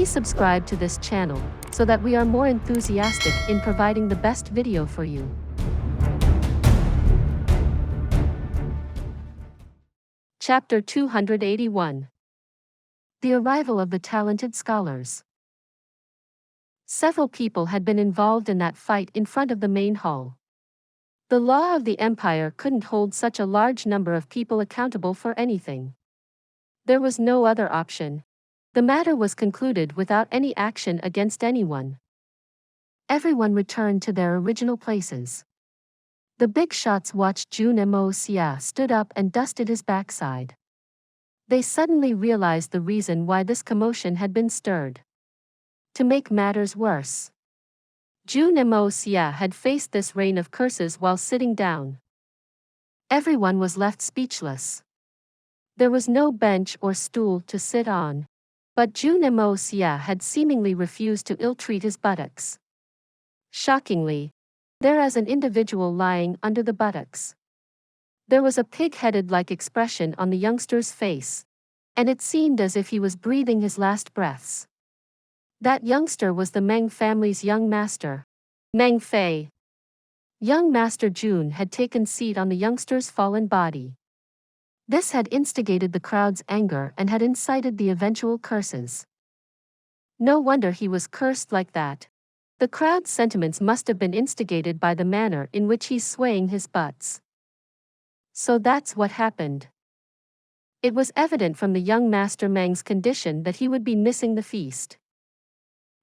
Please subscribe to this channel, so that we are more enthusiastic in providing the best video for you. Chapter 281. The arrival of the talented scholars. Several people had been involved in that fight in front of the main hall. The law of the empire couldn't hold such a large number of people accountable for anything. There was no other option. The matter was concluded without any action against anyone. Everyone returned to their original places. The big shots watched Jun Moxie stood up and dusted his backside. They suddenly realized the reason why this commotion had been stirred. To make matters worse, Jun Moxie had faced this rain of curses while sitting down. Everyone was left speechless. There was no bench or stool to sit on, but Jun Moxie had seemingly refused to ill-treat his buttocks. Shockingly, there was an individual lying under the buttocks. There was a pig-headed-like expression on the youngster's face, and it seemed as if he was breathing his last breaths. That youngster was the Meng family's young master, Meng Fei. Young Master Jun had taken seat on the youngster's fallen body. This had instigated the crowd's anger and had incited the eventual curses. No wonder he was cursed like that. The crowd's sentiments must have been instigated by the manner in which he's swaying his butts. So that's what happened. It was evident from the young Master Meng's condition that he would be missing the feast.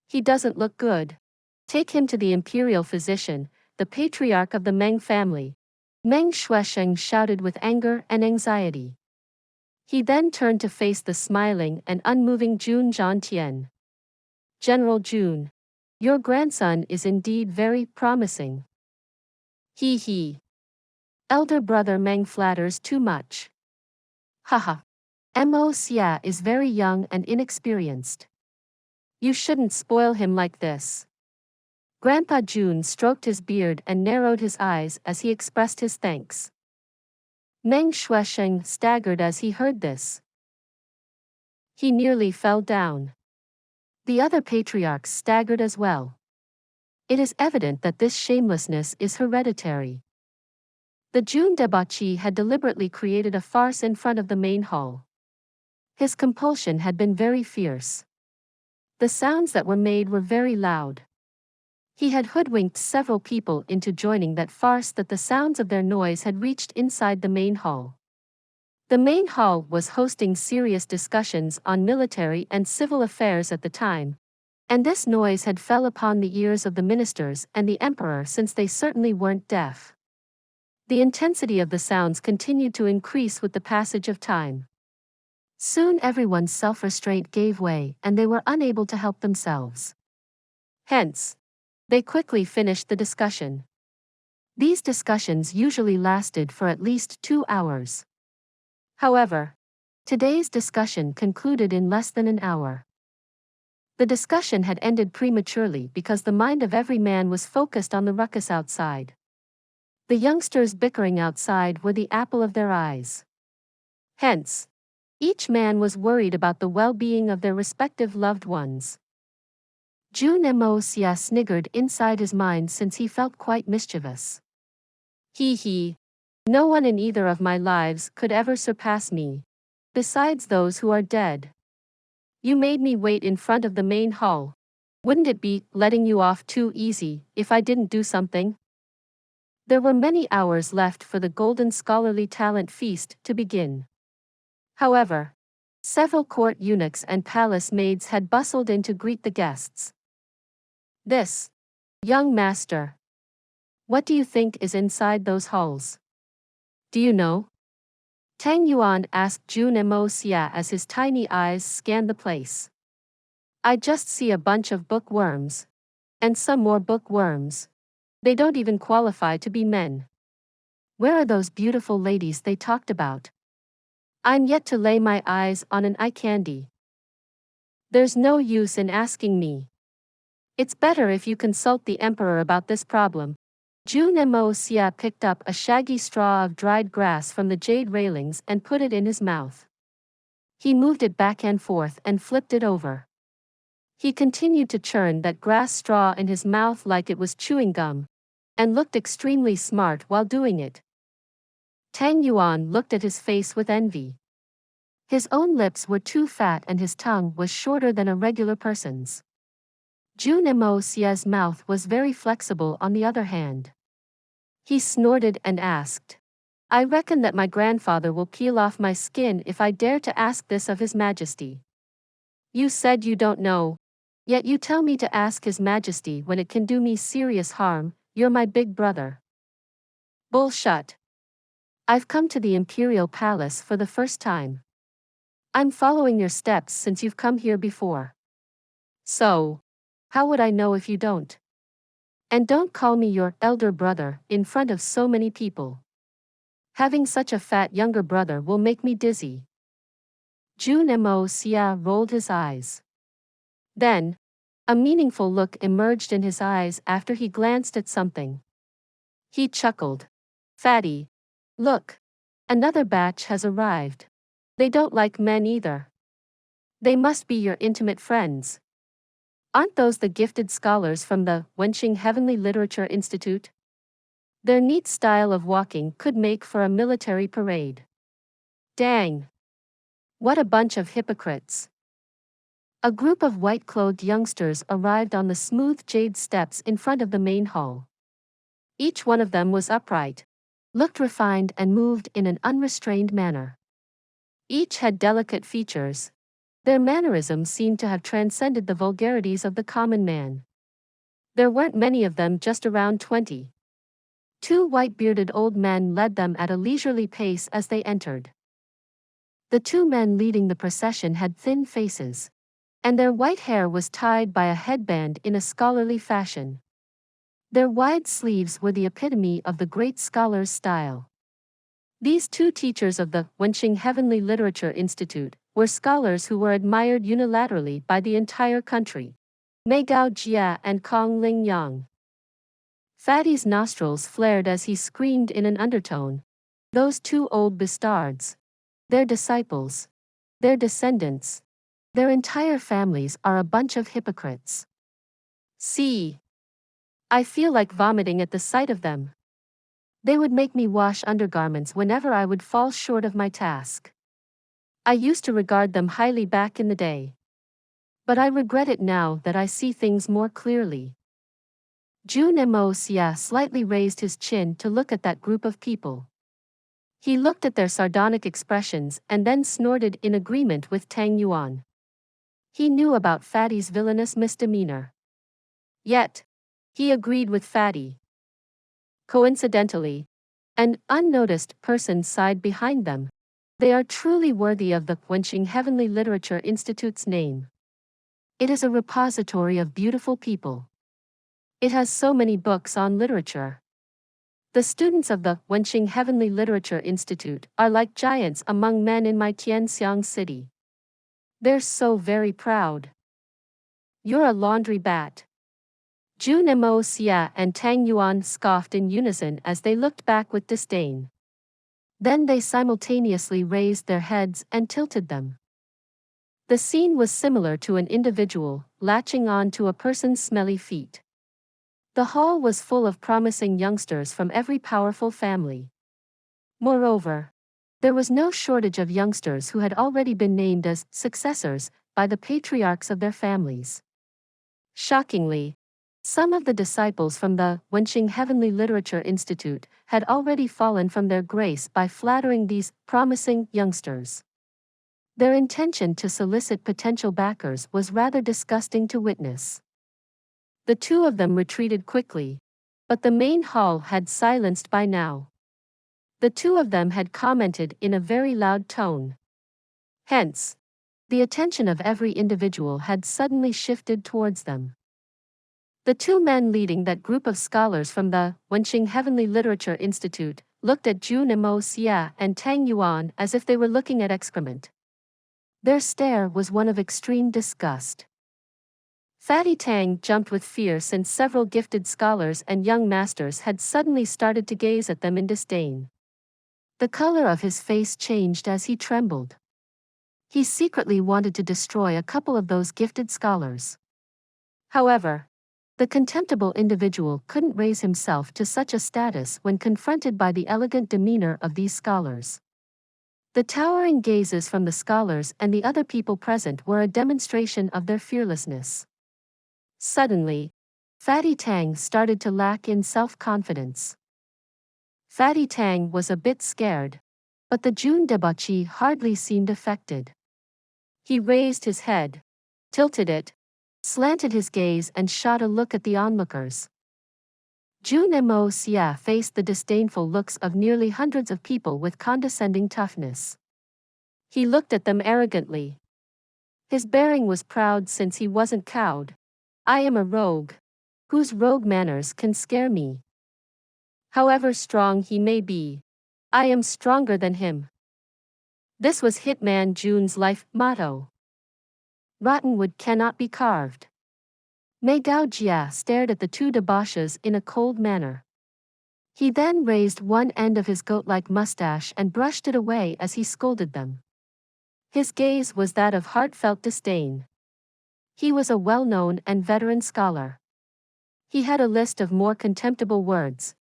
He doesn't look good. Take him to the imperial physician, the patriarch of the Meng family, Meng Shuesheng shouted with anger and anxiety. He then turned to face the smiling and unmoving Jun Zhangtian. General Jun, your grandson is indeed very promising. He. Elder brother Meng flatters too much. Haha. Moxie is very young and inexperienced. You shouldn't spoil him like this. Grandpa Jun stroked his beard and narrowed his eyes as he expressed his thanks. Meng Shuesheng staggered as he heard this. He nearly fell down. The other patriarchs staggered as well. It is evident that this shamelessness is hereditary. The Jun debauchee had deliberately created a farce in front of the main hall. His compulsion had been very fierce. The sounds that were made were very loud. He had hoodwinked several people into joining that farce that the sounds of their noise had reached inside the main hall. The main hall was hosting serious discussions on military and civil affairs at the time, and this noise had fell upon the ears of the ministers and the emperor since they certainly weren't deaf. The intensity of the sounds continued to increase with the passage of time. Soon everyone's self-restraint gave way and they were unable to help themselves. Hence, they quickly finished the discussion. These discussions usually lasted for at least 2 hours. However, today's discussion concluded in less than an hour. The discussion had ended prematurely because the mind of every man was focused on the ruckus outside. The youngsters bickering outside were the apple of their eyes. Hence, each man was worried about the well-being of their respective loved ones. Jun Moxie sniggered inside his mind since he felt quite mischievous. He. No one in either of my lives could ever surpass me, besides those who are dead. You made me wait in front of the main hall. Wouldn't it be letting you off too easy if I didn't do something? There were many hours left for the Golden Scholarly Talent Feast to begin. However, several court eunuchs and palace maids had bustled in to greet the guests. This, young master. What do you think is inside those halls? Do you know? Tang Yuan asked Jun Moxie as his tiny eyes scanned the place. I just see a bunch of bookworms. And some more bookworms. They don't even qualify to be men. Where are those beautiful ladies they talked about? I'm yet to lay my eyes on an eye candy. There's no use in asking me. It's better if you consult the emperor about this problem. Jun Moxie picked up a shaggy straw of dried grass from the jade railings and put it in his mouth. He moved it back and forth and flipped it over. He continued to churn that grass straw in his mouth like it was chewing gum, and looked extremely smart while doing it. Tang Yuan looked at his face with envy. His own lips were too fat and his tongue was shorter than a regular person's. Jun Moxie's mouth was very flexible on the other hand. He snorted and asked, "I reckon that my grandfather will peel off my skin if I dare to ask this of His Majesty." "You said you don't know. Yet you tell me to ask His Majesty when it can do me serious harm. You're my big brother." "Bullshit. I've come to the Imperial Palace for the first time. I'm following your steps since you've come here before. So, how would I know if you don't? And don't call me your elder brother in front of so many people. Having such a fat younger brother will make me dizzy." Jun Moxie rolled his eyes. Then, a meaningful look emerged in his eyes after he glanced at something. He chuckled. "Fatty. Look. Another batch has arrived. They don't like men either. They must be your intimate friends. Aren't those the gifted scholars from the Wenxing Heavenly Literature Institute? Their neat style of walking could make for a military parade. Dang. What a bunch of hypocrites." A group of white-clothed youngsters arrived on the smooth jade steps in front of the main hall. Each one of them was upright, looked refined and moved in an unrestrained manner. Each had delicate features. Their mannerisms seemed to have transcended the vulgarities of the common man. There weren't many of them, just around 20. Two white-bearded old men led them at a leisurely pace as they entered. The two men leading the procession had thin faces, and their white hair was tied by a headband in a scholarly fashion. Their wide sleeves were the epitome of the great scholar's style. These two teachers of the Wenxing Heavenly Literature Institute were scholars who were admired unilaterally by the entire country. Mei Gao Jia and Kong Ling Yang. Fatty's nostrils flared as he screamed in an undertone. Those two old bastards. Their disciples. Their descendants. Their entire families are a bunch of hypocrites. See. I feel like vomiting at the sight of them. They would make me wash undergarments whenever I would fall short of my task. I used to regard them highly back in the day. But I regret it now that I see things more clearly. Jun Moxie slightly raised his chin to look at that group of people. He looked at their sardonic expressions and then snorted in agreement with Tang Yuan. He knew about Fatty's villainous misdemeanor. Yet, he agreed with Fatty. Coincidentally, an unnoticed person sighed behind them. They are truly worthy of the Wenxing Heavenly Literature Institute's name. It is a repository of beautiful people. It has so many books on literature. The students of the Wenxing Heavenly Literature Institute are like giants among men in my Tianxiang city. They're so very proud. You're a laundry bat. Jun Moxie and Tang Yuan scoffed in unison as they looked back with disdain. Then they simultaneously raised their heads and tilted them. The scene was similar to an individual latching on to a person's smelly feet. The hall was full of promising youngsters from every powerful family. Moreover, there was no shortage of youngsters who had already been named as successors by the patriarchs of their families. Shockingly, some of the disciples from the Wenxing Heavenly Literature Institute had already fallen from their grace by flattering these promising youngsters. Their intention to solicit potential backers was rather disgusting to witness. The two of them retreated quickly, but the main hall had silenced by now. The two of them had commented in a very loud tone. Hence, the attention of every individual had suddenly shifted towards them. The two men leading that group of scholars from the Wenxing Heavenly Literature Institute looked at Jun Moxie and Tang Yuan as if they were looking at excrement. Their stare was one of extreme disgust. Fatty Tang jumped with fear since several gifted scholars and young masters had suddenly started to gaze at them in disdain. The color of his face changed as he trembled. He secretly wanted to destroy a couple of those gifted scholars. However, the contemptible individual couldn't raise himself to such a status when confronted by the elegant demeanor of these scholars. The towering gazes from the scholars and the other people present were a demonstration of their fearlessness. Suddenly, Fatty Tang started to lack in self-confidence. Fatty Tang was a bit scared, but the Jun debauchee hardly seemed affected. He raised his head, tilted it, slanted his gaze and shot a look at the onlookers. Jun Moxie faced the disdainful looks of nearly hundreds of people with condescending toughness. He looked at them arrogantly. His bearing was proud since he wasn't cowed. I am a rogue, whose rogue manners can scare me. However strong he may be, I am stronger than him. This was Hitman Jun's life motto. Rotten wood cannot be carved. Mei Gao Jia stared at the two debauchees in a cold manner. He then raised one end of his goat-like mustache and brushed it away as he scolded them. His gaze was that of heartfelt disdain. He was a well-known and veteran scholar. He had a list of more contemptible words,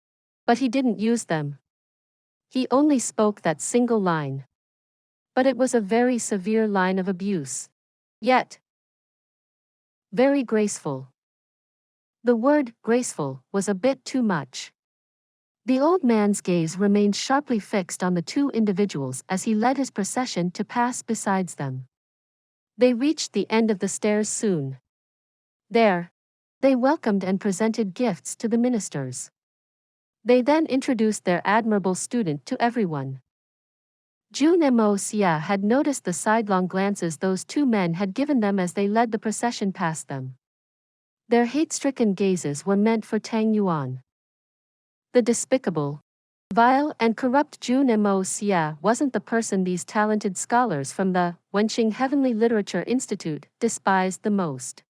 but he didn't use them. He only spoke that single line. But it was a very severe line of abuse. Yet, very graceful. The word graceful was a bit too much. The old man's gaze remained sharply fixed on the two individuals as he led his procession to pass beside them. They reached the end of the stairs soon. There, they welcomed and presented gifts to the ministers. They then introduced their admirable student to everyone. Jun Moxie had noticed the sidelong glances those two men had given them as they led the procession past them. Their hate-stricken gazes were meant for Tang Yuan. The despicable, vile and corrupt Jun Moxie wasn't the person these talented scholars from the Wenxing Heavenly Literature Institute despised the most.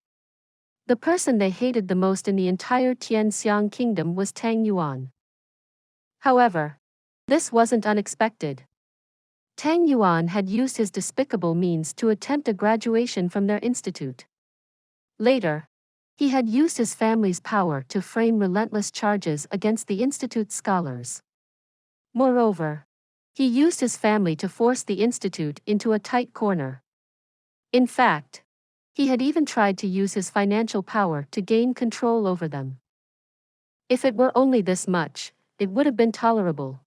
The person they hated the most in the entire Tianxiang kingdom was Tang Yuan. However, this wasn't unexpected. Tang Yuan had used his despicable means to attempt a graduation from their institute. Later, he had used his family's power to frame relentless charges against the institute's scholars. Moreover, he used his family to force the institute into a tight corner. In fact, he had even tried to use his financial power to gain control over them. If it were only this much, it would have been tolerable.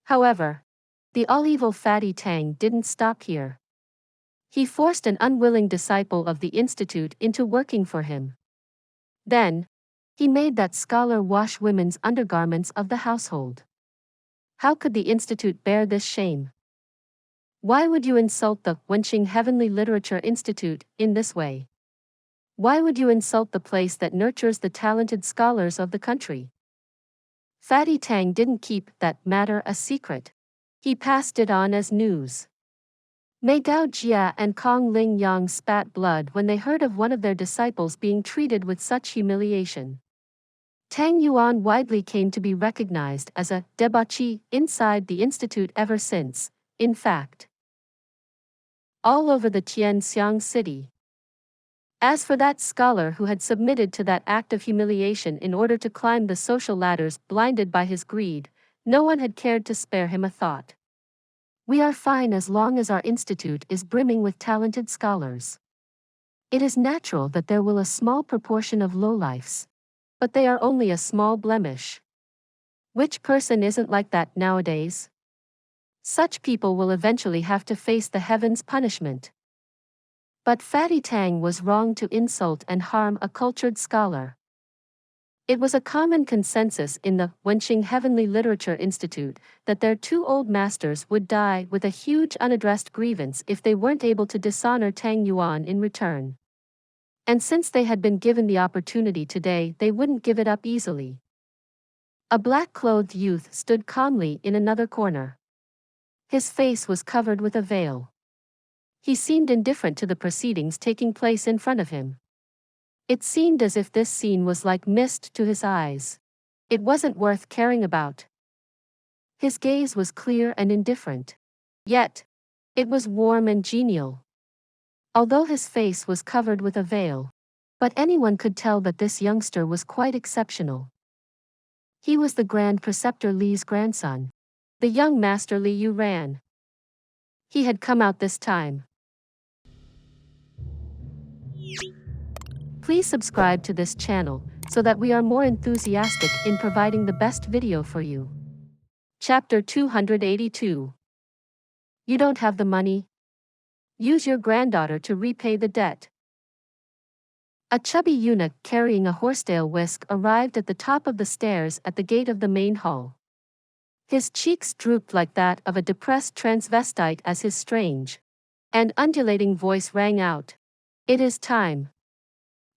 However, the all-evil Fatty Tang didn't stop here. He forced an unwilling disciple of the institute into working for him. Then, he made that scholar wash women's undergarments of the household. How could the institute bear this shame? Why would you insult the Wenxing Heavenly Literature Institute in this way? Why would you insult the place that nurtures the talented scholars of the country? Fatty Tang didn't keep that matter a secret. He passed it on as news. Mei Gao Jia and Kong Ling Yang spat blood when they heard of one of their disciples being treated with such humiliation. Tang Yuan widely came to be recognized as a debauchee inside the institute ever since, in fact, all over the Tianxiang city. As for that scholar who had submitted to that act of humiliation in order to climb the social ladders blinded by his greed, no one had cared to spare him a thought. We are fine as long as our institute is brimming with talented scholars. It is natural that there will a small proportion of lowlifes, but they are only a small blemish. Which person isn't like that nowadays? Such people will eventually have to face the heavens' punishment. But Fatty Tang was wrong to insult and harm a cultured scholar. It was a common consensus in the Wenxing Heavenly Literature Institute that their two old masters would die with a huge unaddressed grievance if they weren't able to dishonor Tang Yuan in return. And since they had been given the opportunity today, they wouldn't give it up easily. A black-clothed youth stood calmly in another corner. His face was covered with a veil. He seemed indifferent to the proceedings taking place in front of him. It seemed as if this scene was like mist to his eyes. It wasn't worth caring about. His gaze was clear and indifferent. Yet, it was warm and genial. Although his face was covered with a veil, But anyone could tell that this youngster was quite exceptional. He was the Grand Preceptor Li's grandson. The young Master Li Yu ran. He had come out this time. Please subscribe to this channel, so that we are more enthusiastic in providing the best video for you. Chapter 282. You don't have the money? Use your granddaughter to repay the debt. A chubby eunuch carrying a horsetail whisk arrived at the top of the stairs at the gate of the main hall. His cheeks drooped like that of a depressed transvestite as his strange and undulating voice rang out. It is time.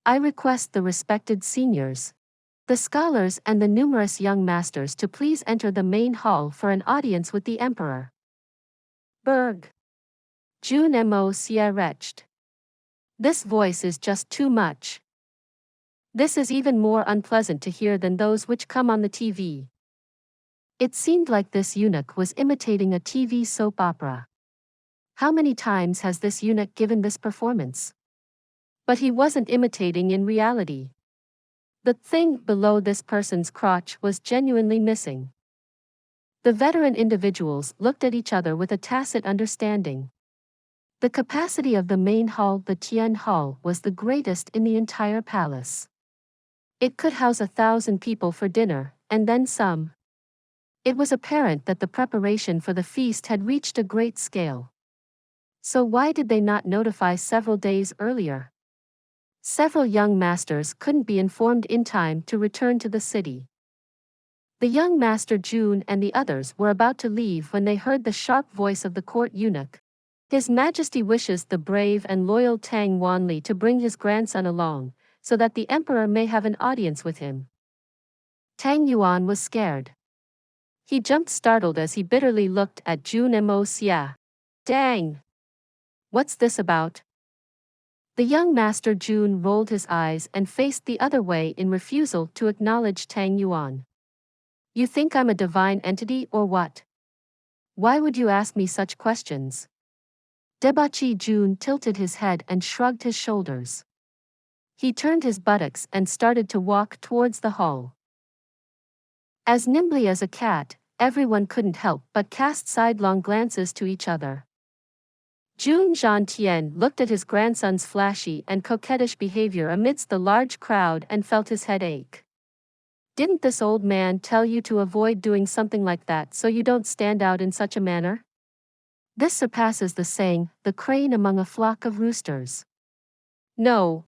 I request the respected seniors, the scholars and the numerous young masters to please enter the main hall for an audience with the emperor. Berg. Jun Moxie retched. This voice is just too much. This is even more unpleasant to hear than those which come on the TV. It seemed like this eunuch was imitating a TV soap opera. How many times has this eunuch given this performance? But he wasn't imitating in reality. The thing below this person's crotch was genuinely missing. The veteran individuals looked at each other with a tacit understanding. The capacity of the main hall, the Tian Hall, was the greatest in the entire palace. It could house 1,000 people for dinner, and then some. It was apparent that the preparation for the feast had reached a great scale. So why did they not notify several days earlier? Several young masters couldn't be informed in time to return to the city. The young master Jun and the others were about to leave when they heard the sharp voice of the court eunuch. His Majesty wishes the brave and loyal Tang Wanli to bring his grandson along, so that the emperor may have an audience with him. Tang Yuan was scared. He jumped startled as he bitterly looked at Jun Moxie. Dang! What's this about? The young master Jun rolled his eyes and faced the other way in refusal to acknowledge Tang Yuan. You think I'm a divine entity or what? Why would you ask me such questions? Debauchee Jun tilted his head and shrugged his shoulders. He turned his buttocks and started to walk towards the hall. As nimbly as a cat, everyone couldn't help but cast sidelong glances to each other. Jun Xie looked at his grandson's flashy and coquettish behavior amidst the large crowd and felt his head ache. Didn't this old man tell you to avoid doing something like that so you don't stand out in such a manner? This surpasses the saying, the crane among a flock of roosters. No.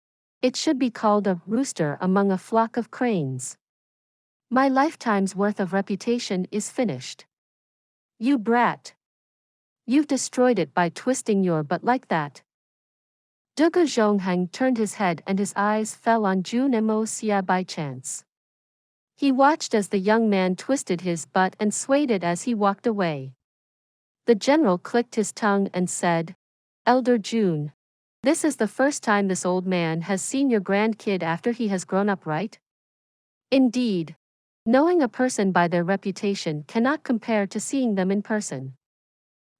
It should be called a rooster among a flock of cranes. My lifetime's worth of reputation is finished. You brat. You've destroyed it by twisting your butt like that. Dugu Zhongheng turned his head and his eyes fell on Jun Moxie by chance. He watched as the young man twisted his butt and swayed it as he walked away. The general clicked his tongue and said, Elder Jun, this is the first time this old man has seen your grandkid after he has grown up, right? Indeed. Knowing a person by their reputation cannot compare to seeing them in person.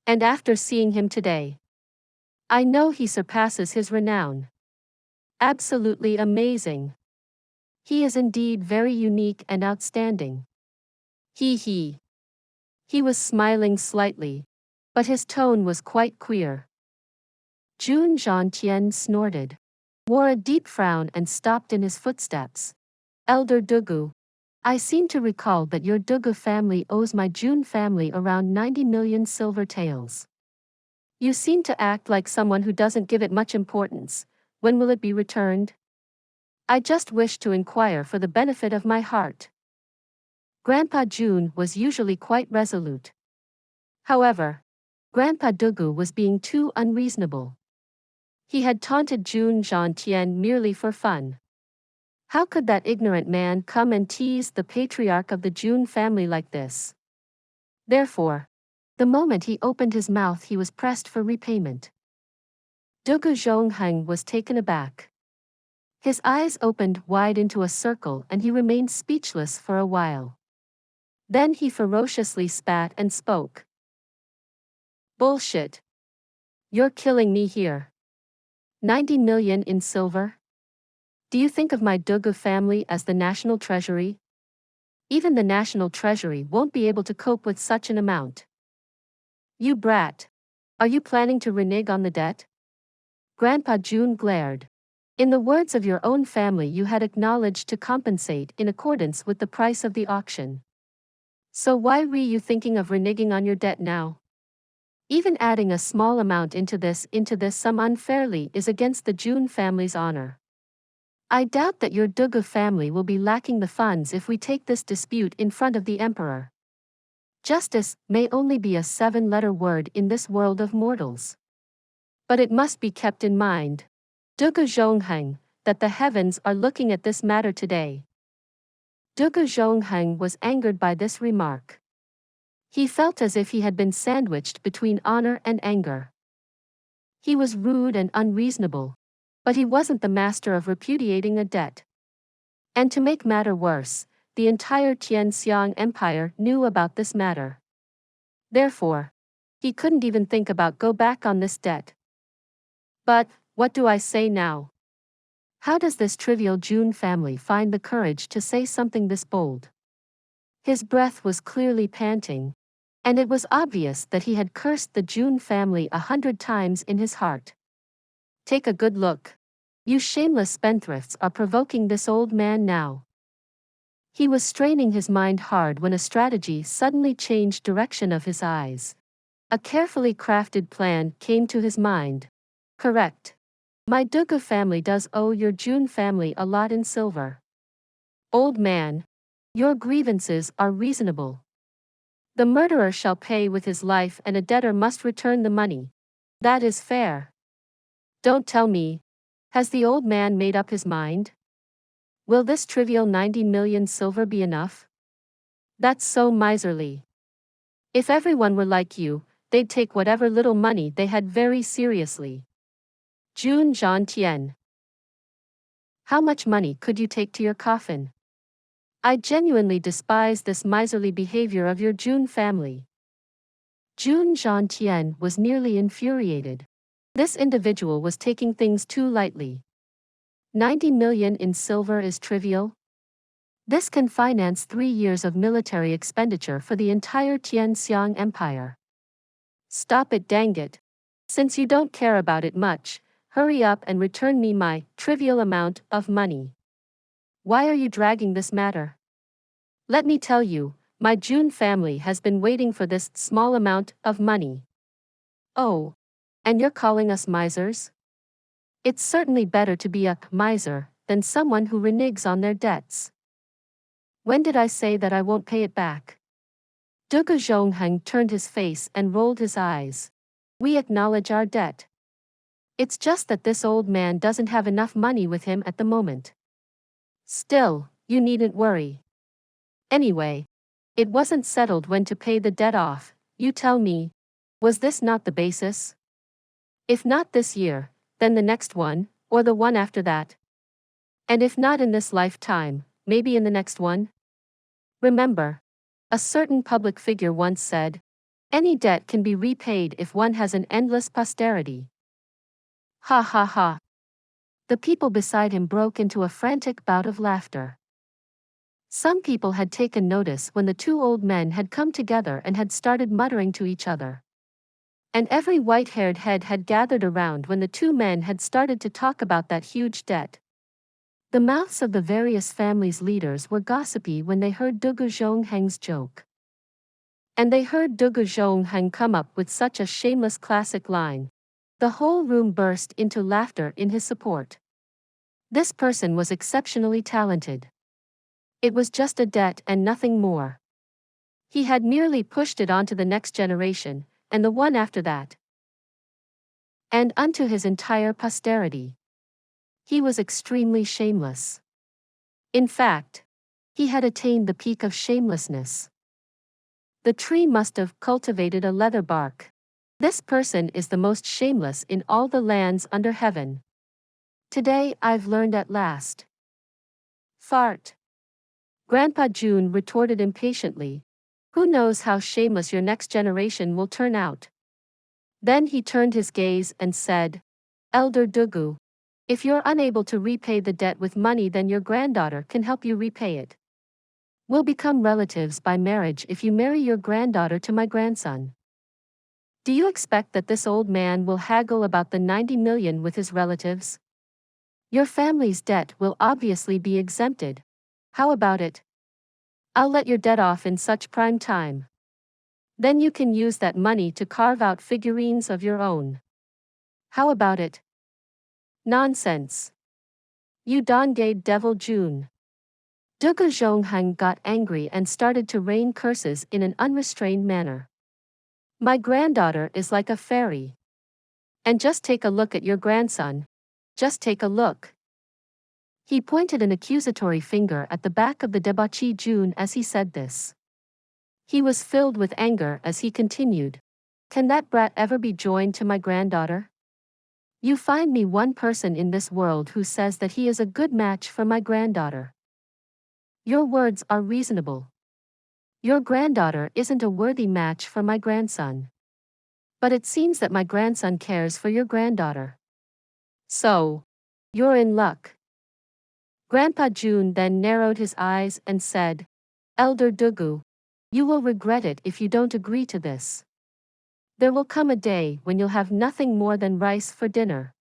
And after seeing him today, I know he surpasses his renown. Absolutely amazing. He is indeed very unique and outstanding. He was smiling slightly, but his tone was quite queer. Jun Xie snorted, wore a deep frown and stopped in his footsteps. Elder Dugu, I seem to recall that your Dugu family owes my Jun family around 90 million silver taels. You seem to act like someone who doesn't give it much importance. When will it be returned? I just wish to inquire for the benefit of my heart. Grandpa Jun was usually quite resolute. However, Grandpa Dugu was being too unreasonable. He had taunted Jun Xie merely for fun. How could that ignorant man come and tease the patriarch of the Jun family like this? Therefore, the moment he opened his mouth he was pressed for repayment. Dugu Zhongheng was taken aback. His eyes opened wide into a circle and he remained speechless for a while. Then he ferociously spat and spoke. Bullshit. You're killing me here. 90 million in silver? Do you think of my Dugu family as the national treasury? Even the national treasury won't be able to cope with such an amount. You brat. Are you planning to renege on the debt? Grandpa Jun glared. In the words of your own family, you had acknowledged to compensate in accordance with the price of the auction. So why were you thinking of reneging on your debt now? Even adding a small amount into this sum unfairly is against the Jun family's honor. I doubt that your Dugu family will be lacking the funds if we take this dispute in front of the emperor. Justice may only be a 7-letter word in this world of mortals. But it must be kept in mind, Dugu Zhongheng, that the heavens are looking at this matter today. Dugu Zhongheng was angered by this remark. He felt as if he had been sandwiched between honor and anger. He was rude and unreasonable, but he wasn't the master of repudiating a debt. And to make matter worse, the entire Tianxiang Empire knew about this matter. Therefore, he couldn't even think about go back on this debt. But, what do I say now? How does this trivial Jun family find the courage to say something this bold? His breath was clearly panting, and it was obvious that he had cursed the Jun family 100 times in his heart. Take a good look. You shameless spendthrifts are provoking this old man now. He was straining his mind hard when a strategy suddenly changed direction of his eyes. A carefully crafted plan came to his mind. Correct. My Dugu family does owe your Jun family a lot in silver. Old man, your grievances are reasonable. The murderer shall pay with his life and a debtor must return the money. That is fair. Don't tell me. Has the old man made up his mind? Will this trivial 90 million silver be enough? That's so miserly. If everyone were like you, they'd take whatever little money they had very seriously. Jun Zhang. How much money could you take to your coffin? I genuinely despise this miserly behavior of your Jun family. Jun Zhang was nearly infuriated. This individual was taking things too lightly. 90 million in silver is trivial? This can finance 3 years of military expenditure for the entire Tianxiang Empire. Stop it, dang it. Since you don't care about it much, hurry up and return me my trivial amount of money. Why are you dragging this matter? Let me tell you, my Jun family has been waiting for this small amount of money. Oh, and you're calling us misers? It's certainly better to be a miser than someone who reneges on their debts. When did I say that I won't pay it back? Dugu Zhongheng turned his face and rolled his eyes. We acknowledge our debt. It's just that this old man doesn't have enough money with him at the moment. Still, you needn't worry. Anyway, it wasn't settled when to pay the debt off, you tell me. Was this not the basis? If not this year, then the next one, or the one after that. And if not in this lifetime, maybe in the next one? Remember, a certain public figure once said, any debt can be repaid if one has an endless posterity. Ha ha ha. The people beside him broke into a frantic bout of laughter. Some people had taken notice when the two old men had come together and had started muttering to each other. And every white-haired head had gathered around when the two men had started to talk about that huge debt. The mouths of the various families' leaders were gossipy when they heard Dugu Zhongheng's joke. And they heard Dugu Zhongheng come up with such a shameless classic line. The whole room burst into laughter in his support. This person was exceptionally talented. It was just a debt and nothing more. He had merely pushed it onto the next generation, and the one after that, and unto his entire posterity. He was extremely shameless. In fact, he had attained the peak of shamelessness. The tree must have cultivated a leather bark. This person is the most shameless in all the lands under heaven. Today I've learned at last. Fart. Grandpa Jun retorted impatiently. Who knows how shameless your next generation will turn out? Then he turned his gaze and said, Elder Dugu, If you're unable to repay the debt with money, then your granddaughter can help you repay it. We'll become relatives by marriage if you marry your granddaughter to my grandson. Do you expect that this old man will haggle about the 90 million with his relatives? Your family's debt will obviously be exempted. How about it? I'll let your debt off in such prime time. Then you can use that money to carve out figurines of your own. How about it? Nonsense. You donghua devil Jun. Dugu Zhongheng got angry and started to rain curses in an unrestrained manner. My granddaughter is like a fairy. And just take a look at your grandson. Just take a look. He pointed an accusatory finger at the back of the debauchee Jun as he said this. He was filled with anger as he continued. Can that brat ever be joined to my granddaughter? You find me one person in this world who says that he is a good match for my granddaughter. Your words are reasonable. Your granddaughter isn't a worthy match for my grandson. But it seems that my grandson cares for your granddaughter. So, you're in luck. Grandpa Jun then narrowed his eyes and said, Elder Dugu, you will regret it if you don't agree to this. There will come a day when you'll have nothing more than rice for dinner.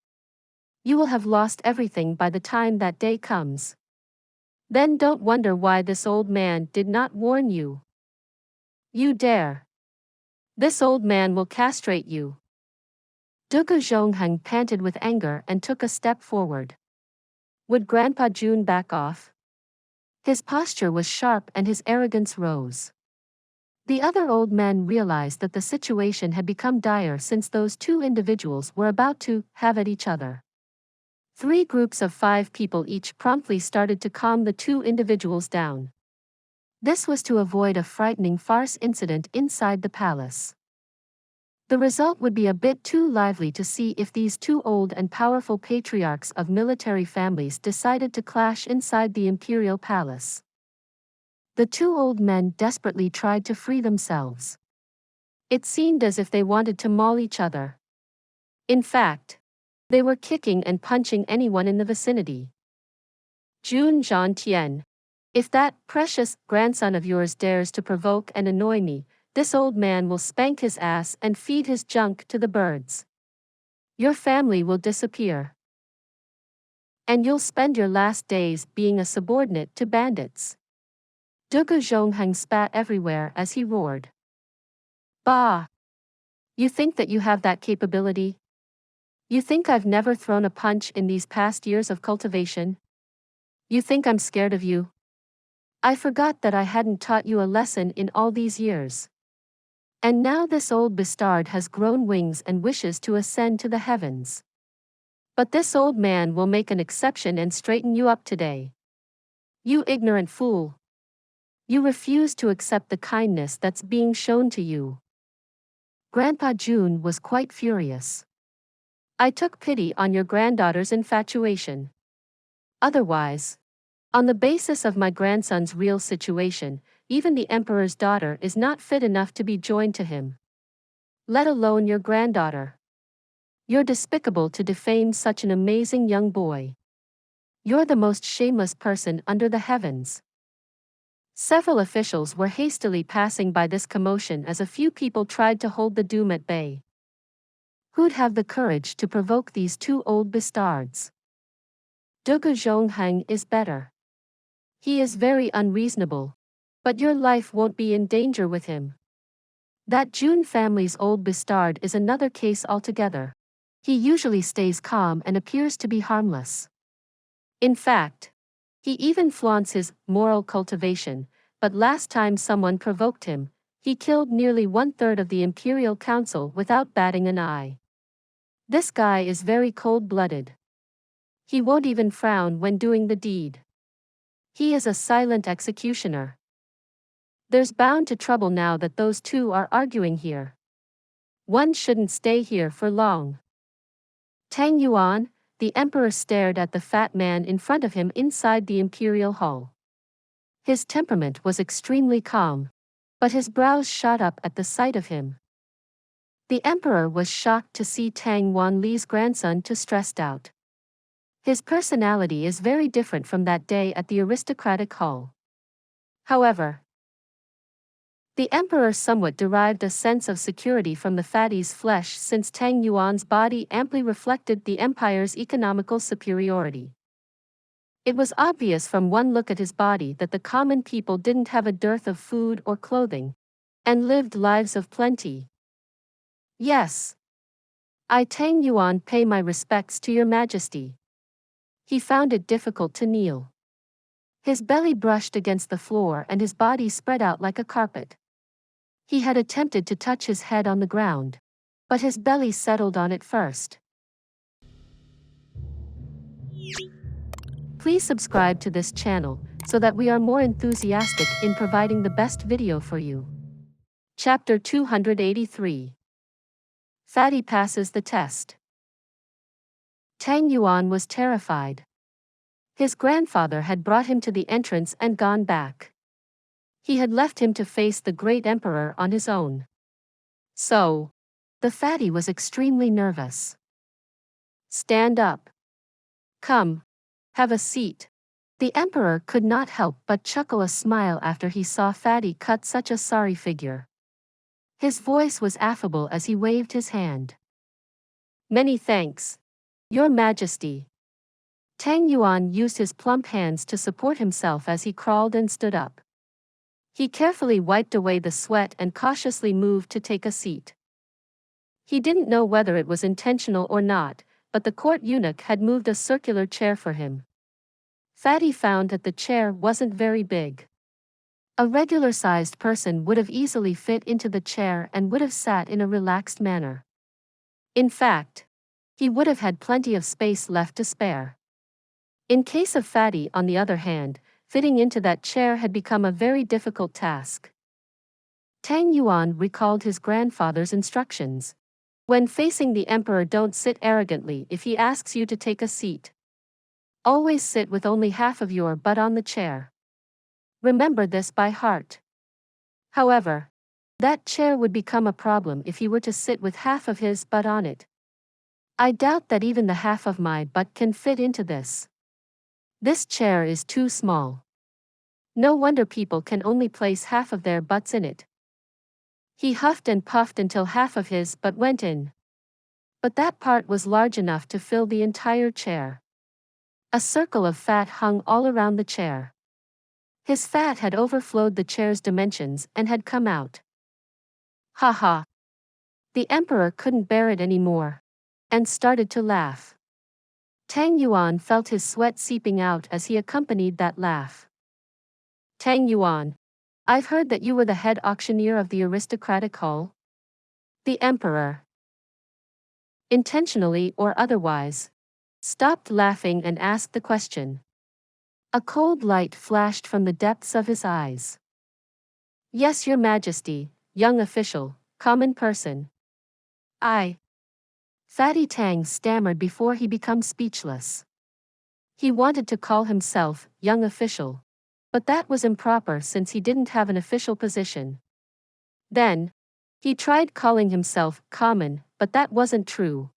You will have lost everything by the time that day comes. Then don't wonder why this old man did not warn you. You dare. This old man will castrate you. Dugu Zhongheng panted with anger and took a step forward. Would Grandpa Jun back off? His posture was sharp and his arrogance rose. The other old men realized that the situation had become dire since those two individuals were about to have at each other. 3 groups of 5 people each promptly started to calm the two individuals down. This was to avoid a frightening farce incident inside the palace. The result would be a bit too lively to see if these two old and powerful patriarchs of military families decided to clash inside the imperial palace. The two old men desperately tried to free themselves. It seemed as if they wanted to maul each other. In fact, they were kicking and punching anyone in the vicinity. Jun Xie, if that precious grandson of yours dares to provoke and annoy me, this old man will spank his ass and feed his junk to the birds. Your family will disappear. And you'll spend your last days being a subordinate to bandits. Dugu Zhongheng spat everywhere as he roared. Bah! You think that you have that capability? You think I've never thrown a punch in these past years of cultivation? You think I'm scared of you? I forgot that I hadn't taught you a lesson in all these years. And now this old bastard has grown wings and wishes to ascend to the heavens. But this old man will make an exception and straighten you up today. You ignorant fool. You refuse to accept the kindness that's being shown to you. Grandpa Jun was quite furious. I took pity on your granddaughter's infatuation. Otherwise, on the basis of my grandson's real situation, even the emperor's daughter is not fit enough to be joined to him. Let alone your granddaughter. You're despicable to defame such an amazing young boy. You're the most shameless person under the heavens. Several officials were hastily passing by this commotion as a few people tried to hold the doom at bay. Who'd have the courage to provoke these two old bastards? Dugu Zhongheng is better. He is very unreasonable. But your life won't be in danger with him. That Jun family's old bastard is another case altogether. He usually stays calm and appears to be harmless. In fact, he even flaunts his moral cultivation, but last time someone provoked him, he killed nearly 1/3 of the Imperial Council without batting an eye. This guy is very cold-blooded. He won't even frown when doing the deed. He is a silent executioner. There's bound to trouble now that those two are arguing here. One shouldn't stay here for long. Tang Yuan, the emperor stared at the fat man in front of him inside the imperial hall. His temperament was extremely calm, but his brows shot up at the sight of him. The emperor was shocked to see Tang Wanli's grandson too stressed out. His personality is very different from that day at the aristocratic hall. However, the emperor somewhat derived a sense of security from the fatty's flesh since Tang Yuan's body amply reflected the empire's economical superiority. It was obvious from one look at his body that the common people didn't have a dearth of food or clothing, and lived lives of plenty. Yes. I, Tang Yuan, pay my respects to your majesty. He found it difficult to kneel. His belly brushed against the floor and his body spread out like a carpet. He had attempted to touch his head on the ground, but his belly settled on it first. Please subscribe to this channel so that we are more enthusiastic in providing the best video for you. Chapter 283. Fatty passes the test. Tang Yuan was terrified. His grandfather had brought him to the entrance and gone back. He had left him to face the great emperor on his own. So, the fatty was extremely nervous. Stand up. Come. Have a seat. The emperor could not help but chuckle a smile after he saw Fatty cut such a sorry figure. His voice was affable as he waved his hand. Many thanks, Your Majesty. Tang Yuan used his plump hands to support himself as he crawled and stood up. He carefully wiped away the sweat and cautiously moved to take a seat. He didn't know whether it was intentional or not, but the court eunuch had moved a circular chair for him. Fatty found that the chair wasn't very big. A regular-sized person would have easily fit into the chair and would have sat in a relaxed manner. In fact, he would have had plenty of space left to spare. In case of Fatty, on the other hand, fitting into that chair had become a very difficult task. Tang Yuan recalled his grandfather's instructions. When facing the emperor, don't sit arrogantly if he asks you to take a seat. Always sit with only half of your butt on the chair. Remember this by heart. However, that chair would become a problem if he were to sit with half of his butt on it. I doubt that even the half of my butt can fit into this. This chair is too small. No wonder people can only place half of their butts in it. He huffed and puffed until half of his butt went in. But that part was large enough to fill the entire chair. A circle of fat hung all around the chair. His fat had overflowed the chair's dimensions and had come out. Ha ha! The emperor couldn't bear it anymore, and started to laugh. Tang Yuan felt his sweat seeping out as he accompanied that laugh. Tang Yuan, I've heard that you were the head auctioneer of the aristocratic hall. The emperor, intentionally or otherwise, stopped laughing and asked the question. A cold light flashed from the depths of his eyes. Yes, Your Majesty, young official, common person. Fatty Tang stammered before he became speechless. He wanted to call himself young official, but that was improper since he didn't have an official position. Then, he tried calling himself common, but that wasn't true.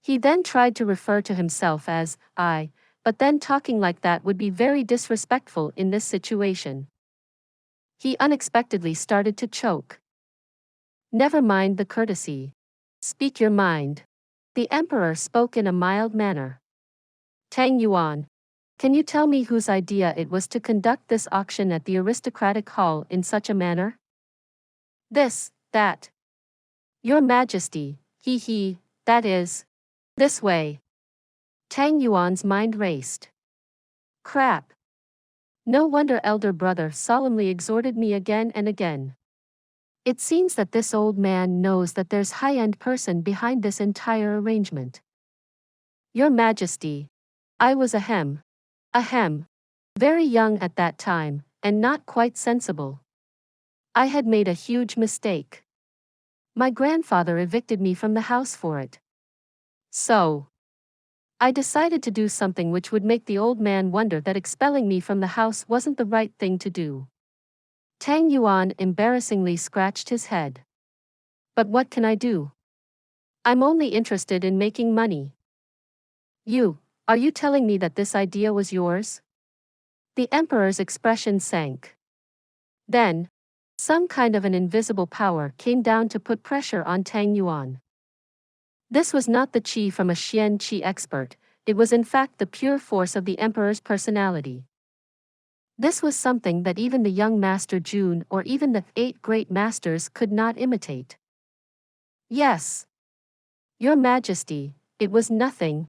He then tried to refer to himself as but then talking like that would be very disrespectful in this situation. He unexpectedly started to choke. Never mind the courtesy. Speak your mind. The emperor spoke in a mild manner. Tang Yuan, can you tell me whose idea it was to conduct this auction at the aristocratic hall in such a manner? That. Your Majesty, that is, this way. Tang Yuan's mind raced. Crap. No wonder elder brother solemnly exhorted me again and again. It seems that this old man knows that there's high-end person behind this entire arrangement. Your Majesty, I was very young at that time, and not quite sensible. I had made a huge mistake. My grandfather evicted me from the house for it. So, I decided to do something which would make the old man wonder that expelling me from the house wasn't the right thing to do. Tang Yuan embarrassingly scratched his head. But what can I do? I'm only interested in making money. You Are you telling me that this idea was yours? The emperor's expression sank. Then, some kind of an invisible power came down to put pressure on Tang Yuan. This was not the qi from a Xian qi expert, it was in fact the pure force of the emperor's personality. This was something that even the young master Jun or even the 8 great masters could not imitate. Yes. Your Majesty, it was nothing.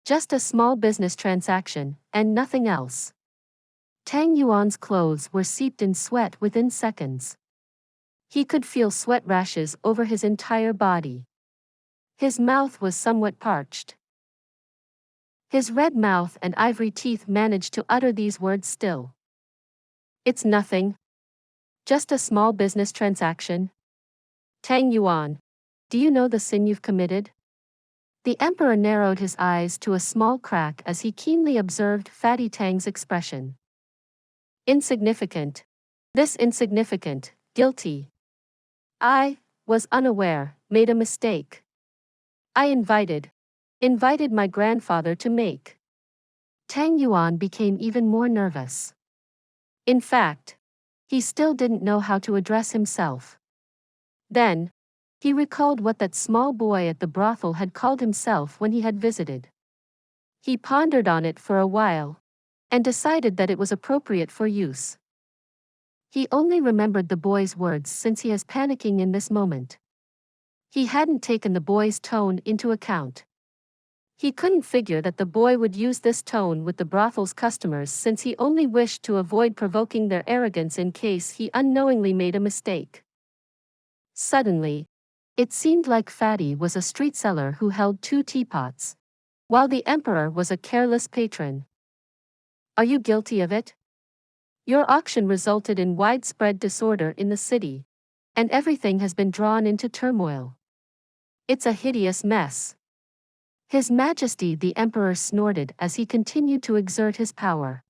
Just a small business transaction, and nothing else. Tang Yuan's clothes were seeped in sweat within seconds. He could feel sweat rashes over his entire body. His mouth was somewhat parched. His red mouth and ivory teeth managed to utter these words still. It's nothing. Just a small business transaction. Tang Yuan, do you know the sin you've committed? The emperor narrowed his eyes to a small crack as he keenly observed Fatty Tang's expression. Insignificant. This insignificant, guilty. I was unaware, made a mistake. I invited my grandfather to make. Tang Yuan became even more nervous. In fact, he still didn't know how to address himself. Then, he recalled what that small boy at the brothel had called himself when he had visited. He pondered on it for a while, and decided that it was appropriate for use. He only remembered the boy's words since he is panicking in this moment. He hadn't taken the boy's tone into account. He couldn't figure that the boy would use this tone with the brothel's customers since he only wished to avoid provoking their arrogance in case he unknowingly made a mistake. Suddenly, it seemed like Fatty was a street seller who held 2 teapots, while the emperor was a careless patron. Are you guilty of it? Your auction resulted in widespread disorder in the city, and everything has been drawn into turmoil. It's a hideous mess. His Majesty the Emperor snorted as he continued to exert his power.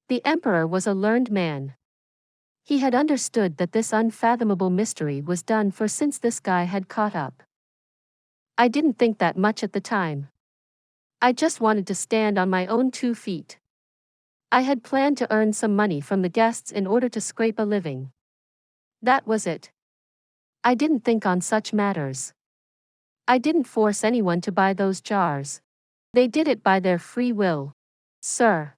The Emperor was a learned man. He had understood that this unfathomable mystery was done for since this guy had caught up. I didn't think that much at the time. I just wanted to stand on my own 2 feet. I had planned to earn some money from the guests in order to scrape a living. That was it. I didn't think on such matters. I didn't force anyone to buy those jars. They did it by their free will, sir.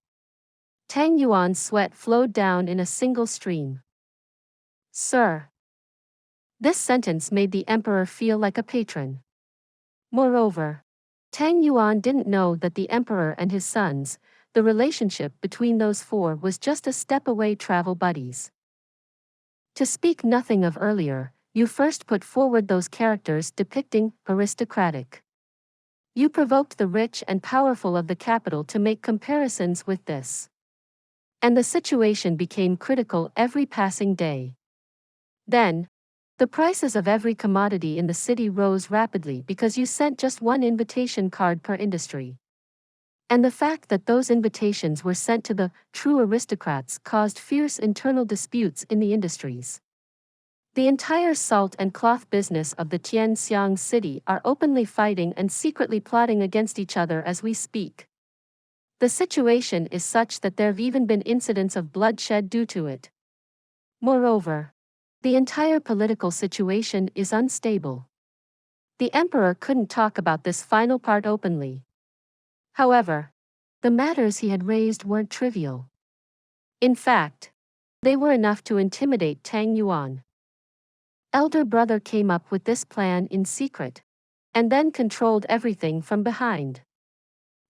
Tang Yuan's sweat flowed down in a single stream. Sir. This sentence made the emperor feel like a patron. Moreover, Tang Yuan didn't know that the emperor and his sons, the relationship between those 4 was just a step away travel buddies. To speak nothing of earlier, you first put forward those characters depicting aristocratic. You provoked the rich and powerful of the capital to make comparisons with this. And the situation became critical every passing day. Then, the prices of every commodity in the city rose rapidly because you sent just 1 invitation card per industry. And the fact that those invitations were sent to the true aristocrats caused fierce internal disputes in the industries. The entire salt and cloth business of the Tianxiang city are openly fighting and secretly plotting against each other as we speak. The situation is such that there have even been incidents of bloodshed due to it. Moreover, the entire political situation is unstable. The emperor couldn't talk about this final part openly. However, the matters he had raised weren't trivial. In fact, they were enough to intimidate Tang Yuan. Elder brother came up with this plan in secret, and then controlled everything from behind.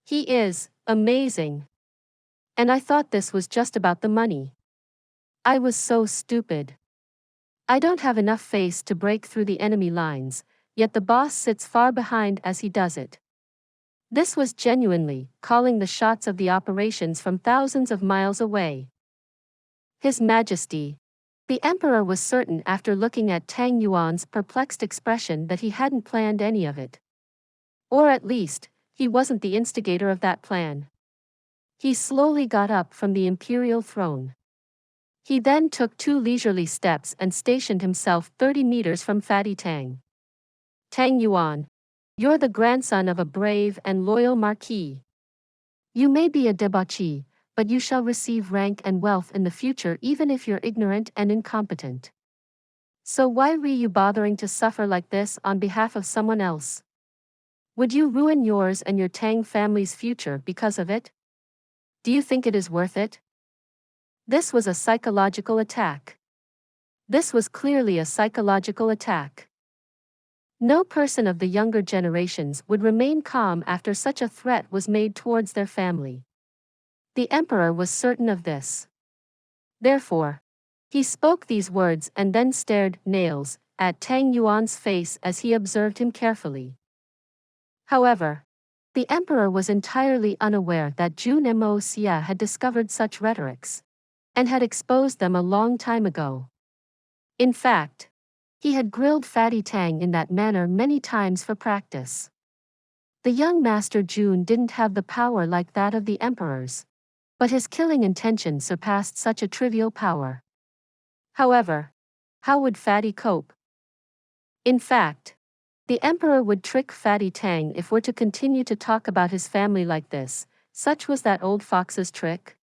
He is amazing. And I thought this was just about the money. I was so stupid. I don't have enough face to break through the enemy lines, yet the boss sits far behind as he does it. This was genuinely calling the shots of the operations from thousands of miles away. His Majesty, the Emperor was certain after looking at Tang Yuan's perplexed expression that he hadn't planned any of it. Or at least, he wasn't the instigator of that plan. He slowly got up from the imperial throne. He then took 2 leisurely steps and stationed himself 30 meters from Fatty Tang. Tang Yuan, you're the grandson of a brave and loyal marquis. You may be a debauchee, but you shall receive rank and wealth in the future even if you're ignorant and incompetent. So why were you bothering to suffer like this on behalf of someone else? Would you ruin yours and your Tang family's future because of it? Do you think it is worth it? This was a psychological attack. This was clearly a psychological attack. No person of the younger generations would remain calm after such a threat was made towards their family. The emperor was certain of this. Therefore, he spoke these words and then stared nails at Tang Yuan's face as he observed him carefully. However, the emperor was entirely unaware that Jun Moxie had discovered such rhetorics and had exposed them a long time ago. In fact, he had grilled Fatty Tang in that manner many times for practice. The young master Jun didn't have the power like that of the emperors, but his killing intention surpassed such a trivial power. However, how would Fatty cope? In fact, the emperor would trick Fatty Tang if we're to continue to talk about his family like this. Such was that old fox's trick.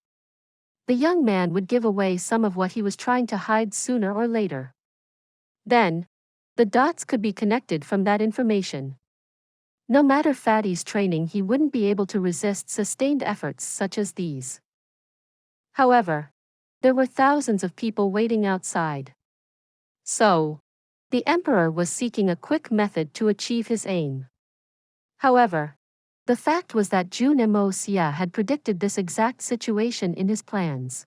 The young man would give away some of what he was trying to hide sooner or later. Then, the dots could be connected from that information. No matter Fatty's training, he wouldn't be able to resist sustained efforts such as these. However, there were thousands of people waiting outside. So, the emperor was seeking a quick method to achieve his aim. However, the fact was that Jun Moxie had predicted this exact situation in his plans.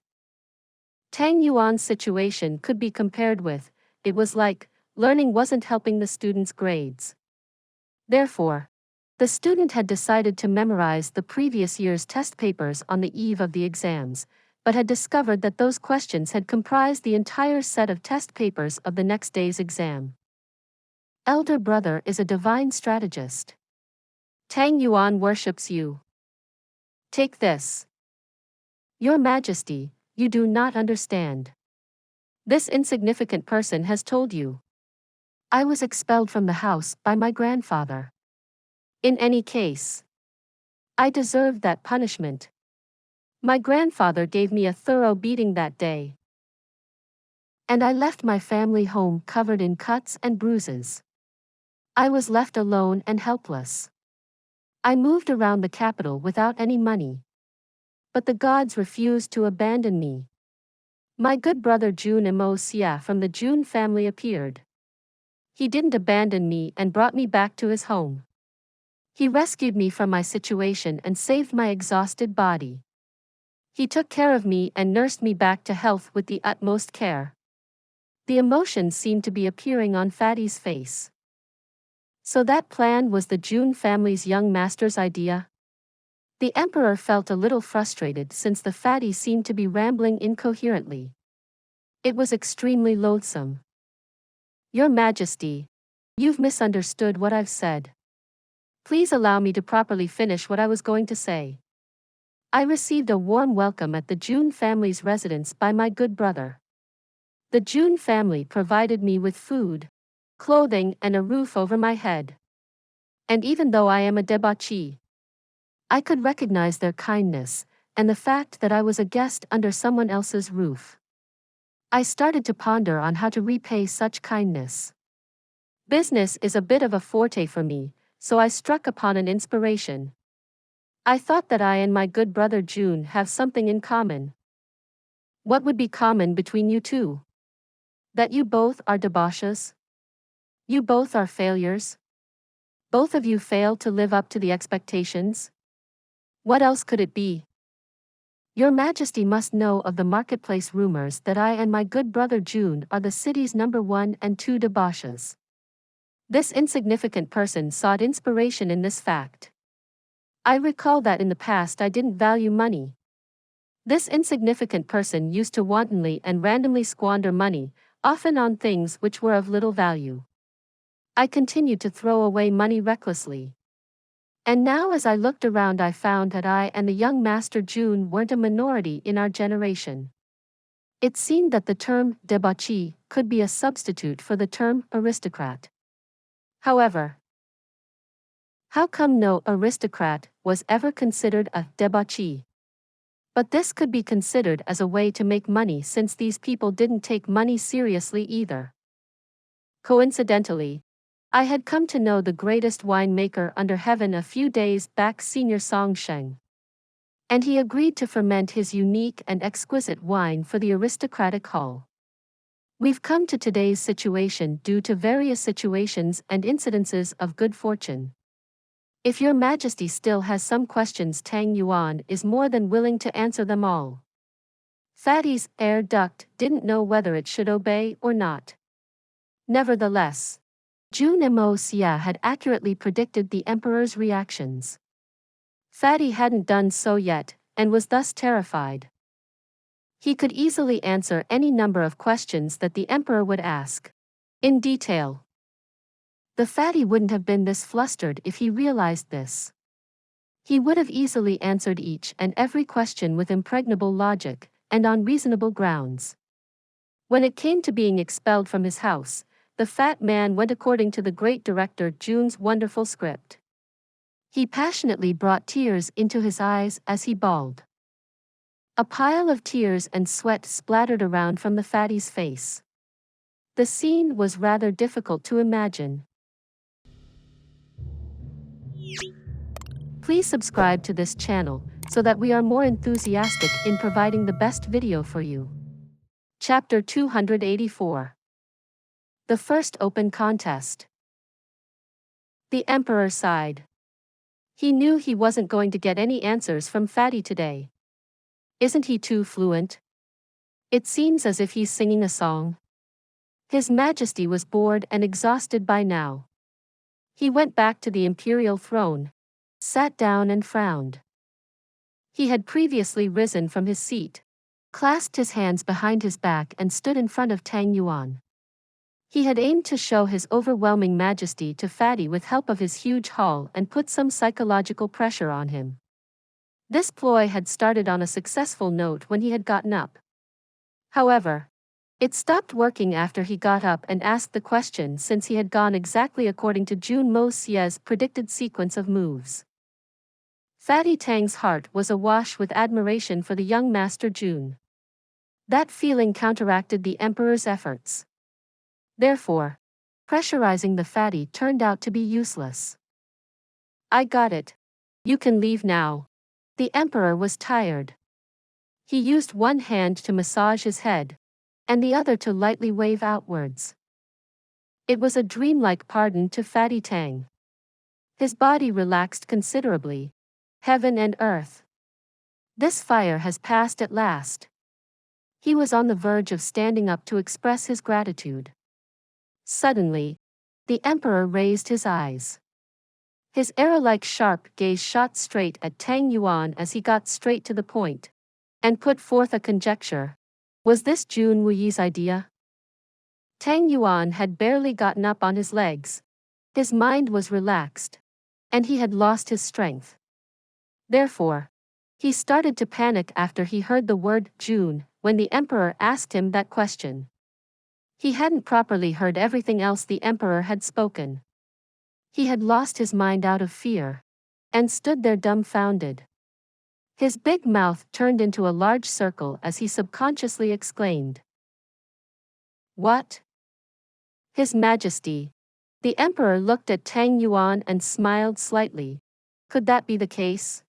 Tang Yuan's situation could be compared with, it was like, learning wasn't helping the student's grades. Therefore, the student had decided to memorize the previous year's test papers on the eve of the exams, but had discovered that those questions had comprised the entire set of test papers of the next day's exam. Elder brother is a divine strategist. Tang Yuan worships you. Take this. Your Majesty, you do not understand. This insignificant person has told you. I was expelled from the house by my grandfather. In any case, I deserved that punishment. My grandfather gave me a thorough beating that day. And I left my family home covered in cuts and bruises. I was left alone and helpless. I moved around the capital without any money. But the gods refused to abandon me. My good brother Jun Moxie from the Jun family appeared. He didn't abandon me and brought me back to his home. He rescued me from my situation and saved my exhausted body. He took care of me and nursed me back to health with the utmost care. The emotions seemed to be appearing on Fatty's face. So that plan was the Jun family's young master's idea? The emperor felt a little frustrated since the Fatty seemed to be rambling incoherently. It was extremely loathsome. Your Majesty, you've misunderstood what I've said. Please allow me to properly finish what I was going to say. I received a warm welcome at the Jun family's residence by my good brother. The Jun family provided me with food, clothing, and a roof over my head. And even though I am a debauchee, I could recognize their kindness, and the fact that I was a guest under someone else's roof. I started to ponder on how to repay such kindness. Business is a bit of a forte for me, so I struck upon an inspiration. I thought that I and my good brother Jun have something in common. What would be common between you two? That you both are debauches? You both are failures? Both of you failed to live up to the expectations? What else could it be? Your Majesty must know of the marketplace rumors that I and my good brother Jun are the city's number 1 and 2 debauches. This insignificant person sought inspiration in this fact. I recall that in the past I didn't value money. This insignificant person used to wantonly and randomly squander money, often on things which were of little value. I continued to throw away money recklessly. And now as I looked around I found that I and the young master Jun weren't a minority in our generation. It seemed that the term debauchee could be a substitute for the term aristocrat. However, How come no aristocrat was ever considered a debauchee? But this could be considered as a way to make money since these people didn't take money seriously either. Coincidentally, I had come to know the greatest winemaker under heaven a few days back, Senior Song Sheng. And he agreed to ferment his unique and exquisite wine for the aristocratic hall. We've come to today's situation due to various situations and incidences of good fortune. If your majesty still has some questions, Tang Yuan is more than willing to answer them all. Fatty's air duct didn't know whether it should obey or not. Nevertheless, Jun Moxie had accurately predicted the emperor's reactions. Fatty hadn't done so yet, and was thus terrified. He could easily answer any number of questions that the emperor would ask, in detail. The fatty wouldn't have been this flustered if he realized this. He would have easily answered each and every question with impregnable logic, and on reasonable grounds. When it came to being expelled from his house, the fat man went according to the great director Jun's wonderful script. He passionately brought tears into his eyes as he bawled. A pile of tears and sweat splattered around from the fatty's face. The scene was rather difficult to imagine. Please subscribe to this channel so that we are more enthusiastic in providing the best video for you. Chapter 284. The first open contest. The emperor sighed. He knew he wasn't going to get any answers from Fatty today. Isn't he too fluent? It seems as if he's singing a song. His Majesty was bored and exhausted by now. He went back to the imperial throne, sat down and frowned. He had previously risen from his seat, clasped his hands behind his back and stood in front of Tang Yuan. He had aimed to show his overwhelming majesty to Fatty with help of his huge haul and put some psychological pressure on him. This ploy had started on a successful note when he had gotten up. However, it stopped working after he got up and asked the question, since he had gone exactly according to Jun Moxie's predicted sequence of moves. Fatty Tang's heart was awash with admiration for the young master Jun. That feeling counteracted the emperor's efforts. Therefore, pressurizing the fatty turned out to be useless. I got it. You can leave now. The emperor was tired. He used one hand to massage his head, and the other to lightly wave outwards. It was a dreamlike pardon to Fatty Tang. His body relaxed considerably. Heaven and earth. This fire has passed at last. He was on the verge of standing up to express his gratitude. Suddenly, the emperor raised his eyes. His arrow-like sharp gaze shot straight at Tang Yuan as he got straight to the point, and put forth a conjecture. Was this Jun Wuyi's idea? Tang Yuan had barely gotten up on his legs. His mind was relaxed, and he had lost his strength. Therefore, he started to panic after he heard the word Jun when the emperor asked him that question. He hadn't properly heard everything else the emperor had spoken. He had lost his mind out of fear, and stood there dumbfounded. His big mouth turned into a large circle as he subconsciously exclaimed. What? His Majesty. The emperor looked at Tang Yuan and smiled slightly. Could that be the case?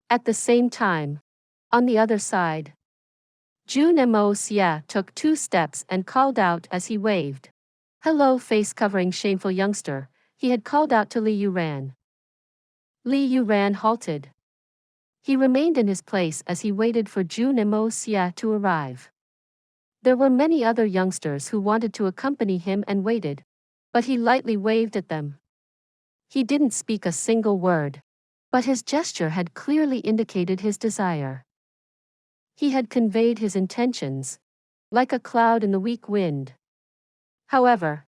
At the same time, on the other side, Jun Moxie took 2 steps and called out as he waved. Hello, face-covering shameful youngster, he had called out to Li Yuran. Li Yuran halted. He remained in his place as he waited for Jun Moxie to arrive. There were many other youngsters who wanted to accompany him and waited, but he lightly waved at them. He didn't speak a single word, but his gesture had clearly indicated his desire. He had conveyed his intentions, like a cloud in the weak wind. However,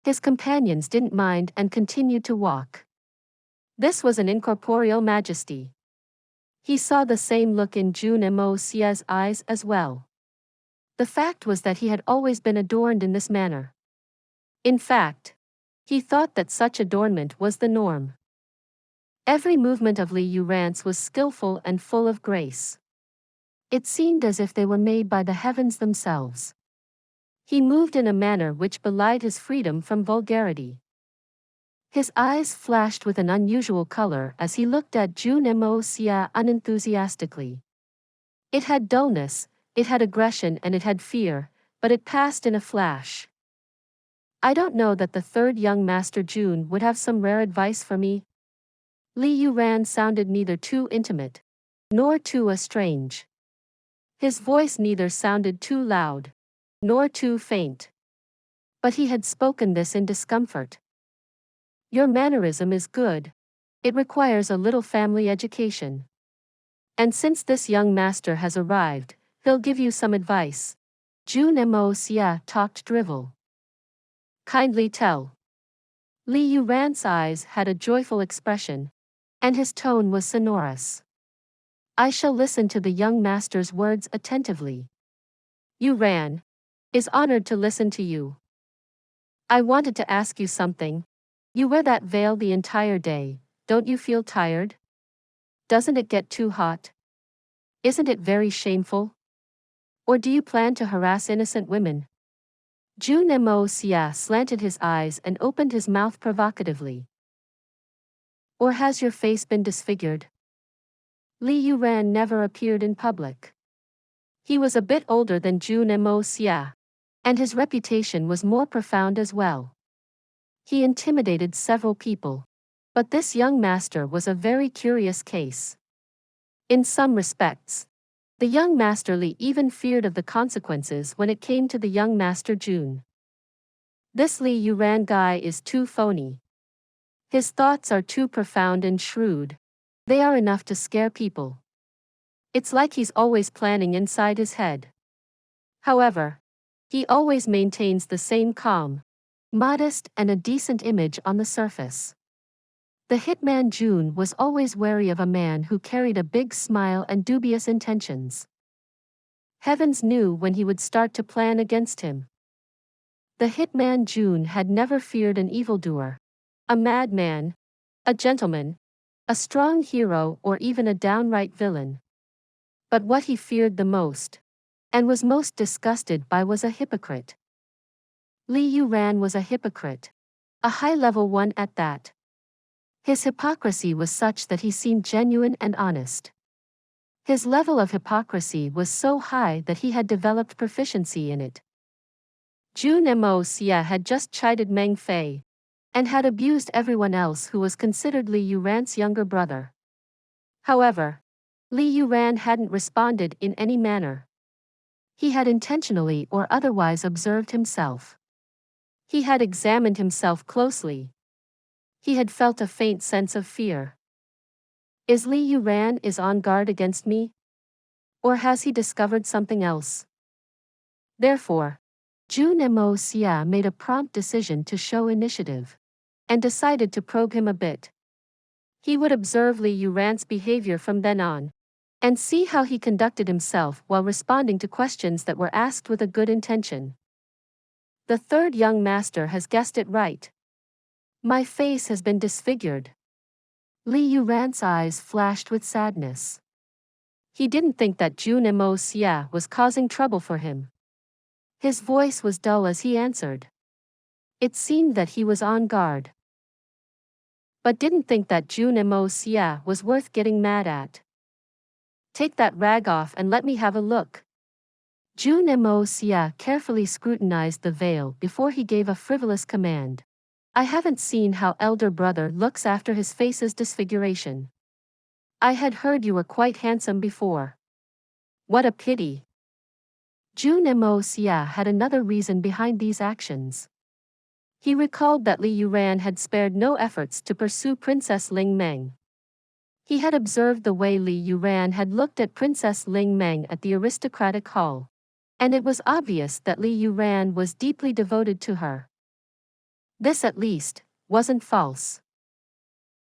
his companions didn't mind and continued to walk. This was an incorporeal majesty. He saw the same look in Jun Moxie's eyes as well. The fact was that he had always been adorned in this manner. In fact, he thought that such adornment was the norm. Every movement of Li Yuran's was skillful and full of grace. It seemed as if they were made by the heavens themselves. He moved in a manner which belied his freedom from vulgarity. His eyes flashed with an unusual color as he looked at Jun Moxie unenthusiastically. It had dullness, it had aggression, and it had fear, but it passed in a flash. I don't know that the third young Master Jun would have some rare advice for me. Li Yuran sounded neither too intimate, nor too strange. His voice neither sounded too loud, nor too faint. But he had spoken this in discomfort. Your mannerism is good. It requires a little family education. And since this young master has arrived, he'll give you some advice. Jun Moxie talked drivel. Kindly tell. Li Yuran's eyes had a joyful expression, and his tone was sonorous. I shall listen to the young master's words attentively. Yuran is honored to listen to you. I wanted to ask you something. You wear that veil the entire day, don't you feel tired? Doesn't it get too hot? Isn't it very shameful? Or do you plan to harass innocent women? Jun Moxie slanted his eyes and opened his mouth provocatively. Or has your face been disfigured? Li Yuran never appeared in public. He was a bit older than Jun Moxie, and his reputation was more profound as well. He intimidated several people, but this young master was a very curious case. In some respects, the young Master Li even feared of the consequences when it came to the young Master Jun. This Li Yuran guy is too phony. His thoughts are too profound and shrewd. They are enough to scare people. It's like he's always planning inside his head. However, he always maintains the same calm, modest, and a decent image on the surface. The hitman Jun was always wary of a man who carried a big smile and dubious intentions. Heavens knew when he would start to plan against him. The hitman Jun had never feared an evildoer, a madman, a gentleman, a strong hero, or even a downright villain. But what he feared the most, and was most disgusted by, was a hypocrite. Li Yuran was a hypocrite, a high-level one at that. His hypocrisy was such that he seemed genuine and honest. His level of hypocrisy was so high that he had developed proficiency in it. Jun Moxie had just chided Meng Fei, and had abused everyone else who was considered Li Yuran's younger brother. However, Li Yuran hadn't responded in any manner. He had intentionally or otherwise observed himself. He had examined himself closely. He had felt a faint sense of fear. Is Li Yuran on guard against me? Or has he discovered something else? Therefore, Jun Moxie made a prompt decision to show initiative, and decided to probe him a bit. He would observe Li Yuran's behavior from then on, and see how he conducted himself while responding to questions that were asked with a good intention. The third young master has guessed it right. My face has been disfigured. Li Yuran's eyes flashed with sadness. He didn't think that Jun Moxie was causing trouble for him. His voice was dull as he answered. It seemed that he was on guard, but didn't think that Jun Moxie was worth getting mad at. Take that rag off and let me have a look. Jun Moxie carefully scrutinized the veil before he gave a frivolous command. I haven't seen how elder brother looks after his face's disfiguration. I had heard you were quite handsome before. What a pity. Jun Moxie had another reason behind these actions. He recalled that Li Yuran had spared no efforts to pursue Princess Ling Meng. He had observed the way Li Yuran had looked at Princess Ling Meng at the aristocratic hall, and it was obvious that Li Yuran was deeply devoted to her. This, at least, wasn't false.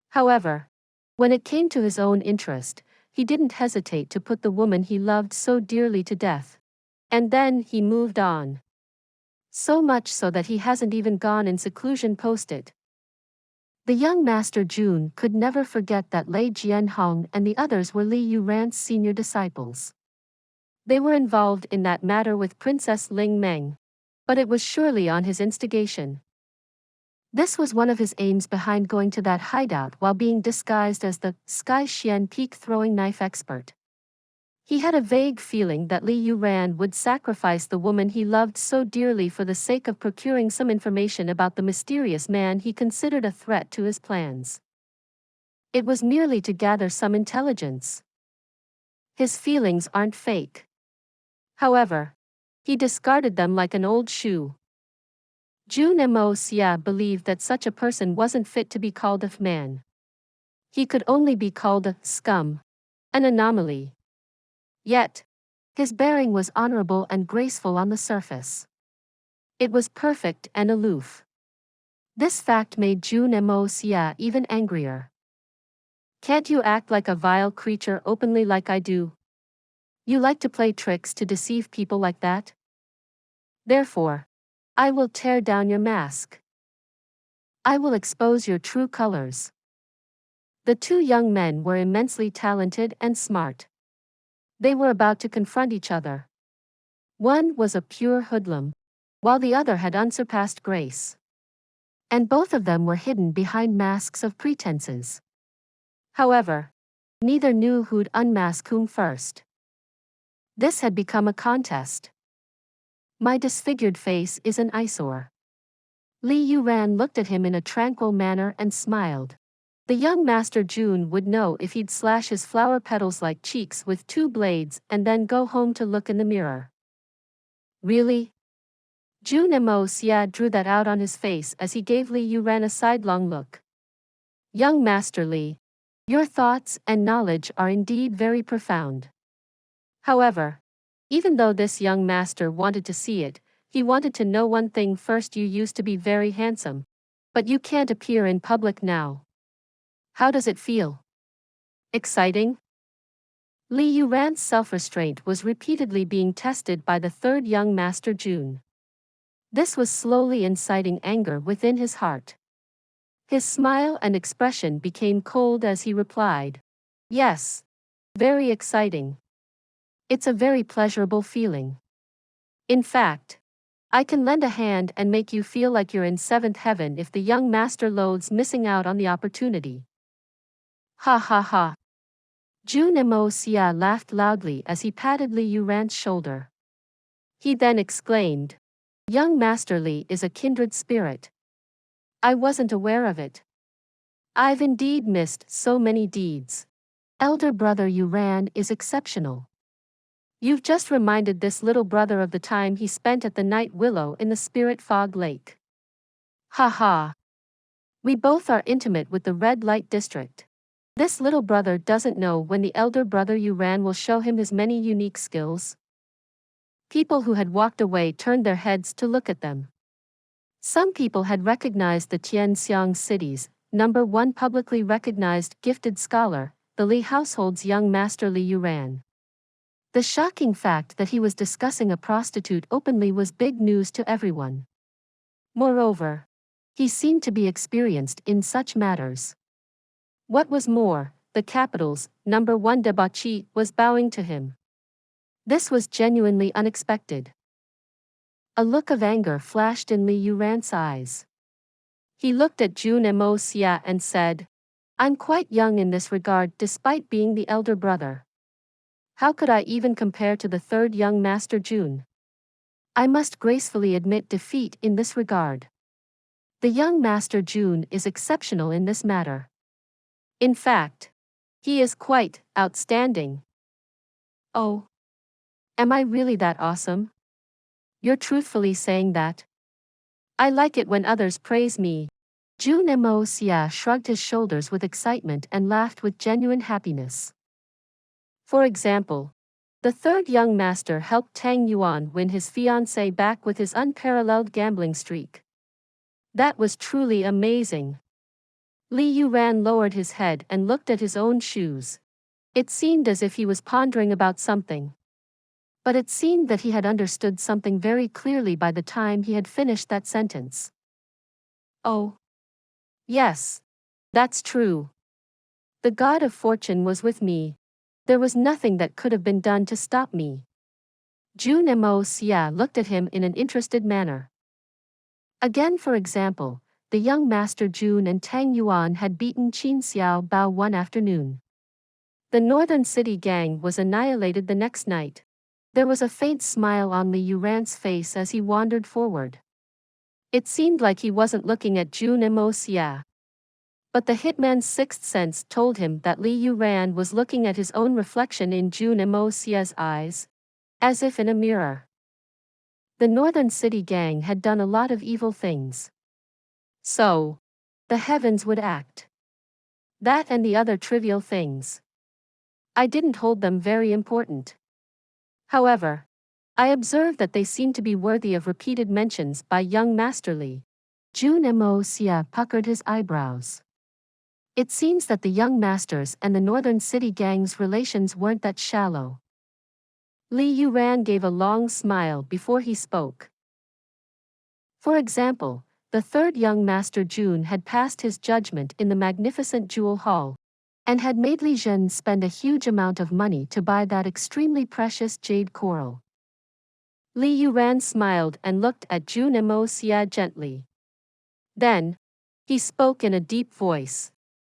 However, when it came to his own interest, he didn't hesitate to put the woman he loved so dearly to death. And then he moved on. So much so that he hasn't even gone in seclusion post it. The young Master Jun could never forget that Lei Jianhong and the others were Li Yuran's senior disciples. They were involved in that matter with Princess Ling Meng. But it was surely on his instigation. This was one of his aims behind going to that hideout while being disguised as the Sky Xian peak throwing knife expert. He had a vague feeling that Li Yuran would sacrifice the woman he loved so dearly for the sake of procuring some information about the mysterious man he considered a threat to his plans. It was merely to gather some intelligence. His feelings aren't fake. However, he discarded them like an old shoe. Jun Moxie believed that such a person wasn't fit to be called a man. He could only be called a scum, an anomaly. Yet, his bearing was honorable and graceful on the surface. It was perfect and aloof. This fact made Jun Moxie even angrier. Can't you act like a vile creature openly like I do? You like to play tricks to deceive people like that? Therefore, I will tear down your mask. I will expose your true colors. The two young men were immensely talented and smart. They were about to confront each other. One was a pure hoodlum, while the other had unsurpassed grace. And both of them were hidden behind masks of pretenses. However, neither knew who'd unmask whom first. This had become a contest. My disfigured face is an eyesore. Li Yuran looked at him in a tranquil manner and smiled. The young Master Jun would know if he'd slash his flower petals-like cheeks with 2 blades and then go home to look in the mirror. Really? Jun Moxie drew that out on his face as he gave Li Yuran a sidelong look. Young Master Li, your thoughts and knowledge are indeed very profound. However, even though this young master wanted to see it, he wanted to know one thing first. You used to be very handsome. But you can't appear in public now. How does it feel? Exciting? Li Yuran's self-restraint was repeatedly being tested by the third young Master Jun. This was slowly inciting anger within his heart. His smile and expression became cold as he replied, "Yes. Very exciting. It's a very pleasurable feeling. In fact, I can lend a hand and make you feel like you're in 7th heaven if the young master loathes missing out on the opportunity." Ha ha ha. Jun Moxie laughed loudly as he patted Li Yuran's shoulder. He then exclaimed, "Young Master Li is a kindred spirit. I wasn't aware of it. I've indeed missed so many deeds. Elder brother Yuran is exceptional. You've just reminded this little brother of the time he spent at the Night Willow in the Spirit Fog Lake. Ha ha. We both are intimate with the Red Light District. This little brother doesn't know when the elder brother Yuran will show him his many unique skills." People who had walked away turned their heads to look at them. Some people had recognized the Tianxiang city's #1 publicly recognized gifted scholar, the Li household's young master Li Yuran. The shocking fact that he was discussing a prostitute openly was big news to everyone. Moreover, he seemed to be experienced in such matters. What was more, the capital's #1 debauchee was bowing to him. This was genuinely unexpected. A look of anger flashed in Li Yuran's eyes. He looked at Jun Moxie and said, "I'm quite young in this regard despite being the elder brother. How could I even compare to the third young Master Jun? I must gracefully admit defeat in this regard. The young Master Jun is exceptional in this matter. In fact, he is quite outstanding." "Oh. Am I really that awesome? You're truthfully saying that? I like it when others praise me." Jun Moxie shrugged his shoulders with excitement and laughed with genuine happiness. For example, the third young master helped Tang Yuan win his fiancée back with his unparalleled gambling streak. That was truly amazing. Li Yuran lowered his head and looked at his own shoes. It seemed as if he was pondering about something. But it seemed that he had understood something very clearly by the time he had finished that sentence. "Oh. Yes, That's true. The god of fortune was with me. There was nothing that could have been done to stop me. Jun Moxie looked at him in an interested manner. Again, for example, the young master Jun and Tang Yuan had beaten Qin Xiao Bao one afternoon. The Northern City gang was annihilated the next night. There was a faint smile on Li Yuran's face as he wandered forward. It seemed like he wasn't looking at Jun Moxie. But the hitman's sixth sense told him that Li Yuran was looking at his own reflection in Jun Moxie's eyes, as if in a mirror. The Northern City gang had done a lot of evil things. So, the heavens would act. That and the other trivial things. I didn't hold them very important. However, I observed that they seemed to be worthy of repeated mentions by young Master Li. Jun Moxie puckered his eyebrows. It seems that the young masters and the Northern City gang's relations weren't that shallow. Li Yuran gave a long smile before he spoke. For example, the third young master Jun had passed his judgment in the magnificent jewel hall, and had made Li Zhen spend a huge amount of money to buy that extremely precious jade coral. Li Yuran smiled and looked at Jun Moxie gently. Then, he spoke in a deep voice.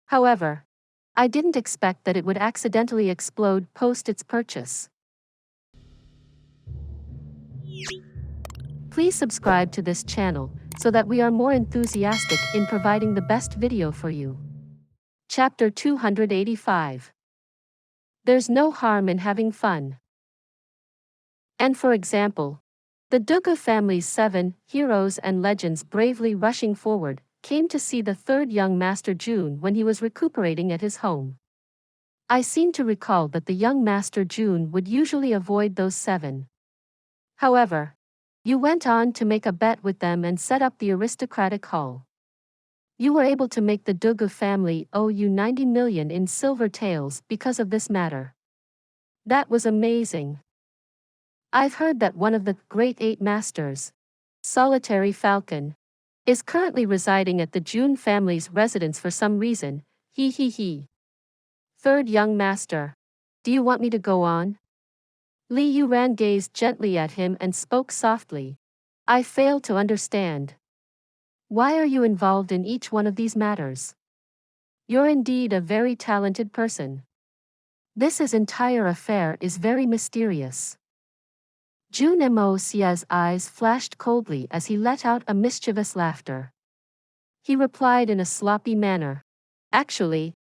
However, I didn't expect that it would accidentally explode post its purchase. Please subscribe to this channel so that we are more enthusiastic in providing the best video for you. Chapter 285. There's no harm in having fun. And for example, the Donghua family's 7 heroes and legends bravely rushing forward came to see the third young master Jun when he was recuperating at his home. I seem to recall that the young master Jun would usually avoid those 7. However, you went on to make a bet with them and set up the aristocratic hall. You were able to make the Donghua family owe you 90 million in silver taels because of this matter. That was amazing. I've heard that one of the Great 8 Masters, Solitary Falcon, is currently residing at the Jun family's residence for some reason, he. Third young master. Do you want me to go on? Li Yuran gazed gently at him and spoke softly. I fail to understand. Why are you involved in each one of these matters? You're indeed a very talented person. This entire affair is very mysterious. Jun Moxie's eyes flashed coldly as he let out a mischievous laughter. He replied in a sloppy manner. Actually,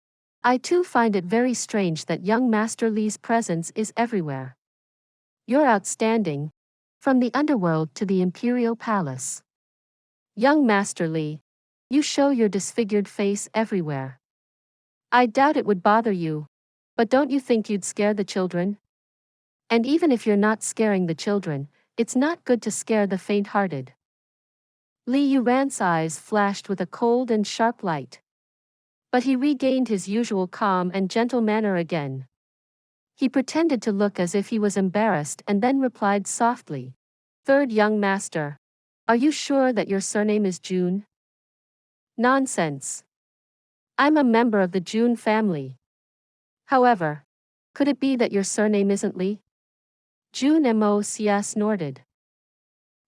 I too find it very strange that young Master Li's presence is everywhere. You're outstanding, from the underworld to the imperial palace. Young Master Li, you show your disfigured face everywhere. I doubt it would bother you, but don't you think you'd scare the children? And even if you're not scaring the children, it's not good to scare the faint-hearted. Li Yuran's eyes flashed with a cold and sharp light. But he regained his usual calm and gentle manner again. He pretended to look as if he was embarrassed and then replied softly. Third young master. Are you sure that your surname is Jun? Nonsense. I'm a member of the Jun family. However, could it be that your surname isn't Li? Jun Moxie snorted.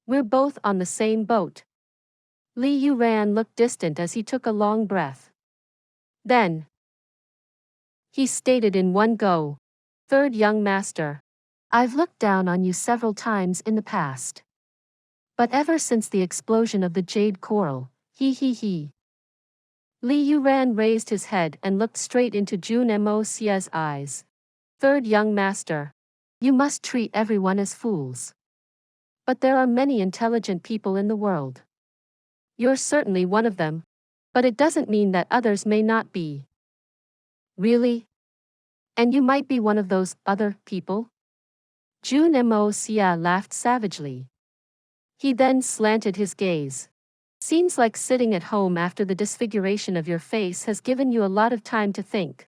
We're both on the same boat. Li Yuran looked distant as he took a long breath. Then, he stated in one go, Third young master. I've looked down on you several times in the past. But ever since the explosion of the jade coral, he. Li Yuran raised his head and looked straight into Jun Moxie's eyes. Third young master. You must treat everyone as fools. But there are many intelligent people in the world. You're certainly one of them, but it doesn't mean that others may not be. Really? And you might be one of those other people? Jun Moxie laughed savagely. He then slanted his gaze. Seems like sitting at home after the disfiguration of your face has given you a lot of time to think.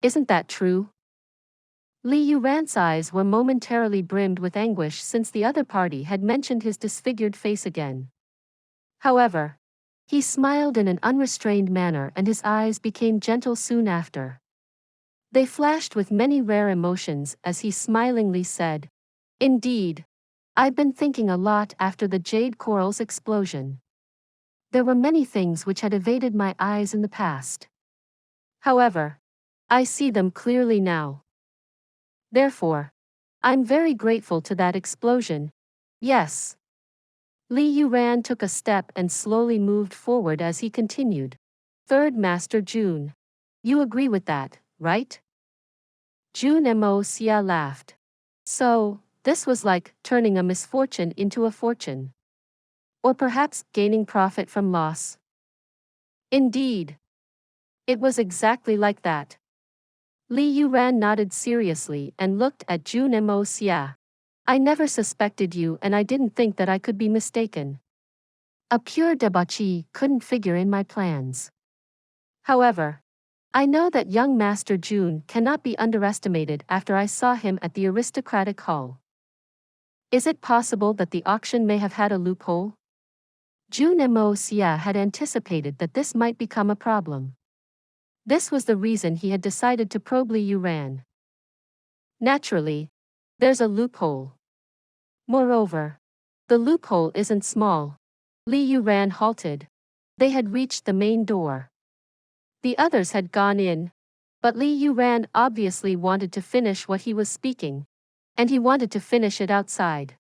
Isn't that true? Li Yuran's eyes were momentarily brimmed with anguish since the other party had mentioned his disfigured face again. However, He smiled in an unrestrained manner and his eyes became gentle soon after. They flashed with many rare emotions as he smilingly said, "Indeed. I've been thinking a lot after the jade coral's explosion. There were many things which had evaded my eyes in the past. However, I see them clearly now. Therefore, I'm very grateful to that explosion. Yes." Li Yuran took a step and slowly moved forward as he continued. "Third Master Jun. You agree with that, right?" Jun Moxie laughed. "So, this was like turning a misfortune into a fortune. Or perhaps gaining profit from loss." "Indeed. It was exactly like that." Li Yuran nodded seriously and looked at Jun Moxie. "I never suspected you and I didn't think that I could be mistaken. A pure debauchee couldn't figure in my plans. However, I know that young Master Jun cannot be underestimated after I saw him at the aristocratic hall. Is it possible that the auction may have had a loophole?" Jun Moxie had anticipated that this might become a problem. This was the reason he had decided to probe Li Yuran. Naturally, there's a loophole. Moreover, the loophole isn't small. Li Yuran halted. They had reached the main door. The others had gone in, but Li Yuran obviously wanted to finish what he was speaking, and he wanted to finish it outside.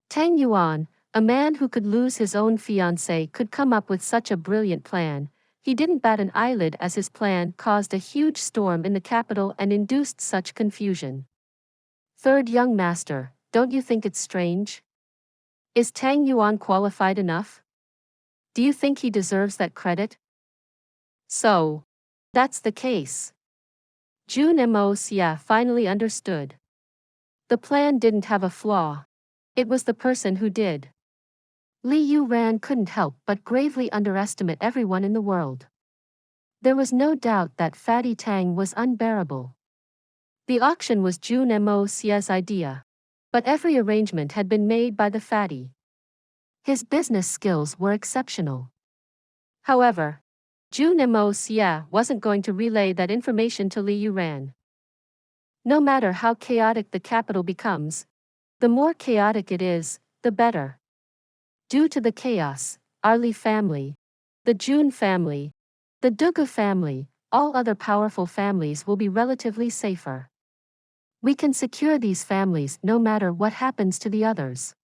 Tang Yuan, a man who could lose his own fiancée, could come up with such a brilliant plan. He didn't bat an eyelid as his plan caused a huge storm in the capital and induced such confusion. "Third young master, don't you think it's strange? Is Tang Yuan qualified enough? Do you think he deserves that credit?" "So, that's the case." Jun Moxie finally understood. The plan didn't have a flaw. It was the person who did. Li Yuran couldn't help but gravely underestimate everyone in the world. There was no doubt that Fatty Tang was unbearable. The auction was Jun Moxie's idea, but every arrangement had been made by the fatty. His business skills were exceptional. However, Jun Moxie wasn't going to relay that information to Li Yuran. No matter how chaotic the capital becomes, the more chaotic it is, the better. Due to the chaos, our Li family, the Jun family, the Donghua family, all other powerful families will be relatively safer. We can secure these families no matter what happens to the others.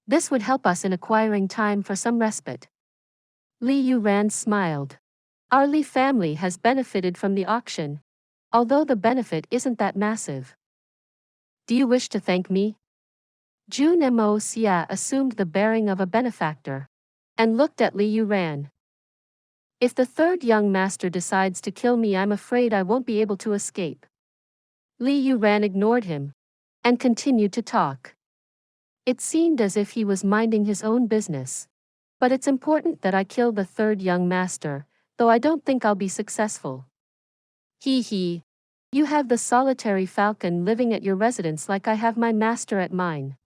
This would help us in acquiring time for some respite." Li Yuran smiled. "Our Li family has benefited from the auction, although the benefit isn't that massive. Do you wish to thank me?" Jun Moxie assumed the bearing of a benefactor and looked at Li Yuran. "If the third young master decides to kill me, I'm afraid I won't be able to escape." Li Yuran ignored him and continued to talk. It seemed as if he was minding his own business. "But it's important that I kill the third young master, though I don't think I'll be successful." He. You have the solitary falcon living at your residence like I have my master at mine."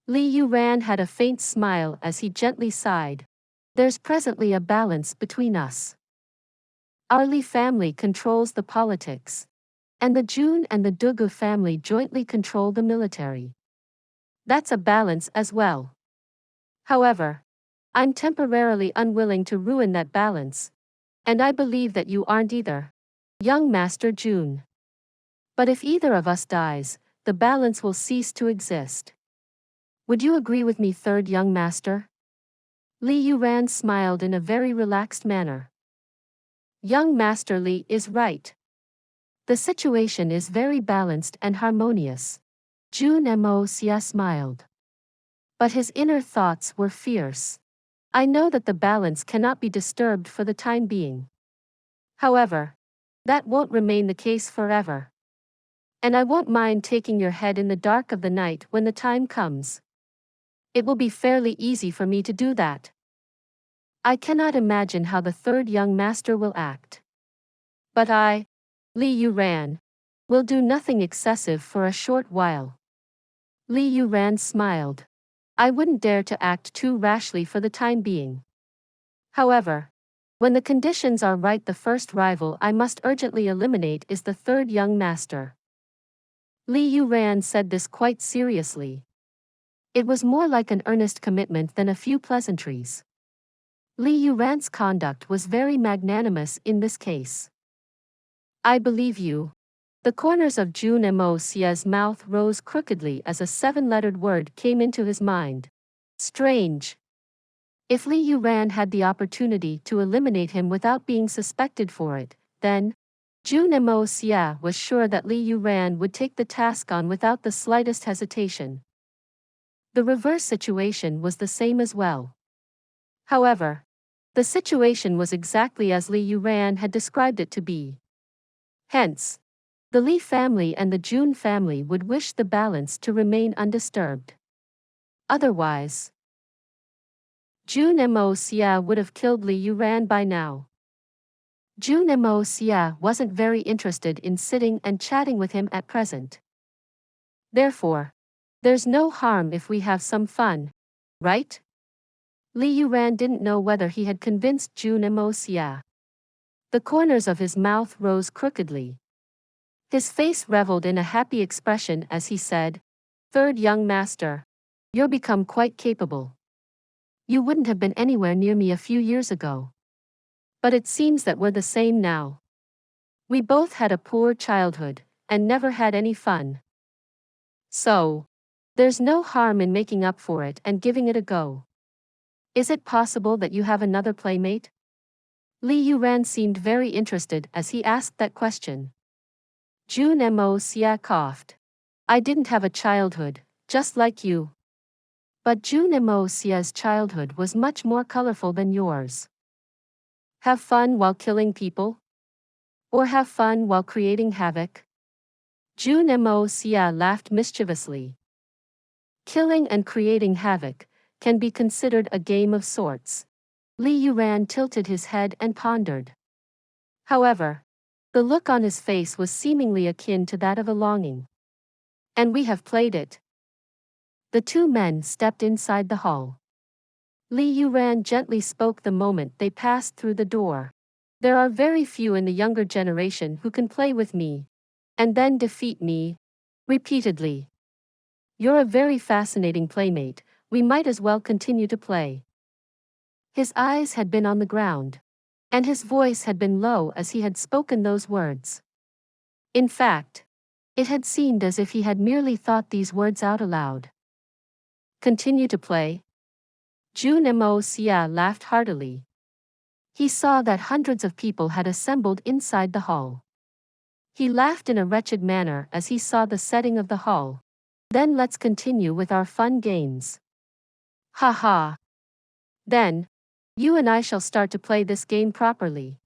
Li Yuran had a faint smile as he gently sighed. "There's presently a balance between us. Our Li family controls the politics, and the Jun and the Donghua family jointly control the military. That's a balance as well. However, I'm temporarily unwilling to ruin that balance, and I believe that you aren't either, young Master Jun. But if either of us dies, the balance will cease to exist. Would you agree with me, third young master?" Li Yuran smiled in a very relaxed manner. "Young Master Li is right. The situation is very balanced and harmonious." Jun Moxie smiled. But his inner thoughts were fierce. "I know that the balance cannot be disturbed for the time being. However, that won't remain the case forever. And I won't mind taking your head in the dark of the night when the time comes. It will be fairly easy for me to do that. I cannot imagine how the third young master will act. But I, Li Yuran, will do nothing excessive for a short while." Li Yuran smiled. "I wouldn't dare to act too rashly for the time being. However, when the conditions are right, the first rival I must urgently eliminate is the third young master. Li Yuran said this quite seriously. It was more like an earnest commitment than a few pleasantries. Li Yuran's conduct was very magnanimous in this case. I believe you. The corners of Jun Moxie's mouth rose crookedly as a seven-lettered word came into his mind. Strange. If Li Yuran had the opportunity to eliminate him without being suspected for it, then Jun Moxie was sure that Li Yuran would take the task on without the slightest hesitation. The reverse situation was the same as well. However, the situation was exactly as Li Yuran had described it to be. Hence, the Li family and the Jun family would wish the balance to remain undisturbed. Otherwise, Jun Moxie would have killed Li Yuran by now. Jun Moxie wasn't very interested in sitting and chatting with him at present. Therefore, there's no harm if we have some fun, right? Li Yuran didn't know whether he had convinced Jun Moxie. The corners of his mouth rose crookedly. His face reveled in a happy expression as he said, "Third young master, you're become quite capable. You wouldn't have been anywhere near me a few years ago. But it seems that we're the same now. We both had a poor childhood, and never had any fun. So, there's no harm in making up for it and giving it a go. Is it possible that you have another playmate?" Li Yuran seemed very interested as he asked that question. Jun Moxie coughed. "I didn't have a childhood, just like you. But Jun Moxie's childhood was much more colorful than yours. Have fun while killing people? Or have fun while creating havoc?" Jun Moxie laughed mischievously. Killing and creating havoc can be considered a game of sorts. Li Yuran tilted his head and pondered. However, the look on his face was seemingly akin to that of a longing. "And we have played it." The two men stepped inside the hall. Li Yuran gently spoke the moment they passed through the door. "There are very few in the younger generation who can play with me, and then defeat me repeatedly. You're a very fascinating playmate, we might as well continue to play." His eyes had been on the ground, and his voice had been low as he had spoken those words. In fact, it had seemed as if he had merely thought these words out aloud. "Continue to play?" Jun Moxie laughed heartily. He saw that hundreds of people had assembled inside the hall. He laughed in a wretched manner as he saw the setting of the hall. "Then let's continue with our fun games." "Ha ha. Then, you and I shall start to play this game properly."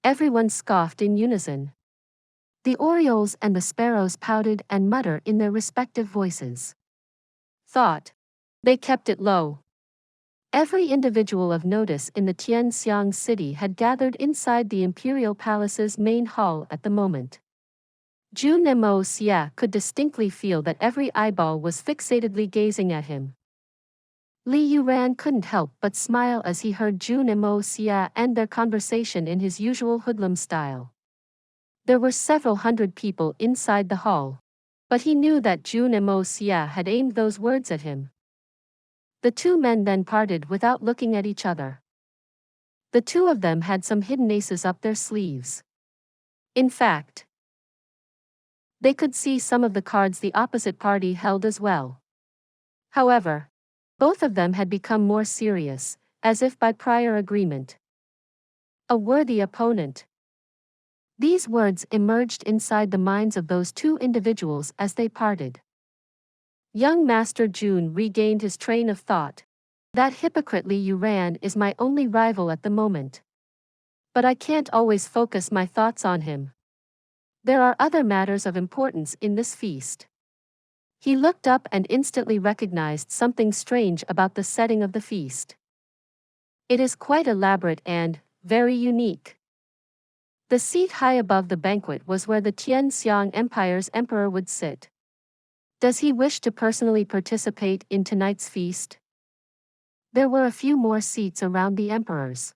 Everyone scoffed in unison. The orioles and the sparrows pouted and muttered in their respective voices. Thought. They kept it low. Every individual of notice in the Tianxiang city had gathered inside the imperial palace's main hall at the moment. Jun Moxie could distinctly feel that every eyeball was fixatedly gazing at him. Li Yuran couldn't help but smile as he heard Jun Moxie end their conversation in his usual hoodlum style. There were several hundred people inside the hall, but he knew that Jun Moxie had aimed those words at him. The two men then parted without looking at each other. The two of them had some hidden aces up their sleeves. In fact, they could see some of the cards the opposite party held as well. However, both of them had become more serious, as if by prior agreement. A worthy opponent. These words emerged inside the minds of those two individuals as they parted. Young Master Jun regained his train of thought. "That hypocrite Li Yuran is my only rival at the moment. But I can't always focus my thoughts on him. There are other matters of importance in this feast." He looked up and instantly recognized something strange about the setting of the feast. It is quite elaborate and very unique. The seat high above the banquet was where the Tianxiang Empire's emperor would sit. Does he wish to personally participate in tonight's feast? There were a few more seats around the emperors.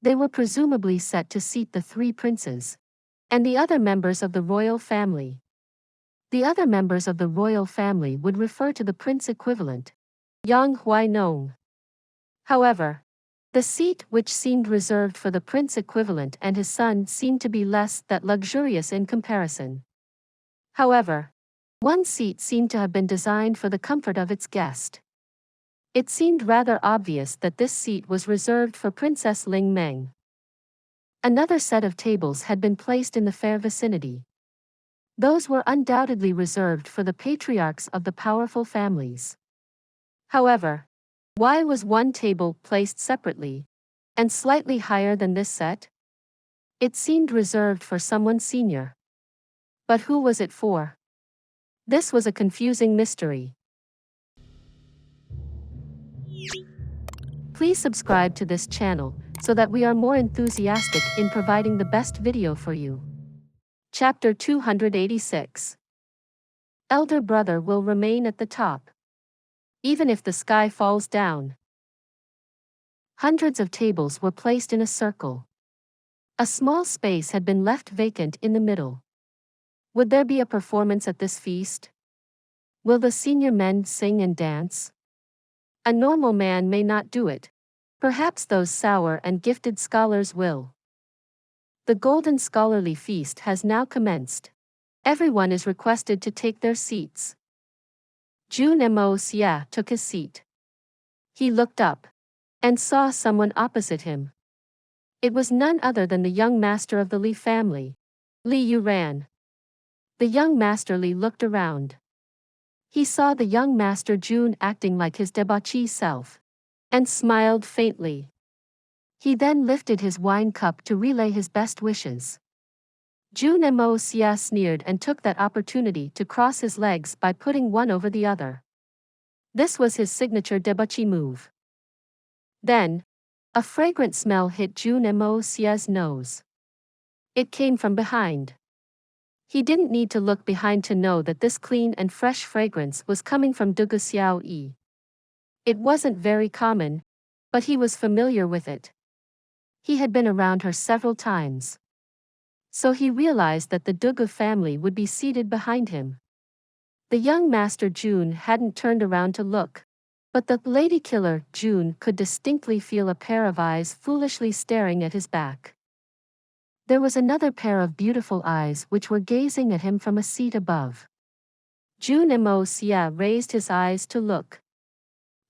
They were presumably set to seat the three princes and the other members of the royal family. The other members of the royal family would refer to the prince equivalent, Yang Huai. However, the seat which seemed reserved for the prince equivalent and his son seemed to be less that luxurious in comparison. However, one seat seemed to have been designed for the comfort of its guest. It seemed rather obvious that this seat was reserved for Princess Ling Meng. Another set of tables had been placed in the fair vicinity. Those were undoubtedly reserved for the patriarchs of the powerful families. However, why was one table placed separately and slightly higher than this set? It seemed reserved for someone senior. But who was it for? This was a confusing mystery. Please subscribe to this channel so that we are more enthusiastic in providing the best video for you. Chapter 286. Elder brother will remain at the top, even if the sky falls down. Hundreds of tables were placed in a circle. A small space had been left vacant in the middle. Would there be a performance at this feast? Will the senior men sing and dance? A normal man may not do it. Perhaps those sour and gifted scholars will. The Golden Scholarly Feast has now commenced. Everyone is requested to take their seats. Jun Moxie took his seat. He looked up and saw someone opposite him. It was none other than the young master of the Li family, Li Yuran. The young master Li looked around. He saw the young master Jun acting like his debauchee self and smiled faintly. He then lifted his wine cup to relay his best wishes. Jun Moxie sneered and took that opportunity to cross his legs by putting one over the other. This was his signature debauchee move. Then, a fragrant smell hit Jun Moxie's nose. It came from behind. He didn't need to look behind to know that this clean and fresh fragrance was coming from debauchee. It wasn't very common, but he was familiar with it. He had been around her several times. So he realized that the debauchee family would be seated behind him. The young master Jun hadn't turned around to look, but the lady killer Jun could distinctly feel a pair of eyes foolishly staring at his back. There was another pair of beautiful eyes which were gazing at him from a seat above. Jun Moxie raised his eyes to look.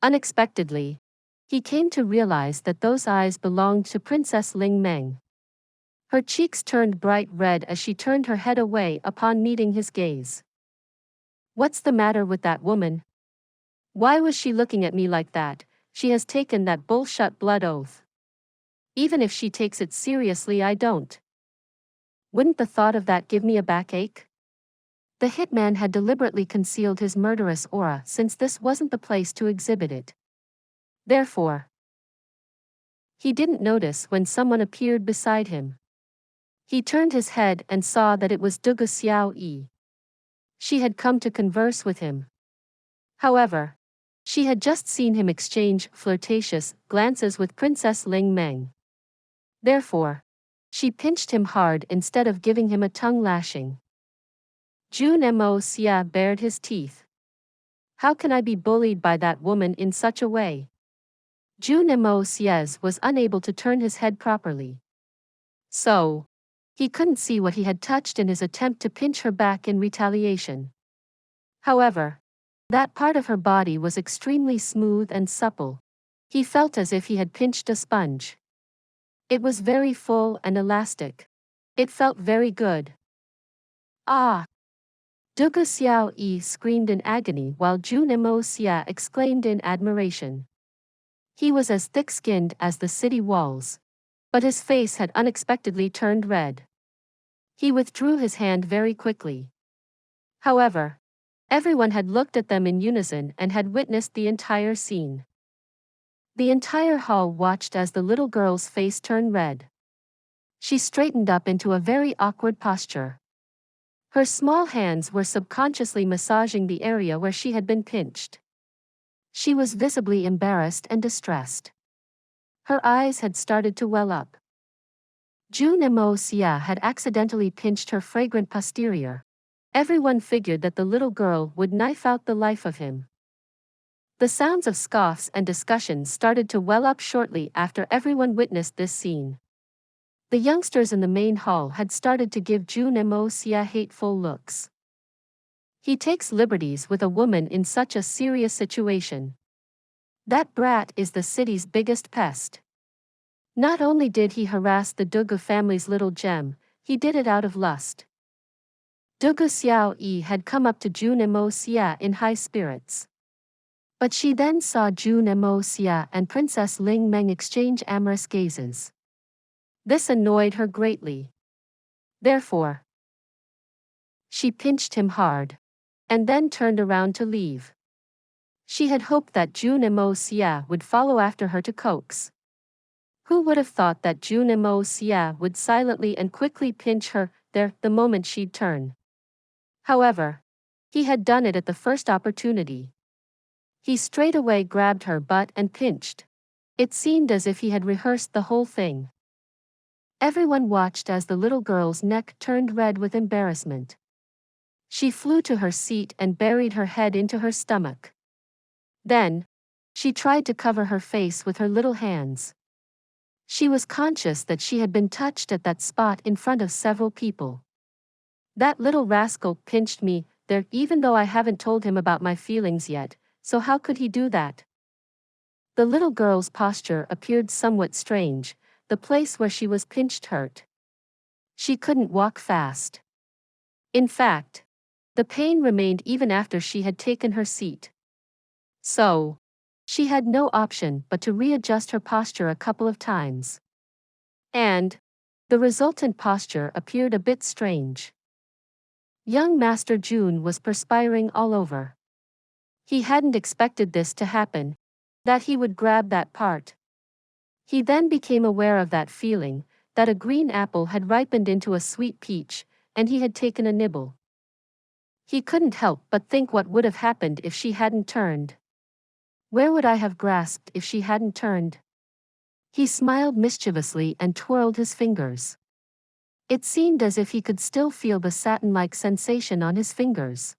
Unexpectedly, he came to realize that those eyes belonged to Princess Ling Meng. Her cheeks turned bright red as she turned her head away upon meeting his gaze. What's the matter with that woman? Why was she looking at me like that? She has taken that bullshit blood oath. Even if she takes it seriously, I don't. Wouldn't the thought of that give me a backache? The hitman had deliberately concealed his murderous aura since this wasn't the place to exhibit it. Therefore, he didn't notice when someone appeared beside him. He turned his head and saw that it was debauchee. She had come to converse with him. However, she had just seen him exchange flirtatious glances with Princess Ling Meng. Therefore, she pinched him hard instead of giving him a tongue lashing. Jun Moxie bared his teeth. How can I be bullied by that woman in such a way? Jun Moxie was unable to turn his head properly. So, he couldn't see what he had touched in his attempt to pinch her back in retaliation. However, that part of her body was extremely smooth and supple. He felt as if he had pinched a sponge. It was very full and elastic. It felt very good. Ah! debauchee screamed in agony while Jun Moxie exclaimed in admiration. He was as thick-skinned as the city walls, but his face had unexpectedly turned red. He withdrew his hand very quickly. However, everyone had looked at them in unison and had witnessed the entire scene. The entire hall watched as the little girl's face turned red. She straightened up into a very awkward posture. Her small hands were subconsciously massaging the area where she had been pinched. She was visibly embarrassed and distressed. Her eyes had started to well up. Jun Moxie had accidentally pinched her fragrant posterior. Everyone figured that the little girl would knife out the life of him. The sounds of scoffs and discussions started to well up shortly after everyone witnessed this scene. The youngsters in the main hall had started to give Jun Moxie hateful looks. He takes liberties with a woman in such a serious situation. That brat is the city's biggest pest. Not only did he harass the Donghua family's little gem, he did it out of lust. Donghua Xiao Yi had come up to Jun Moxie in high spirits. But she then saw Jun Moxie and Princess Ling Meng exchange amorous gazes. This annoyed her greatly. Therefore, she pinched him hard, and then turned around to leave. She had hoped that Jun Moxie would follow after her to coax. Who would have thought that Jun Moxie would silently and quickly pinch her there the moment she'd turn? However, he had done it at the first opportunity. He straightaway grabbed her butt and pinched. It seemed as if he had rehearsed the whole thing. Everyone watched as the little girl's neck turned red with embarrassment. She flew to her seat and buried her head into her stomach. Then, she tried to cover her face with her little hands. She was conscious that she had been touched at that spot in front of several people. That little rascal pinched me there even though I haven't told him about my feelings yet, so how could he do that? The little girl's posture appeared somewhat strange, the place where she was pinched hurt. She couldn't walk fast. In fact, the pain remained even after she had taken her seat. So, she had no option but to readjust her posture a couple of times. And the resultant posture appeared a bit strange. Young Master Jun was perspiring all over. He hadn't expected this to happen, that he would grab that part. He then became aware of that feeling, that a green apple had ripened into a sweet peach, and he had taken a nibble. He couldn't help but think what would have happened if she hadn't turned. Where would I have grasped if she hadn't turned? He smiled mischievously and twirled his fingers. It seemed as if he could still feel the satin-like sensation on his fingers.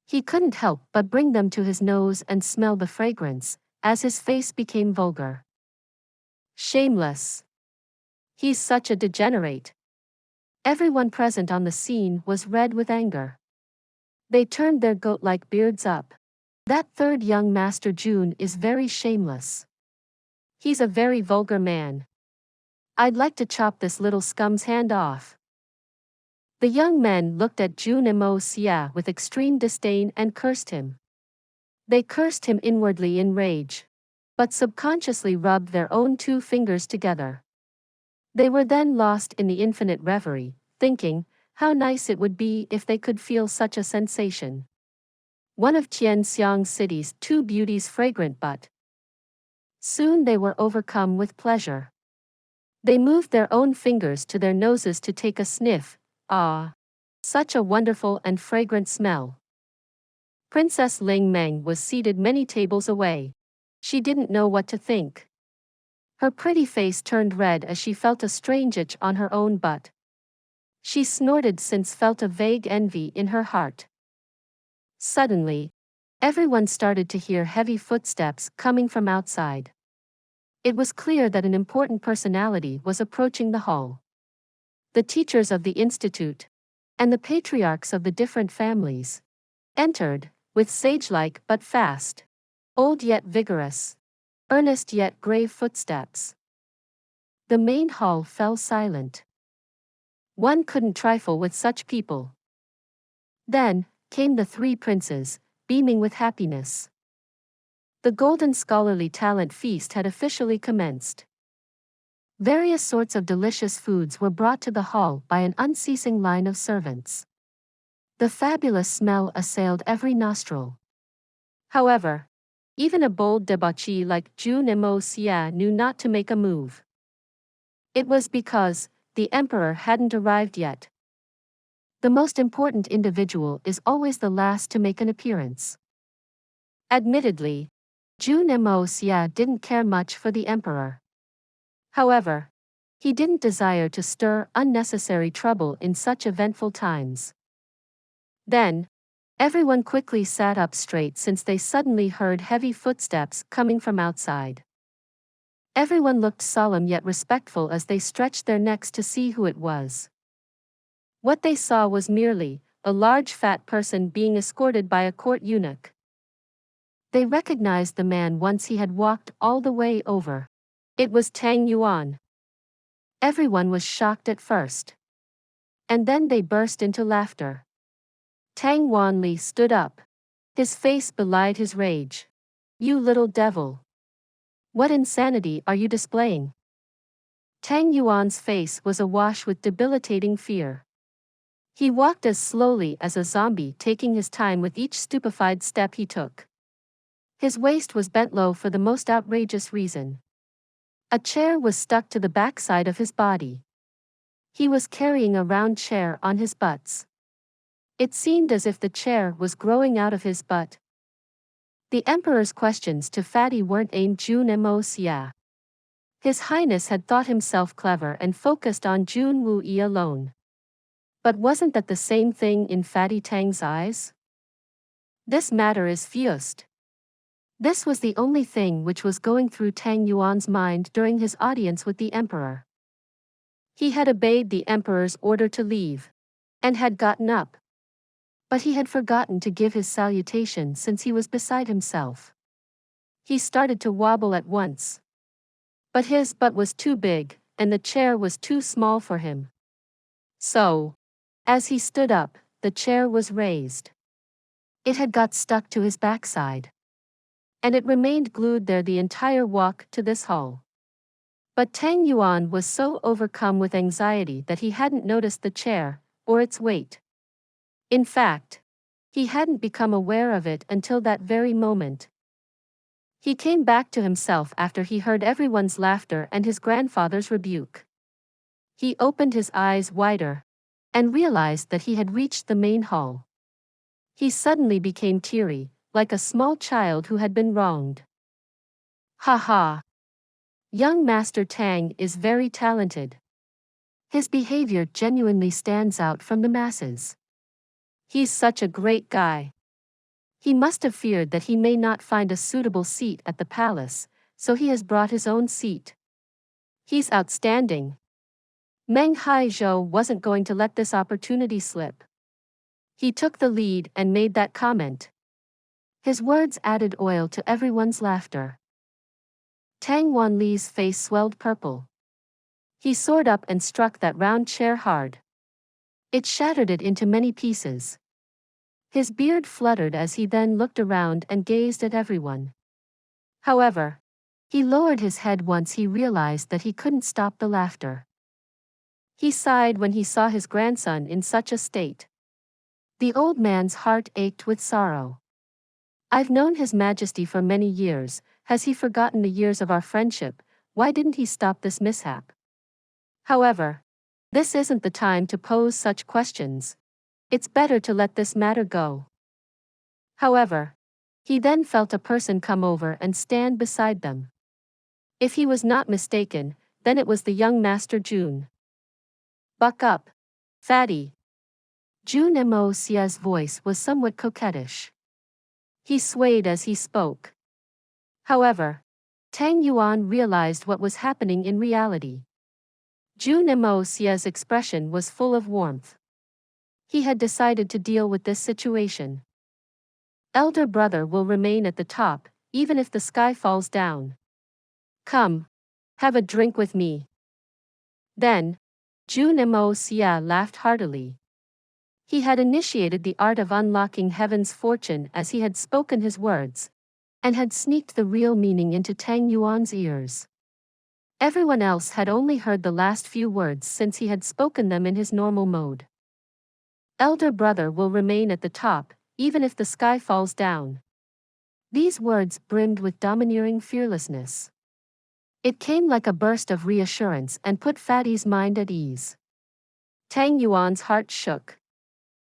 He couldn't help but bring them to his nose and smell the fragrance, as his face became vulgar. Shameless. He's such a degenerate. Everyone present on the scene was red with anger. They turned their goat-like beards up. That third young Master Jun is very shameless. He's a very vulgar man. I'd like to chop this little scum's hand off. The young men looked at Jun Moxie with extreme disdain and cursed him. They cursed him inwardly in rage, but subconsciously rubbed their own two fingers together. They were then lost in the infinite reverie, thinking, how nice it would be if they could feel such a sensation. One of Tianxiang City's two beauties' fragrant butt. Soon they were overcome with pleasure. They moved their own fingers to their noses to take a sniff. Ah, such a wonderful and fragrant smell. Princess Ling Meng was seated many tables away. She didn't know what to think. Her pretty face turned red as she felt a strange itch on her own butt. She snorted since felt a vague envy in her heart. Suddenly, everyone started to hear heavy footsteps coming from outside. It was clear that an important personality was approaching the hall. The teachers of the institute, and the patriarchs of the different families, entered, with sage-like but fast, old yet vigorous, earnest yet grave footsteps. The main hall fell silent. One couldn't trifle with such people. Then came the three princes, beaming with happiness. The Golden Scholarly Talent Feast had officially commenced. Various sorts of delicious foods were brought to the hall by an unceasing line of servants. The fabulous smell assailed every nostril. However, even a bold debauchee like Jun Moxie knew not to make a move. It was because the emperor hadn't arrived yet. The most important individual is always the last to make an appearance. Admittedly, Jun Moxie didn't care much for the emperor. However, he didn't desire to stir unnecessary trouble in such eventful times. Then, everyone quickly sat up straight since they suddenly heard heavy footsteps coming from outside. Everyone looked solemn yet respectful as they stretched their necks to see who it was. What they saw was merely a large fat person being escorted by a court eunuch. They recognized the man once he had walked all the way over. It was Tang Yuan. Everyone was shocked at first. And then they burst into laughter. Tang Wanli stood up. His face belied his rage. "You little devil! What insanity are you displaying?" Tang Yuan's face was awash with debilitating fear. He walked as slowly as a zombie, taking his time with each stupefied step he took. His waist was bent low for the most outrageous reason. A chair was stuck to the backside of his body. He was carrying a round chair on his butts. It seemed as if the chair was growing out of his butt. The emperor's questions to Fatty weren't aimed at Jun Moxie. His Highness had thought himself clever and focused on Jun Wuyi alone. But wasn't that the same thing in Fatty Tang's eyes? This matter is fused. This was the only thing which was going through Tang Yuan's mind during his audience with the emperor. He had obeyed the emperor's order to leave, and had gotten up. But he had forgotten to give his salutation since he was beside himself. He started to wobble at once. But his butt was too big, and the chair was too small for him. So, as he stood up, the chair was raised. It had got stuck to his backside. And it remained glued there the entire walk to this hall. But Tang Yuan was so overcome with anxiety that he hadn't noticed the chair, or its weight. In fact, he hadn't become aware of it until that very moment. He came back to himself after he heard everyone's laughter and his grandfather's rebuke. He opened his eyes wider, and realized that he had reached the main hall. He suddenly became teary, like a small child who had been wronged. "Ha ha! Young Master Tang is very talented. His behavior genuinely stands out from the masses. He's such a great guy. He must have feared that he may not find a suitable seat at the palace, so he has brought his own seat. He's outstanding. Meng Haizhou wasn't going to let this opportunity slip. He took the lead and made that comment." His words added oil to everyone's laughter. Tang Wanli's face swelled purple. He soared up and struck that round chair hard. It shattered it into many pieces. His beard fluttered as he then looked around and gazed at everyone. However, he lowered his head once he realized that he couldn't stop the laughter. He sighed when he saw his grandson in such a state. The old man's heart ached with sorrow. "I've known His Majesty for many years. Has he forgotten the years of our friendship? Why didn't he stop this mishap?" However, this isn't the time to pose such questions. It's better to let this matter go. However, he then felt a person come over and stand beside them. If he was not mistaken, then it was the young Master Jun. "Buck up, fatty." Jun Moxie's voice was somewhat coquettish. He swayed as he spoke. However, Tang Yuan realized what was happening in reality. Jun Moxie's expression was full of warmth. He had decided to deal with this situation. "Elder brother will remain at the top, even if the sky falls down. Come, have a drink with me." Then, Jun Moxie laughed heartily. He had initiated the art of unlocking heaven's fortune as he had spoken his words, and had sneaked the real meaning into Tang Yuan's ears. Everyone else had only heard the last few words since he had spoken them in his normal mode. "Elder brother will remain at the top, even if the sky falls down." These words brimmed with domineering fearlessness. It came like a burst of reassurance and put Fatty's mind at ease. Tang Yuan's heart shook.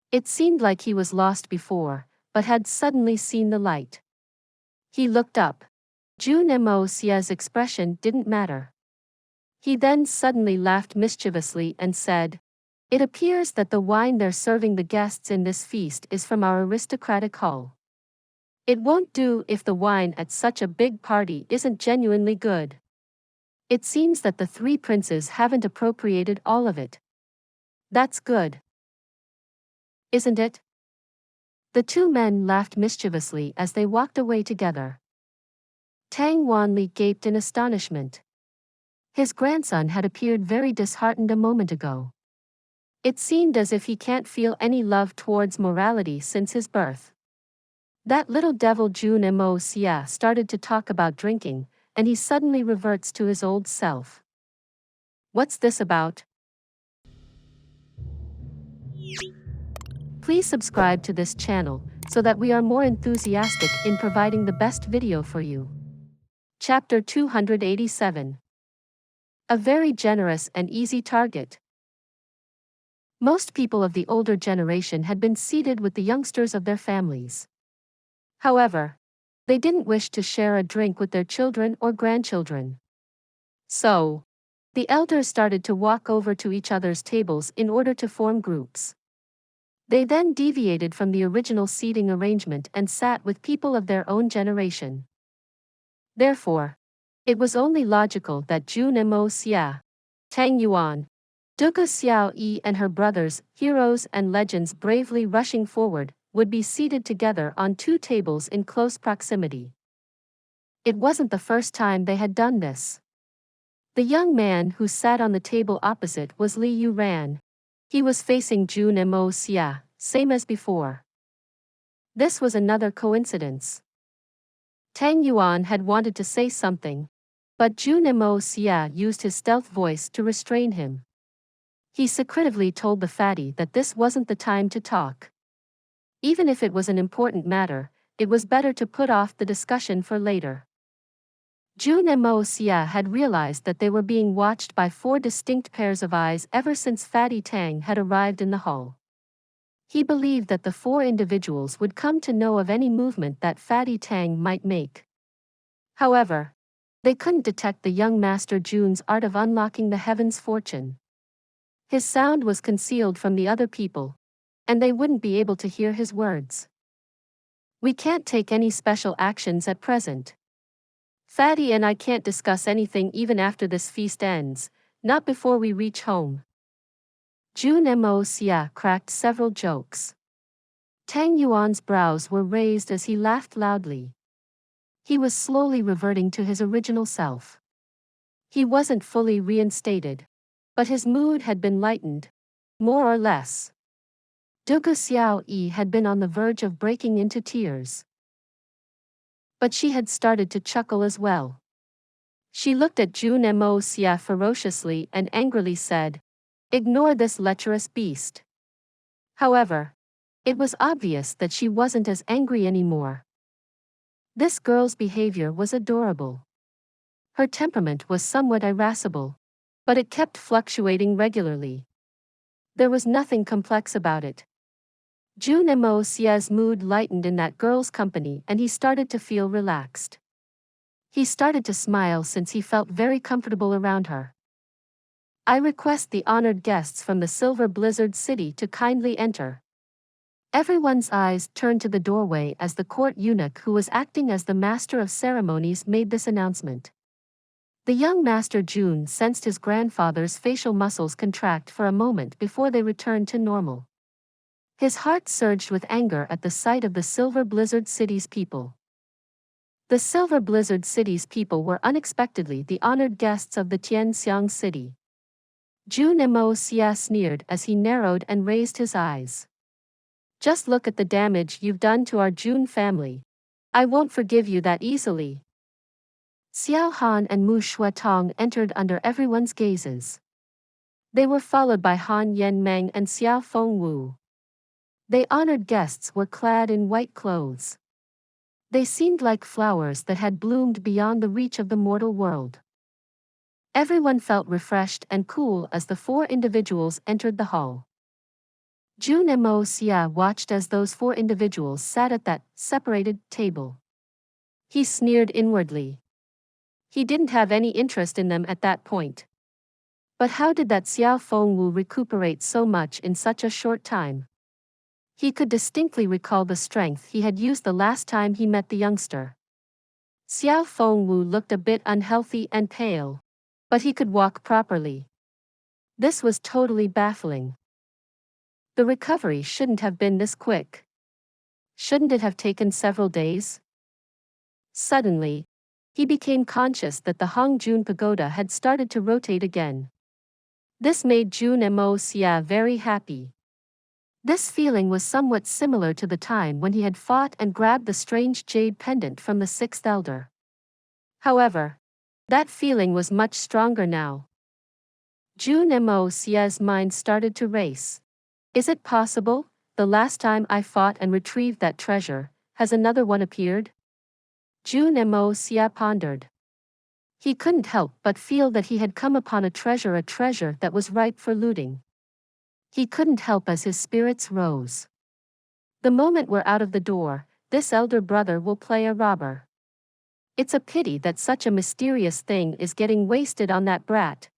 It seemed like he was lost before, but had suddenly seen the light. He looked up. Jun Moxie's expression didn't matter. He then suddenly laughed mischievously and said, "It appears that the wine they're serving the guests in this feast is from our aristocratic hall. It won't do if the wine at such a big party isn't genuinely good. It seems that the three princes haven't appropriated all of it. That's good, isn't it?" The two men laughed mischievously as they walked away together. Tang Wanli gaped in astonishment. His grandson had appeared very disheartened a moment ago. It seemed as if he can't feel any love towards morality since his birth. That little devil Jun Moxie started to talk about drinking, and he suddenly reverts to his old self. What's this about? Please subscribe to this channel, so that we are more enthusiastic in providing the best video for you. Chapter 287. A very generous and easy target. Most people of the older generation had been seated with the youngsters of their families. However, they didn't wish to share a drink with their children or grandchildren. So, the elders started to walk over to each other's tables in order to form groups. They then deviated from the original seating arrangement and sat with people of their own generation. Therefore, it was only logical that Jun Moxie, Tang Yuan, Dugu Xiaoyi and her brothers, heroes and legends bravely rushing forward, would be seated together on two tables in close proximity. It wasn't the first time they had done this. The young man who sat on the table opposite was Li Yuran. He was facing Jun Moxie, same as before. This was another coincidence. Tang Yuan had wanted to say something, but Jun Moxie used his stealth voice to restrain him. He secretively told the fatty that this wasn't the time to talk. Even if it was an important matter, it was better to put off the discussion for later. Jun Moxie had realized that they were being watched by four distinct pairs of eyes ever since Fatty Tang had arrived in the hall. He believed that the four individuals would come to know of any movement that Fatty Tang might make. However, they couldn't detect the young Master Jun's art of unlocking the heaven's fortune. His sound was concealed from the other people, and they wouldn't be able to hear his words. "We can't take any special actions at present. Fatty and I can't discuss anything even after this feast ends, not before we reach home." Jun Moxie cracked several jokes. Tang Yuan's brows were raised as he laughed loudly. He was slowly reverting to his original self. He wasn't fully reinstated, but his mood had been lightened, more or less. Dugu Xiaoyi had been on the verge of breaking into tears. But she had started to chuckle as well. She looked at Jun Moxie ferociously and angrily said, "Ignore this lecherous beast." However, it was obvious that she wasn't as angry anymore. This girl's behavior was adorable. Her temperament was somewhat irascible, but it kept fluctuating regularly. There was nothing complex about it. Jun Moxie's mood lightened in that girl's company and he started to feel relaxed. He started to smile since he felt very comfortable around her. "I request the honored guests from the Silver Blizzard City to kindly enter." Everyone's eyes turned to the doorway as the court eunuch who was acting as the master of ceremonies made this announcement. The young Master Jun sensed his grandfather's facial muscles contract for a moment before they returned to normal. His heart surged with anger at the sight of the Silver Blizzard City's people. The Silver Blizzard City's people were unexpectedly the honored guests of the Tianxiang City. Jun Moxie sneered as he narrowed and raised his eyes. "Just look at the damage you've done to our Jun family. I won't forgive you that easily." Xiao Han and Mu Shuatong entered under everyone's gazes. They were followed by Han Yenmeng and Xiao Fengwu. The honored guests were clad in white clothes. They seemed like flowers that had bloomed beyond the reach of the mortal world. Everyone felt refreshed and cool as the four individuals entered the hall. Jun Moxie watched as those four individuals sat at that separated table. He sneered inwardly. He didn't have any interest in them at that point. But how did that Xiao Fengwu recuperate so much in such a short time? He could distinctly recall the strength he had used the last time he met the youngster. Xiao Fengwu looked a bit unhealthy and pale. But he could walk properly. This was totally baffling. The recovery shouldn't have been this quick. Shouldn't it have taken several days? Suddenly, he became conscious that the Hongjun pagoda had started to rotate again. This made Jun Moxie very happy. This feeling was somewhat similar to the time when he had fought and grabbed the strange jade pendant from the sixth elder. However, that feeling was much stronger now. Jun Moxie's mind started to race. Is it possible, the last time I fought and retrieved that treasure, has another one appeared? Jun Moxie pondered. He couldn't help but feel that he had come upon a treasure that was ripe for looting. He couldn't help as his spirits rose. The moment we're out of the door, this elder brother will play a robber. It's a pity that such a mysterious thing is getting wasted on that brat.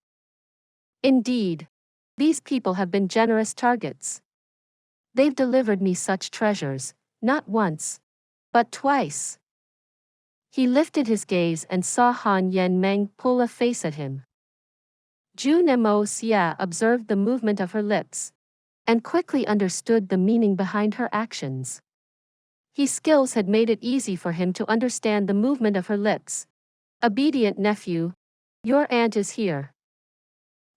Indeed, these people have been generous targets. They've delivered me such treasures, not once, but twice. He lifted his gaze and saw Han Yanmeng pull a face at him. Jun Moxie observed the movement of her lips, and quickly understood the meaning behind her actions. His skills had made it easy for him to understand the movement of her lips. Obedient nephew, your aunt is here.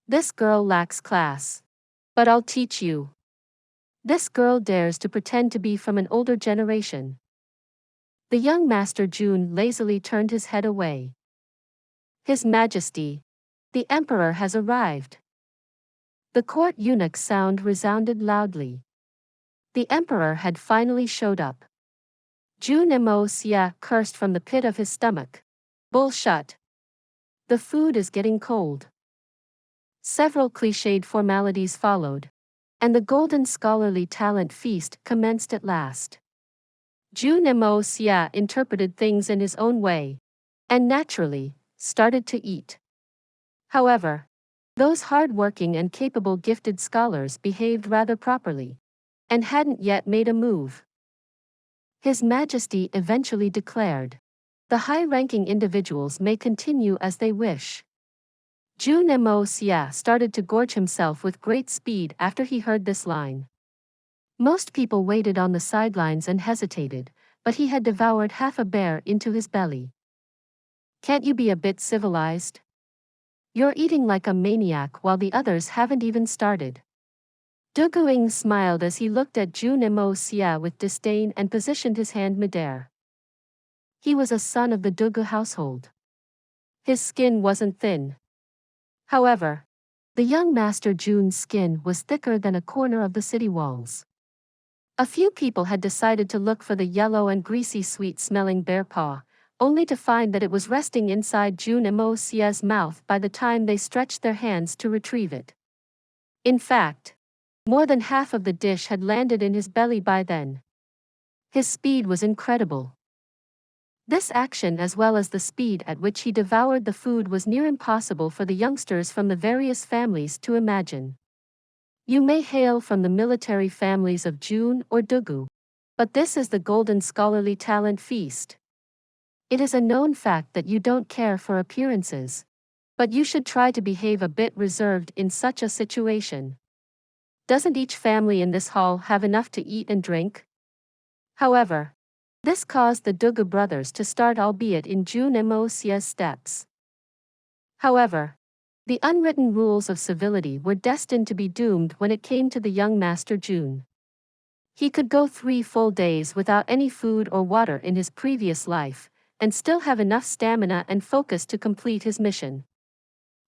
This girl lacks class. But I'll teach you. This girl dares to pretend to be from an older generation. The young Master Jun lazily turned his head away. His Majesty, the Emperor has arrived. The court eunuch's sound resounded loudly. The Emperor had finally showed up. Jun Moxie cursed from the pit of his stomach. Bullshit. The food is getting cold. Several cliched formalities followed, and the golden scholarly talent feast commenced at last. Jun Moxie interpreted things in his own way, and naturally, started to eat. However, those hard-working and capable gifted scholars behaved rather properly, and hadn't yet made a move. His Majesty eventually declared, the high-ranking individuals may continue as they wish. Jun Moxie started to gorge himself with great speed after he heard this line. Most people waited on the sidelines and hesitated, but he had devoured half a bear into his belly. Can't you be a bit civilized? You're eating like a maniac while the others haven't even started. Duguing smiled as he looked at Jun Moxie with disdain and positioned his hand midair. He was a son of the Dugu household. His skin wasn't thin. However, the young Master Jun's skin was thicker than a corner of the city walls. A few people had decided to look for the yellow and greasy sweet-smelling bear paw, only to find that it was resting inside Jun Moxie's mouth by the time they stretched their hands to retrieve it. In fact, more than half of the dish had landed in his belly by then. His speed was incredible. This action as well as the speed at which he devoured the food was near impossible for the youngsters from the various families to imagine. You may hail from the military families of Jun or Dugu, but this is the Golden Scholarly Talent Feast. It is a known fact that you don't care for appearances, but you should try to behave a bit reserved in such a situation. Doesn't each family in this hall have enough to eat and drink? However, this caused the Dugu brothers to start, albeit in Jun Moxie's steps. However, the unwritten rules of civility were destined to be doomed when it came to the young Master Jun. He could go 3 full days without any food or water in his previous life, and still have enough stamina and focus to complete his mission.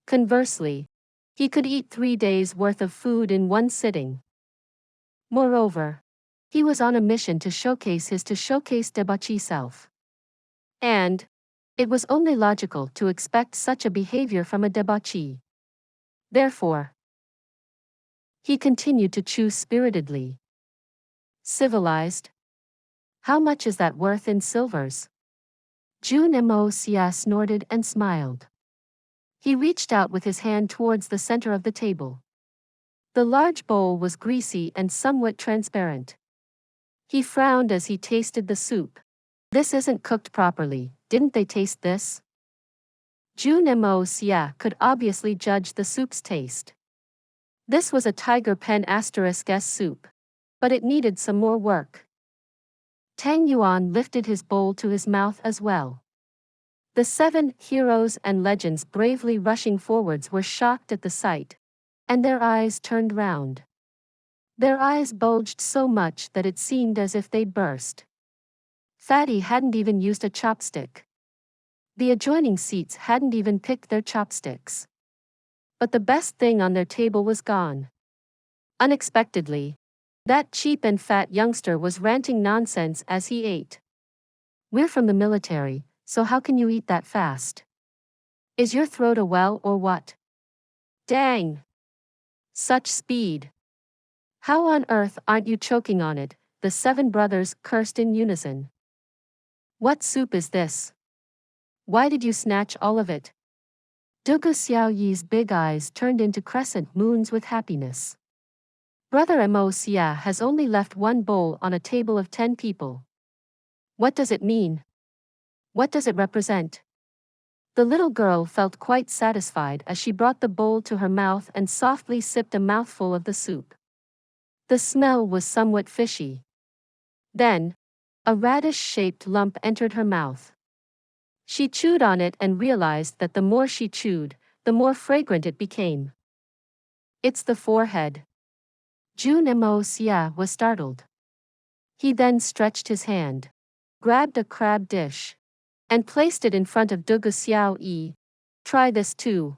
Conversely, he could eat 3 days' worth of food in one sitting. Moreover, he was on a mission to showcase debauchee self. And it was only logical to expect such a behavior from a debauchee. Therefore, he continued to chew spiritedly. Civilized? How much is that worth in silvers? Jun Moxie snorted and smiled. He reached out with his hand towards the center of the table. The large bowl was greasy and somewhat transparent. He frowned as he tasted the soup. This isn't cooked properly, didn't they taste this? Jun Moxie could obviously judge the soup's taste. This was a tiger pen asterisk S soup. But it needed some more work. Tang Yuan lifted his bowl to his mouth as well. The 7 heroes and legends bravely rushing forwards were shocked at the sight, and their eyes turned round. Their eyes bulged so much that it seemed as if they'd burst. Fatty hadn't even used a chopstick. The adjoining seats hadn't even picked their chopsticks. But the best thing on their table was gone. Unexpectedly, that cheap and fat youngster was ranting nonsense as he ate. "We're from the military, so how can you eat that fast? Is your throat a well or what? Dang! Such speed! How on earth aren't you choking on it?" the 7 brothers cursed in unison. "What soup is this? Why did you snatch all of it?" Dugu Xiaoyi's big eyes turned into crescent moons with happiness. "Brother Moxie has only left 1 bowl on a table of 10 people. What does it mean? What does it represent?" The little girl felt quite satisfied as she brought the bowl to her mouth and softly sipped a mouthful of the soup. The smell was somewhat fishy. Then, a radish-shaped lump entered her mouth. She chewed on it and realized that the more she chewed, the more fragrant it became. "It's the forehead." Jun Moxie was startled. He then stretched his hand, grabbed a crab dish, and placed it in front of Dugu Xiaoyi. "Try this too."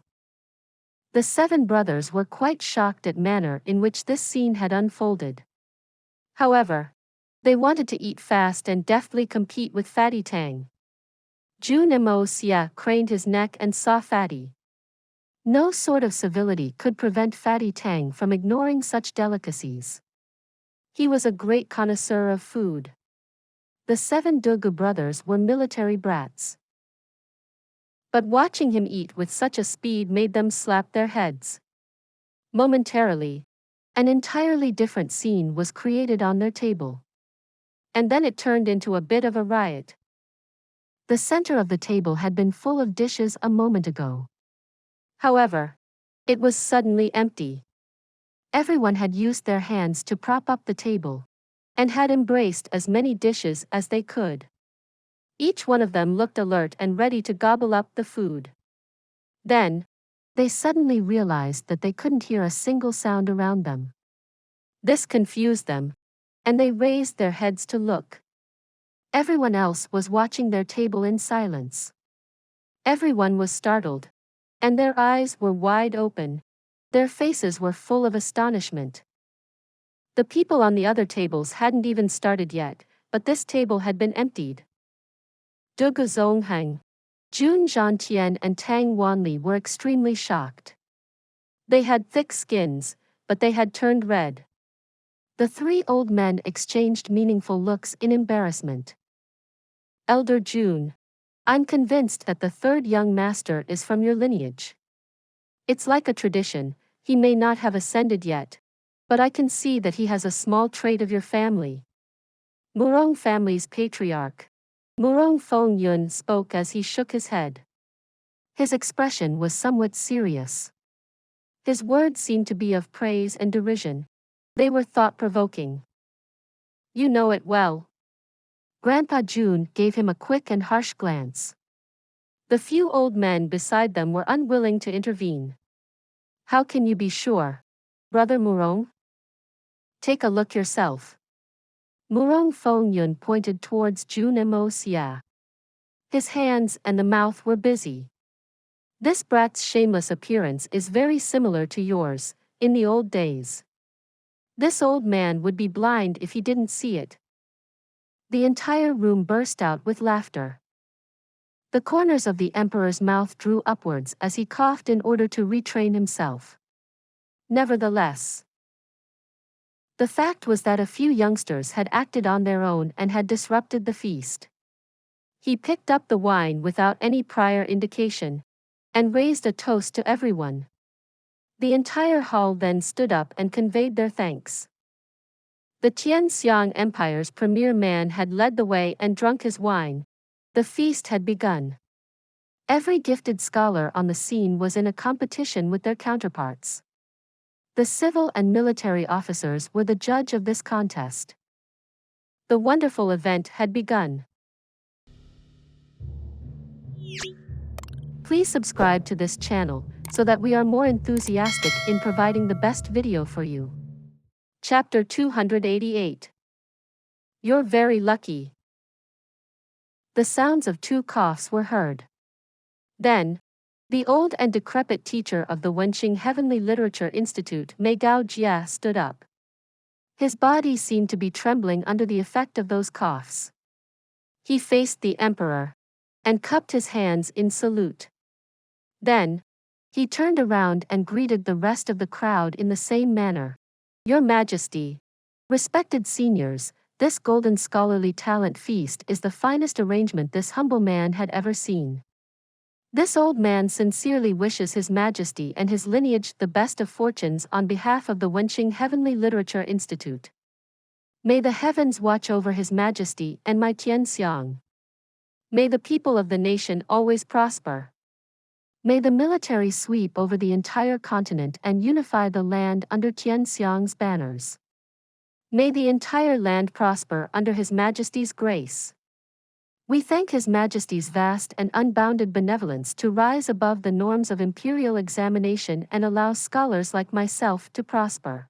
The 7 brothers were quite shocked at manner in which this scene had unfolded. However, they wanted to eat fast and deftly compete with Fatty Tang. Jun Moxie craned his neck and saw Fatty. No sort of civility could prevent Fatty Tang from ignoring such delicacies. He was a great connoisseur of food. The 7 Dugu brothers were military brats. But watching him eat with such a speed made them slap their heads. Momentarily, an entirely different scene was created on their table. And then it turned into a bit of a riot. The center of the table had been full of dishes a moment ago. However, it was suddenly empty. Everyone had used their hands to prop up the table, and had embraced as many dishes as they could. Each one of them looked alert and ready to gobble up the food. Then, they suddenly realized that they couldn't hear a single sound around them. This confused them, and they raised their heads to look. Everyone else was watching their table in silence. Everyone was startled, and their eyes were wide open. Their faces were full of astonishment. The people on the other tables hadn't even started yet, but this table had been emptied. Dugu Zongheng, Jun Zhantian and Tang Wanli were extremely shocked. They had thick skins, but they had turned red. The 3 old men exchanged meaningful looks in embarrassment. "Elder Jun, I'm convinced that the 3rd young master is from your lineage. It's like a tradition, he may not have ascended yet, but I can see that he has a small trait of your family." Murong family's patriarch, Murong Fengyun, spoke as he shook his head. His expression was somewhat serious. His words seemed to be of praise and derision. They were thought-provoking. "You know it well." Grandpa Jun gave him a quick and harsh glance. The few old men beside them were unwilling to intervene. "How can you be sure, Brother Murong? Take a look yourself." Murong Fengyun pointed towards Jun Moxie. His hands and the mouth were busy. "This brat's shameless appearance is very similar to yours, in the old days. This old man would be blind if he didn't see it." The entire room burst out with laughter. The corners of the emperor's mouth drew upwards as he coughed in order to retrain himself. Nevertheless, the fact was that a few youngsters had acted on their own and had disrupted the feast. He picked up the wine without any prior indication and raised a toast to everyone. The entire hall then stood up and conveyed their thanks. The Tianxiang Empire's premier man had led the way and drunk his wine. The feast had begun. Every gifted scholar on the scene was in a competition with their counterparts. The civil and military officers were the judge of this contest. The wonderful event had begun. Please subscribe to this channel so that we are more enthusiastic in providing the best video for you. Chapter 288. You're very lucky. The sounds of 2 coughs were heard. Then, the old and decrepit teacher of the Wenxing Heavenly Literature Institute, Jie, stood up. His body seemed to be trembling under the effect of those coughs. He faced the emperor and cupped his hands in salute. Then, he turned around and greeted the rest of the crowd in the same manner. Your Majesty, respected seniors, this golden scholarly talent feast is the finest arrangement this humble man had ever seen. This old man sincerely wishes His Majesty and his lineage the best of fortunes on behalf of the Wenxing Heavenly Literature Institute. May the heavens watch over His Majesty and my Tianxiang. May the people of the nation always prosper. May the military sweep over the entire continent and unify the land under Tianxiang's banners. May the entire land prosper under His Majesty's grace. We thank His Majesty's vast and unbounded benevolence to rise above the norms of imperial examination and allow scholars like myself to prosper.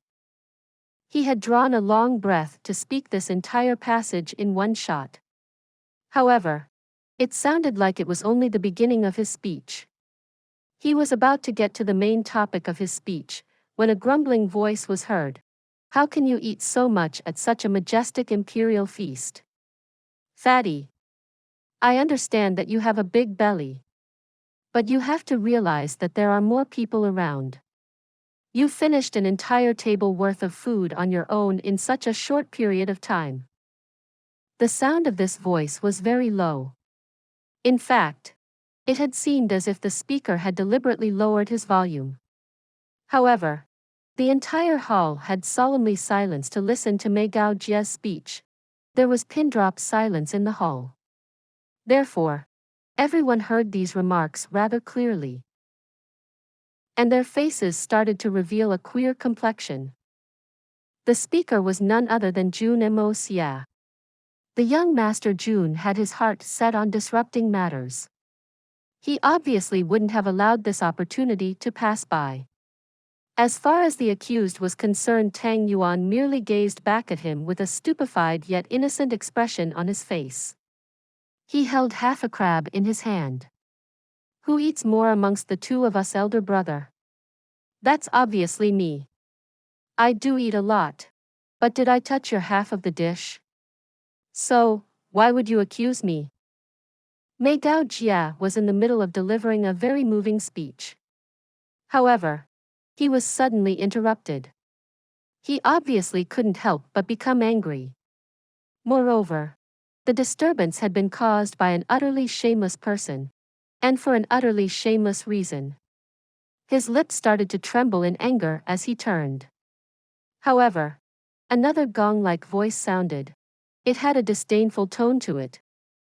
He had drawn a long breath to speak this entire passage in one shot. However, it sounded like it was only the beginning of his speech. He was about to get to the main topic of his speech, when a grumbling voice was heard. How can you eat so much at such a majestic imperial feast? Fatty. I understand that you have a big belly. But you have to realize that there are more people around. You finished an entire table worth of food on your own in such a short period of time. The sound of this voice was very low. In fact, it had seemed as if the speaker had deliberately lowered his volume. However, the entire hall had solemnly silenced to listen to Jie's speech. There was pin-drop silence in the hall. Therefore, everyone heard these remarks rather clearly. And their faces started to reveal a queer complexion. The speaker was none other than Jun Moxie. The young Master Jun had his heart set on disrupting matters. He obviously wouldn't have allowed this opportunity to pass by. As far as the accused was concerned, Tang Yuan merely gazed back at him with a stupefied yet innocent expression on his face. He held half a crab in his hand. Who eats more amongst the 2 of us, elder brother? That's obviously me. I do eat a lot. But did I touch your half of the dish? So, why would you accuse me? Jie was in the middle of delivering a very moving speech. However, he was suddenly interrupted. He obviously couldn't help but become angry. Moreover, the disturbance had been caused by an utterly shameless person, and for an utterly shameless reason. His lips started to tremble in anger as he turned. However, another gong-like voice sounded. It had a disdainful tone to it.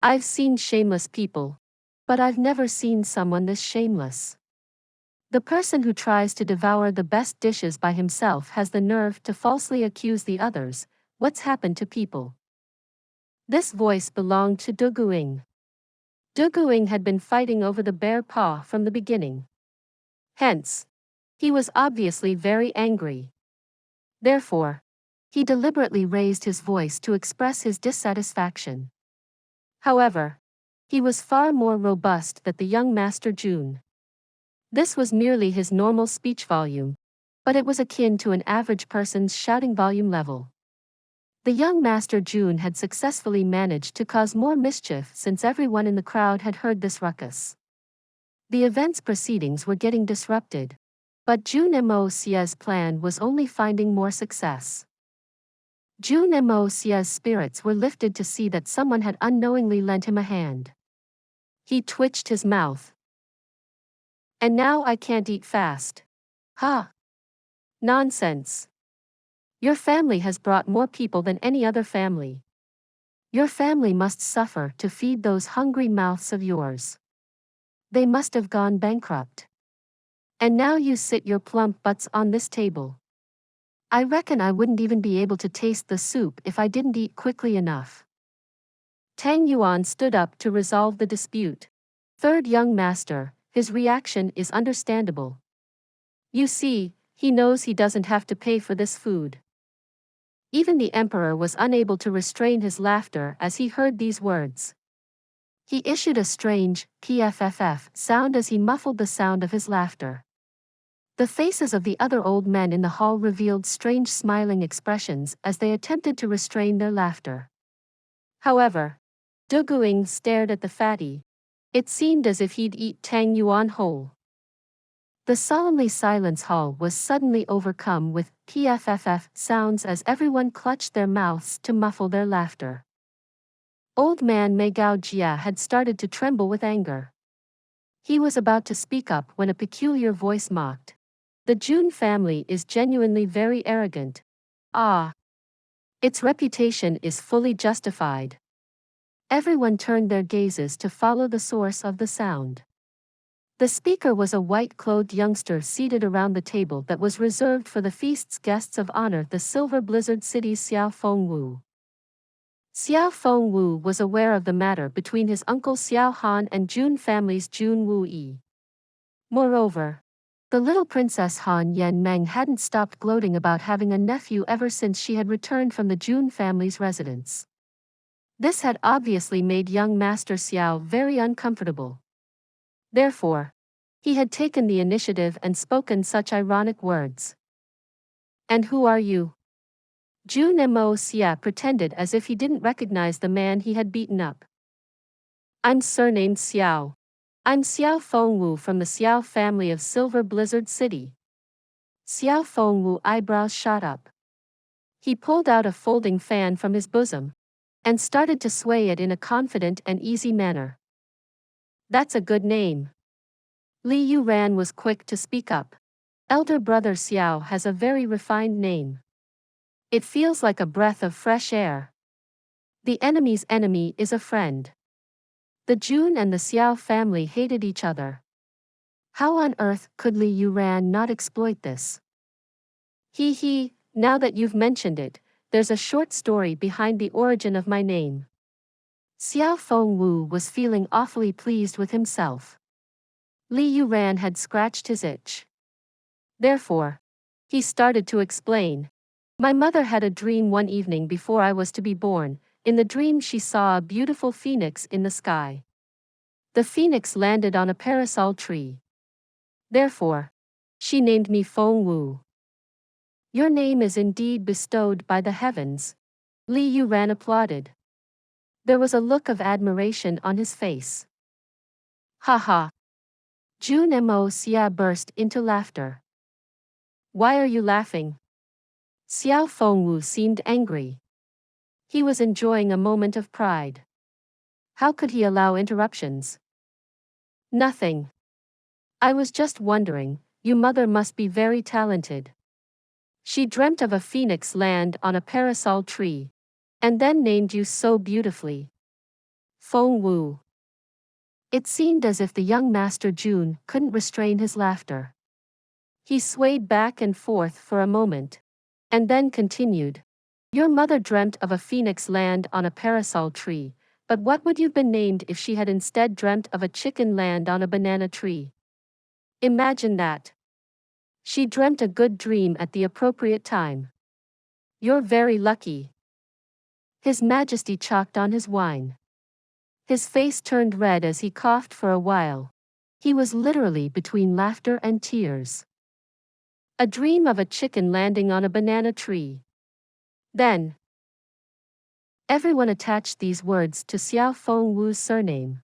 I've seen shameless people, but I've never seen someone this shameless. The person who tries to devour the best dishes by himself has the nerve to falsely accuse the others. What's happened to people? This voice belonged to Du Guing. Du Guing had been fighting over the bear paw from the beginning. Hence, he was obviously very angry. Therefore, he deliberately raised his voice to express his dissatisfaction. However, he was far more robust than the young Master Jun. This was merely his normal speech volume, but it was akin to an average person's shouting volume level. The young Master Jun had successfully managed to cause more mischief since everyone in the crowd had heard this ruckus. The event's proceedings were getting disrupted, but Jun Moxie's plan was only finding more success. Jun Moxie's spirits were lifted to see that someone had unknowingly lent him a hand. He twitched his mouth. And now I can't eat fast. Ha! Nonsense. Your family has brought more people than any other family. Your family must suffer to feed those hungry mouths of yours. They must have gone bankrupt. And now you sit your plump butts on this table. I reckon I wouldn't even be able to taste the soup if I didn't eat quickly enough. Tang Yuan stood up to resolve the dispute. Third young master, his reaction is understandable. You see, he knows he doesn't have to pay for this food. Even the emperor was unable to restrain his laughter as he heard these words. He issued a strange, pfff sound as he muffled the sound of his laughter. The faces of the other old men in the hall revealed strange smiling expressions as they attempted to restrain their laughter. However, Du Guing stared at the fatty. It seemed as if he'd eat Tang Yuan whole. The solemnly silent hall was suddenly overcome with pfff sounds as everyone clutched their mouths to muffle their laughter. Old man Mei Gao Jia had started to tremble with anger. He was about to speak up when a peculiar voice mocked. The Jun family is genuinely very arrogant. Ah! Its reputation is fully justified. Everyone turned their gazes to follow the source of the sound. The speaker was a white-clothed youngster seated around the table that was reserved for the feast's guests of honor, the Silver Blizzard City's Xiao Fengwu. Xiao Fengwu was aware of the matter between his uncle Xiao Han and Jun family's Jun Wuyi. Moreover, the little princess Han Yen Meng hadn't stopped gloating about having a nephew ever since she had returned from the Jun family's residence. This had obviously made young Master Xiao very uncomfortable. Therefore, he had taken the initiative and spoken such ironic words. And who are you? Jun Moxie pretended as if he didn't recognize the man he had beaten up. I'm surnamed Xiao. I'm Xiao Fengwu from the Xiao family of Silver Blizzard City. Xiao Fengwu eyebrows shot up. He pulled out a folding fan from his bosom and started to sway it in a confident and easy manner. That's a good name. Li Yuran was quick to speak up. Elder brother Xiao has a very refined name. It feels like a breath of fresh air. The enemy's enemy is a friend. The Jun and the Xiao family hated each other. How on earth could Li Yuran not exploit this? Now that you've mentioned it, there's a short story behind the origin of my name. Xiao Fengwu was feeling awfully pleased with himself. Li Yuran had scratched his itch. Therefore, he started to explain. My mother had a dream one evening before I was to be born. In the dream she saw a beautiful phoenix in the sky. The phoenix landed on a parasol tree. Therefore, she named me Fengwu. Your name is indeed bestowed by the heavens. Li Yuran applauded. There was a look of admiration on his face. Ha ha! Jun Moxie burst into laughter. Why are you laughing? Xiao Fengwu seemed angry. He was enjoying a moment of pride. How could he allow interruptions? Nothing. I was just wondering, your mother must be very talented. She dreamt of a phoenix land on a parasol tree, and then named you so beautifully. Fengwu. It seemed as if the young Master Jun couldn't restrain his laughter. He swayed back and forth for a moment, and then continued. Your mother dreamt of a phoenix land on a parasol tree, but what would you've been named if she had instead dreamt of a chicken land on a banana tree? Imagine that. She dreamt a good dream at the appropriate time. You're very lucky. His Majesty chalked on his wine. His face turned red as he coughed for a while. He was literally between laughter and tears. A dream of a chicken landing on a banana tree. Then, everyone attached these words to Xiao Fengwu's surname.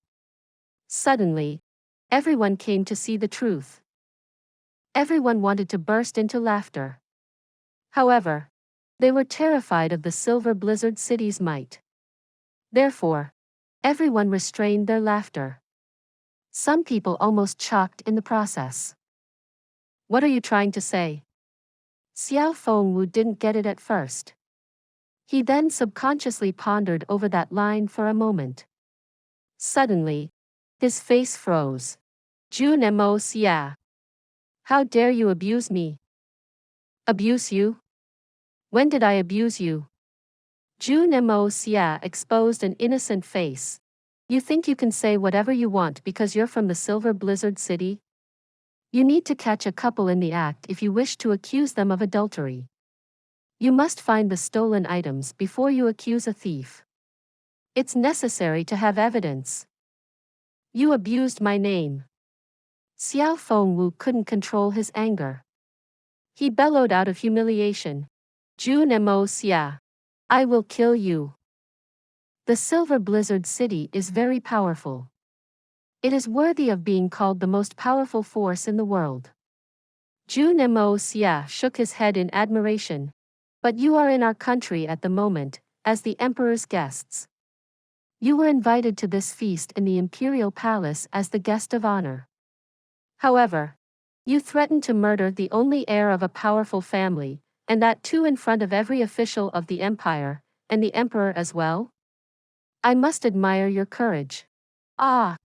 Suddenly, everyone came to see the truth. Everyone wanted to burst into laughter. However, They were terrified of the Silver Blizzard City's might. Therefore, everyone restrained their laughter. Some people almost shocked in the process. What are you trying to say? Xiao Fengwu didn't get it at first. He then subconsciously pondered over that line for a moment. Suddenly, his face froze. Jun Moxie. How dare you abuse me? Abuse you? When did I abuse you? Jun Moxie exposed an innocent face. You think you can say whatever you want because you're from the Silver Blizzard City? You need to catch a couple in the act if you wish to accuse them of adultery. You must find the stolen items before you accuse a thief. It's necessary to have evidence. You abused my name. Xiao Fengwu couldn't control his anger. He bellowed out of humiliation. Jun Moxie. I will kill you. The Silver Blizzard City is very powerful. It is worthy of being called the most powerful force in the world. Jun Moxie shook his head in admiration. But you are in our country at the moment, as the emperor's guests. You were invited to this feast in the imperial palace as the guest of honor. However, you threatened to murder the only heir of a powerful family, and that too in front of every official of the empire, and the emperor as well? I must admire your courage. Ah!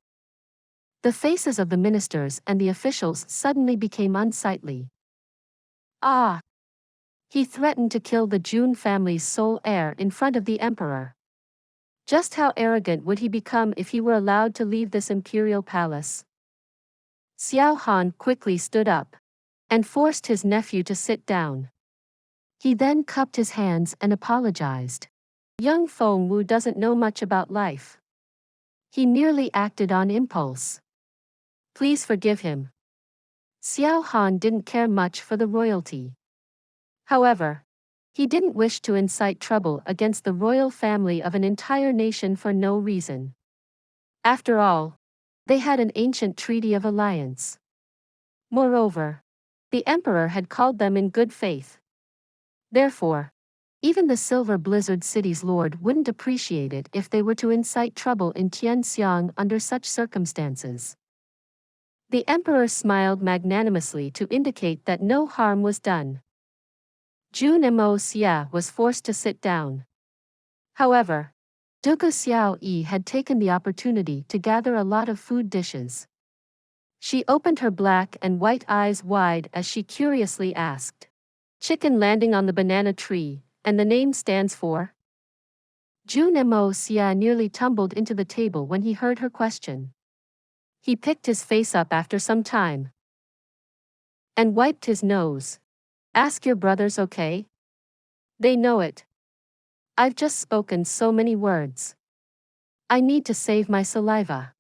The faces of the ministers and the officials suddenly became unsightly. Ah! He threatened to kill the Jun family's sole heir in front of the emperor. Just how arrogant would he become if he were allowed to leave this imperial palace? Xiao Han quickly stood up and forced his nephew to sit down. He then cupped his hands and apologized. Young Fengwu doesn't know much about life. He merely acted on impulse. Please forgive him. Xiao Han didn't care much for the royalty. However, he didn't wish to incite trouble against the royal family of an entire nation for no reason. After all, they had an ancient treaty of alliance. Moreover, the emperor had called them in good faith. Therefore, even the Silver Blizzard City's lord wouldn't appreciate it if they were to incite trouble in Tianxiang under such circumstances. The emperor smiled magnanimously to indicate that no harm was done. Jun Moxie was forced to sit down. However, Dugu Xiaoyi had taken the opportunity to gather a lot of food dishes. She opened her black and white eyes wide as she curiously asked, "Chicken landing on the banana tree, and the name stands for?" Jun Moxie nearly tumbled into the table when he heard her question. He picked his face up after some time and wiped his nose. Ask your brothers, okay? They know it. I've just spoken so many words. I need to save my saliva.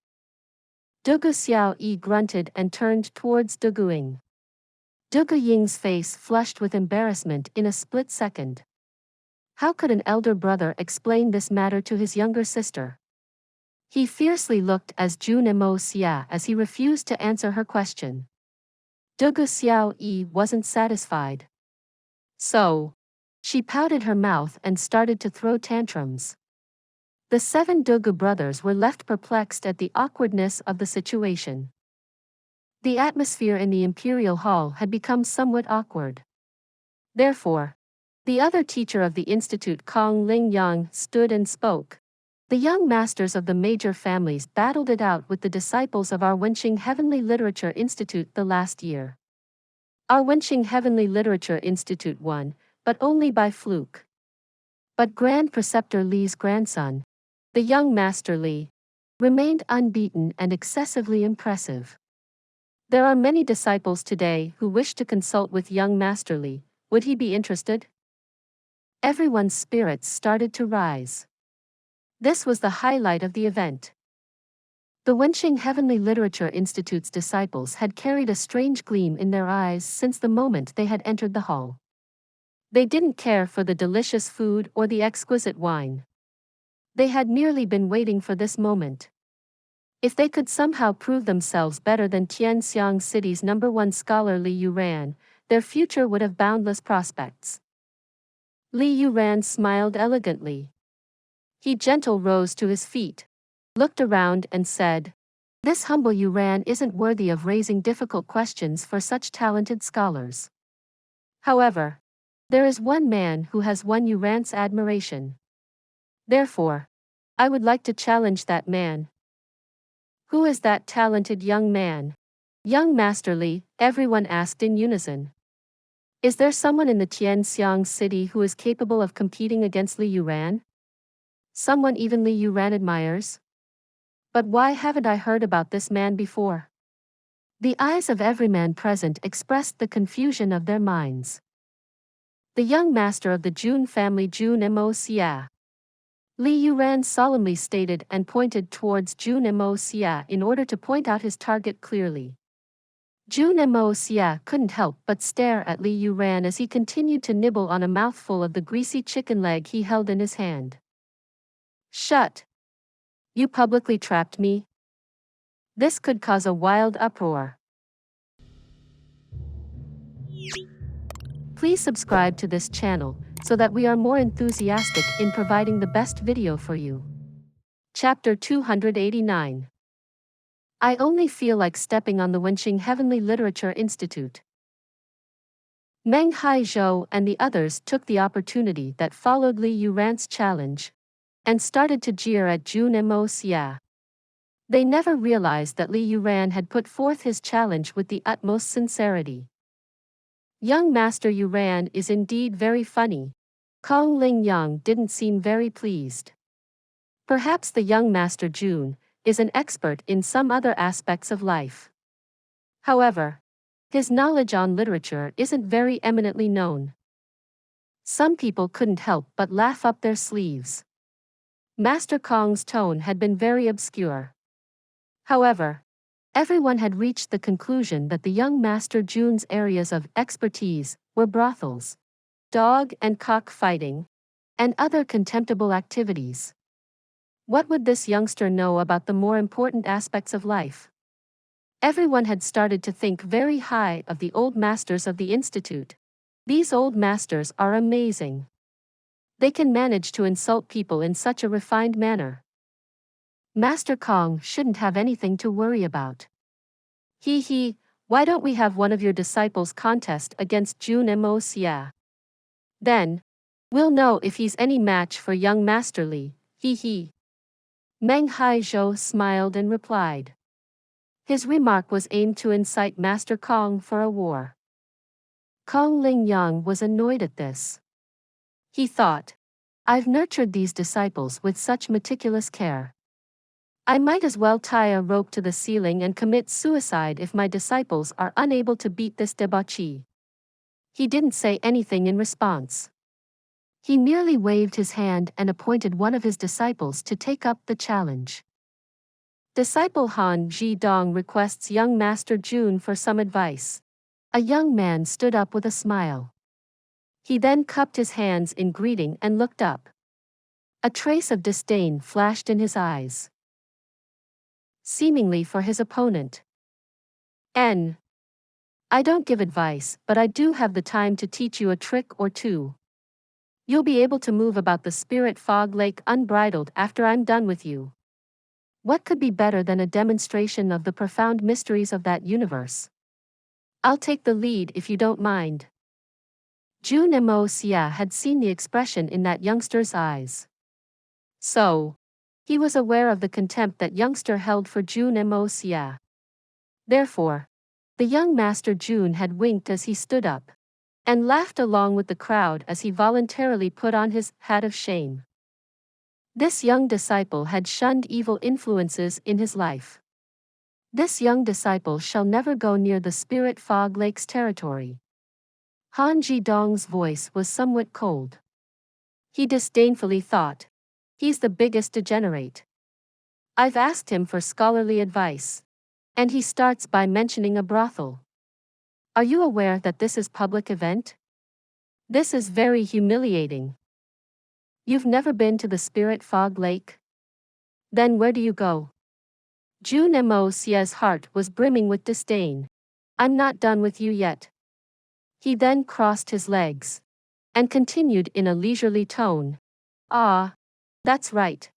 Dugu Xiaoyi grunted and turned towards Dugu Ying. Dugu Ying's face flushed with embarrassment in a split second. How could an elder brother explain this matter to his younger sister? He fiercely looked at Jun Moxie as he refused to answer her question. Dugu Xiaoyi wasn't satisfied. So, she pouted her mouth and started to throw tantrums. The 7 Dugu brothers were left perplexed at the awkwardness of the situation. The atmosphere in the imperial hall had become somewhat awkward. Therefore, the other teacher of the institute, Kong Lingyang, stood and spoke. The young masters of the major families battled it out with the disciples of our Wenxing Heavenly Literature Institute the last year. Our Wenxing Heavenly Literature Institute won, but only by fluke. But Grand Preceptor Li's grandson, the young Master Li, remained unbeaten and excessively impressive. There are many disciples today who wish to consult with young Master Li. Would he be interested? Everyone's spirits started to rise. This was the highlight of the event. The Wenxing Heavenly Literature Institute's disciples had carried a strange gleam in their eyes since the moment they had entered the hall. They didn't care for the delicious food or the exquisite wine. They had merely been waiting for this moment. If they could somehow prove themselves better than Tianxiang City's #1 scholar Li Yuran, their future would have boundless prospects. Li Yuran smiled elegantly. He gently rose to his feet, looked around and said, "This humble Yuran isn't worthy of raising difficult questions for such talented scholars. However, there is one man who has won Yuran's admiration. Therefore, I would like to challenge that man." "Who is that talented young man?" "Young Master Li," everyone asked in unison. "Is there someone in the Tianxiang city who is capable of competing against Li Yuran? Someone even Li Yuran admires? But why haven't I heard about this man before?" The eyes of every man present expressed the confusion of their minds. "The young master of the Jun family, Jun Moxie." Li Yuran solemnly stated and pointed towards Jun Moxie in order to point out his target clearly. Jun Moxie couldn't help but stare at Li Yuran as he continued to nibble on a mouthful of the greasy chicken leg he held in his hand. "Shut! You publicly trapped me? This could cause a wild uproar." Please subscribe to this channel so that we are more enthusiastic in providing the best video for you. Chapter 289. I only feel like stepping on the Wenxing Heavenly Literature Institute. Meng Haizhou and the others took the opportunity that followed Li Yuran's challenge and started to jeer at Jun Moxie. They never realized that Li Yuran had put forth his challenge with the utmost sincerity. "Young Master Yuran is indeed very funny." Kong Lingyang didn't seem very pleased. Perhaps the young Master Jun is an expert in some other aspects of life. However, his knowledge on literature isn't very eminently known. Some people couldn't help but laugh up their sleeves. Master Kong's tone had been very obscure. However, everyone had reached the conclusion that the young Master Jun's areas of expertise were brothels, dog and cock fighting, and other contemptible activities. What would this youngster know about the more important aspects of life? Everyone had started to think very high of the old masters of the institute. These old masters are amazing. They can manage to insult people in such a refined manner. Master Kong shouldn't have anything to worry about. He, why don't we have one of your disciples contest against Jun Moxie? Then, we'll know if he's any match for young Master Li, he. Meng Haizhou smiled and replied. His remark was aimed to incite Master Kong for a war. Kong Lingyang was annoyed at this. He thought, "I've nurtured these disciples with such meticulous care. I might as well tie a rope to the ceiling and commit suicide if my disciples are unable to beat this debauchee." He didn't say anything in response. He merely waved his hand and appointed one of his disciples to take up the challenge. Disciple Han Zhidong requests young Master Jun for some advice. A young man stood up with a smile. He then cupped his hands in greeting and looked up. A trace of disdain flashed in his eyes, seemingly for his opponent. I don't give advice, but I do have the time to teach you a trick or two. You'll be able to move about the spirit fog lake unbridled after I'm done with you. What could be better than a demonstration of the profound mysteries of that universe? I'll take the lead if you don't mind. Jun Moxie had seen the expression in that youngster's eyes. So, he was aware of the contempt that youngster held for Jun Moxie. Therefore, the young Master Jun had winked as he stood up, and laughed along with the crowd as he voluntarily put on his hat of shame. This young disciple had shunned evil influences in his life. This young disciple shall never go near the Spirit Fog Lake's territory. Han Zhidong's voice was somewhat cold. He disdainfully thought, "He's the biggest degenerate. I've asked him for scholarly advice, and he starts by mentioning a brothel. Are you aware that this is public event? This is very humiliating. You've never been to the Spirit Fog Lake? Then where do you go?" Jun Moxie's heart was brimming with disdain. "I'm not done with you yet." He then crossed his legs and continued in a leisurely tone. Ah, that's right.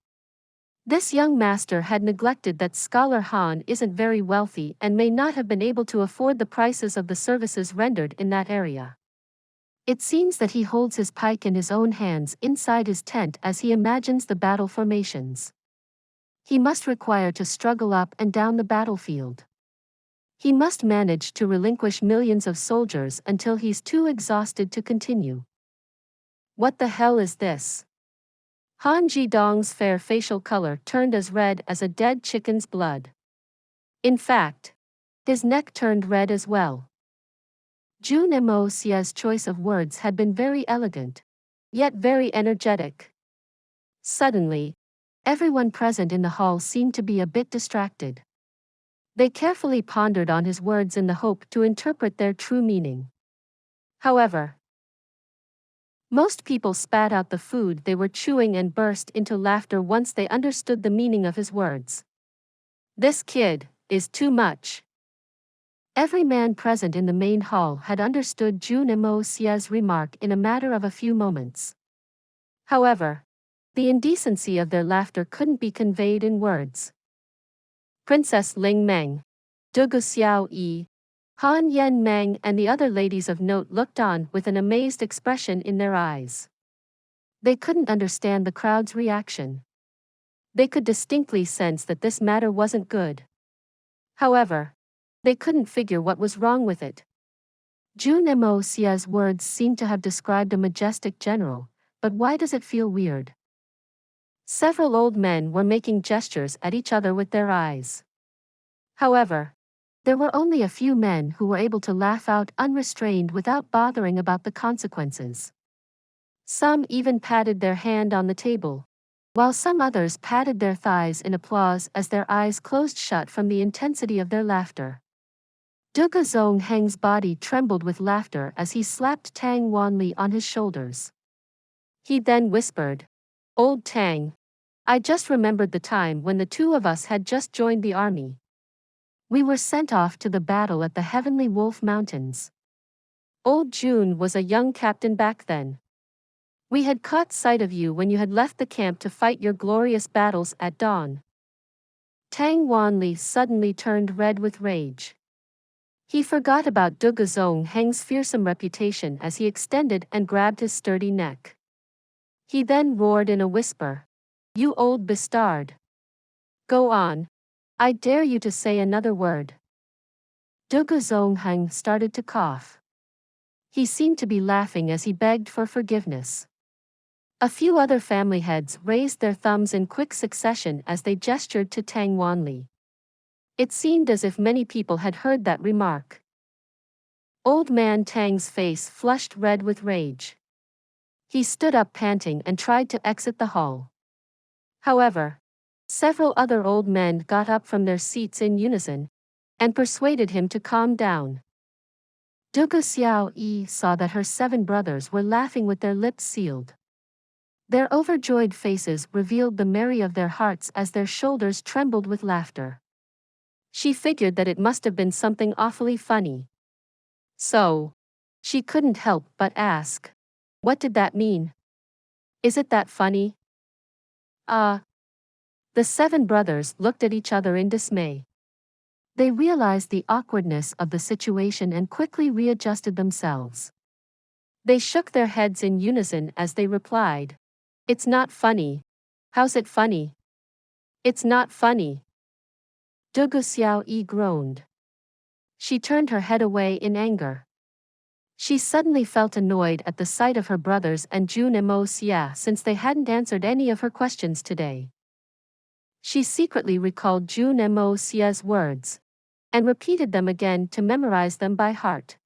This young master had neglected that Scholar Han isn't very wealthy and may not have been able to afford the prices of the services rendered in that area. It seems that he holds his pike in his own hands inside his tent as he imagines the battle formations. He must require to struggle up and down the battlefield. He must manage to relinquish millions of soldiers until he's too exhausted to continue. What the hell is this? Han Jidong's fair facial color turned as red as a dead chicken's blood. In fact, his neck turned red as well. Jun Moxie's choice of words had been very elegant, yet very energetic. Suddenly, everyone present in the hall seemed to be a bit distracted. They carefully pondered on his words in the hope to interpret their true meaning. However, most people spat out the food they were chewing and burst into laughter once they understood the meaning of his words. This kid is too much. Every man present in the main hall had understood Jun Moxie's remark in a matter of a few moments. However, the indecency of their laughter couldn't be conveyed in words. Princess Ling Meng, Dugu Xiao Yi, Han Yen Meng and the other ladies of note looked on with an amazed expression in their eyes. They couldn't understand the crowd's reaction. They could distinctly sense that this matter wasn't good. However, they couldn't figure what was wrong with it. Jun Moxie's words seemed to have described a majestic general, but why does it feel weird? Several old men were making gestures at each other with their eyes. However, there were only a few men who were able to laugh out unrestrained without bothering about the consequences. Some even patted their hand on the table, while some others patted their thighs in applause as their eyes closed shut from the intensity of their laughter. Dugu Zongheng's body trembled with laughter as he slapped Tang Wanli on his shoulders. He then whispered, "Old Tang, I just remembered the time when the two of us had just joined the army. We were sent off to the battle at the Heavenly Wolf Mountains. Old Jun was a young captain back then. We had caught sight of you when you had left the camp to fight your glorious battles at dawn." Tang Wanli suddenly turned red with rage. He forgot about Dugu Zongheng's fearsome reputation as he extended and grabbed his sturdy neck. He then roared in a whisper, "You old bastard! Go on. I dare you to say another word." Dugu Zongheng started to cough. He seemed to be laughing as he begged for forgiveness. A few other family heads raised their thumbs in quick succession as they gestured to Tang Wanli. It seemed as if many people had heard that remark. Old man Tang's face flushed red with rage. He stood up panting and tried to exit the hall. However, several other old men got up from their seats in unison and persuaded him to calm down. Dugu Xiao Yi saw that her 7 brothers were laughing with their lips sealed. Their overjoyed faces revealed the merry of their hearts as their shoulders trembled with laughter. She figured that it must have been something awfully funny. So, she couldn't help but ask, "What did that mean? Is it that funny?" The 7 brothers looked at each other in dismay. They realized the awkwardness of the situation and quickly readjusted themselves. They shook their heads in unison as they replied, "It's not funny. How's it funny? It's not funny." Dugu Xiao Yi groaned. She turned her head away in anger. She suddenly felt annoyed at the sight of her brothers and Jun Moxie since they hadn't answered any of her questions today. She secretly recalled Jun Moxie's words and repeated them again to memorize them by heart.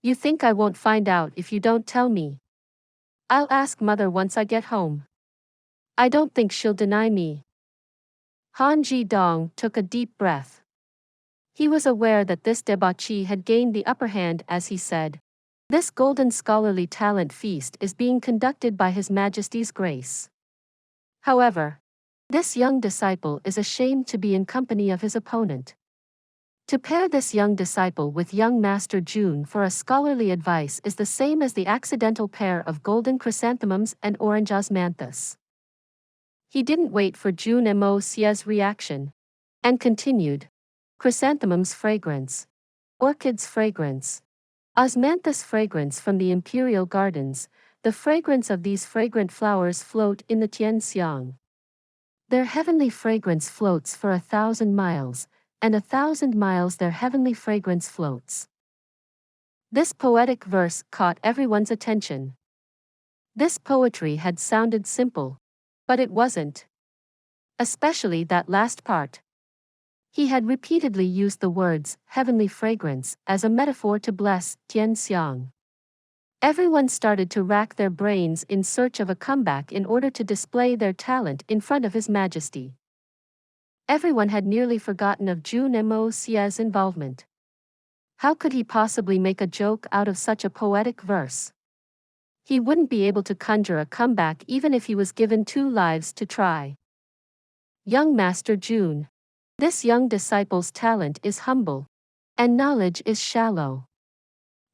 "You think I won't find out if you don't tell me? I'll ask mother once I get home. I don't think she'll deny me." Han Jidong took a deep breath. He was aware that this debauchee had gained the upper hand as he said, "This golden scholarly talent feast is being conducted by His Majesty's grace. However, this young disciple is ashamed to be in company of his opponent. To pair this young disciple with young Master Jun for a scholarly advice is the same as the accidental pair of golden chrysanthemums and orange osmanthus. He didn't wait for Jun Moxie's reaction, and continued. Chrysanthemums fragrance. Orchids fragrance. Osmanthus fragrance from the imperial gardens, the fragrance of these fragrant flowers float in the Tianxiang. Their heavenly fragrance floats for 1,000 miles, and 1,000 miles their heavenly fragrance floats. This poetic verse caught everyone's attention. This poetry had sounded simple, but it wasn't. Especially that last part. He had repeatedly used the words heavenly fragrance as a metaphor to bless Tianxiang. Everyone started to rack their brains in search of a comeback in order to display their talent in front of His Majesty. Everyone had nearly forgotten of Jun Moxie's involvement. How could he possibly make a joke out of such a poetic verse? He wouldn't be able to conjure a comeback even if he was given 2 lives to try. Young Master Jun. This young disciple's talent is humble, and knowledge is shallow.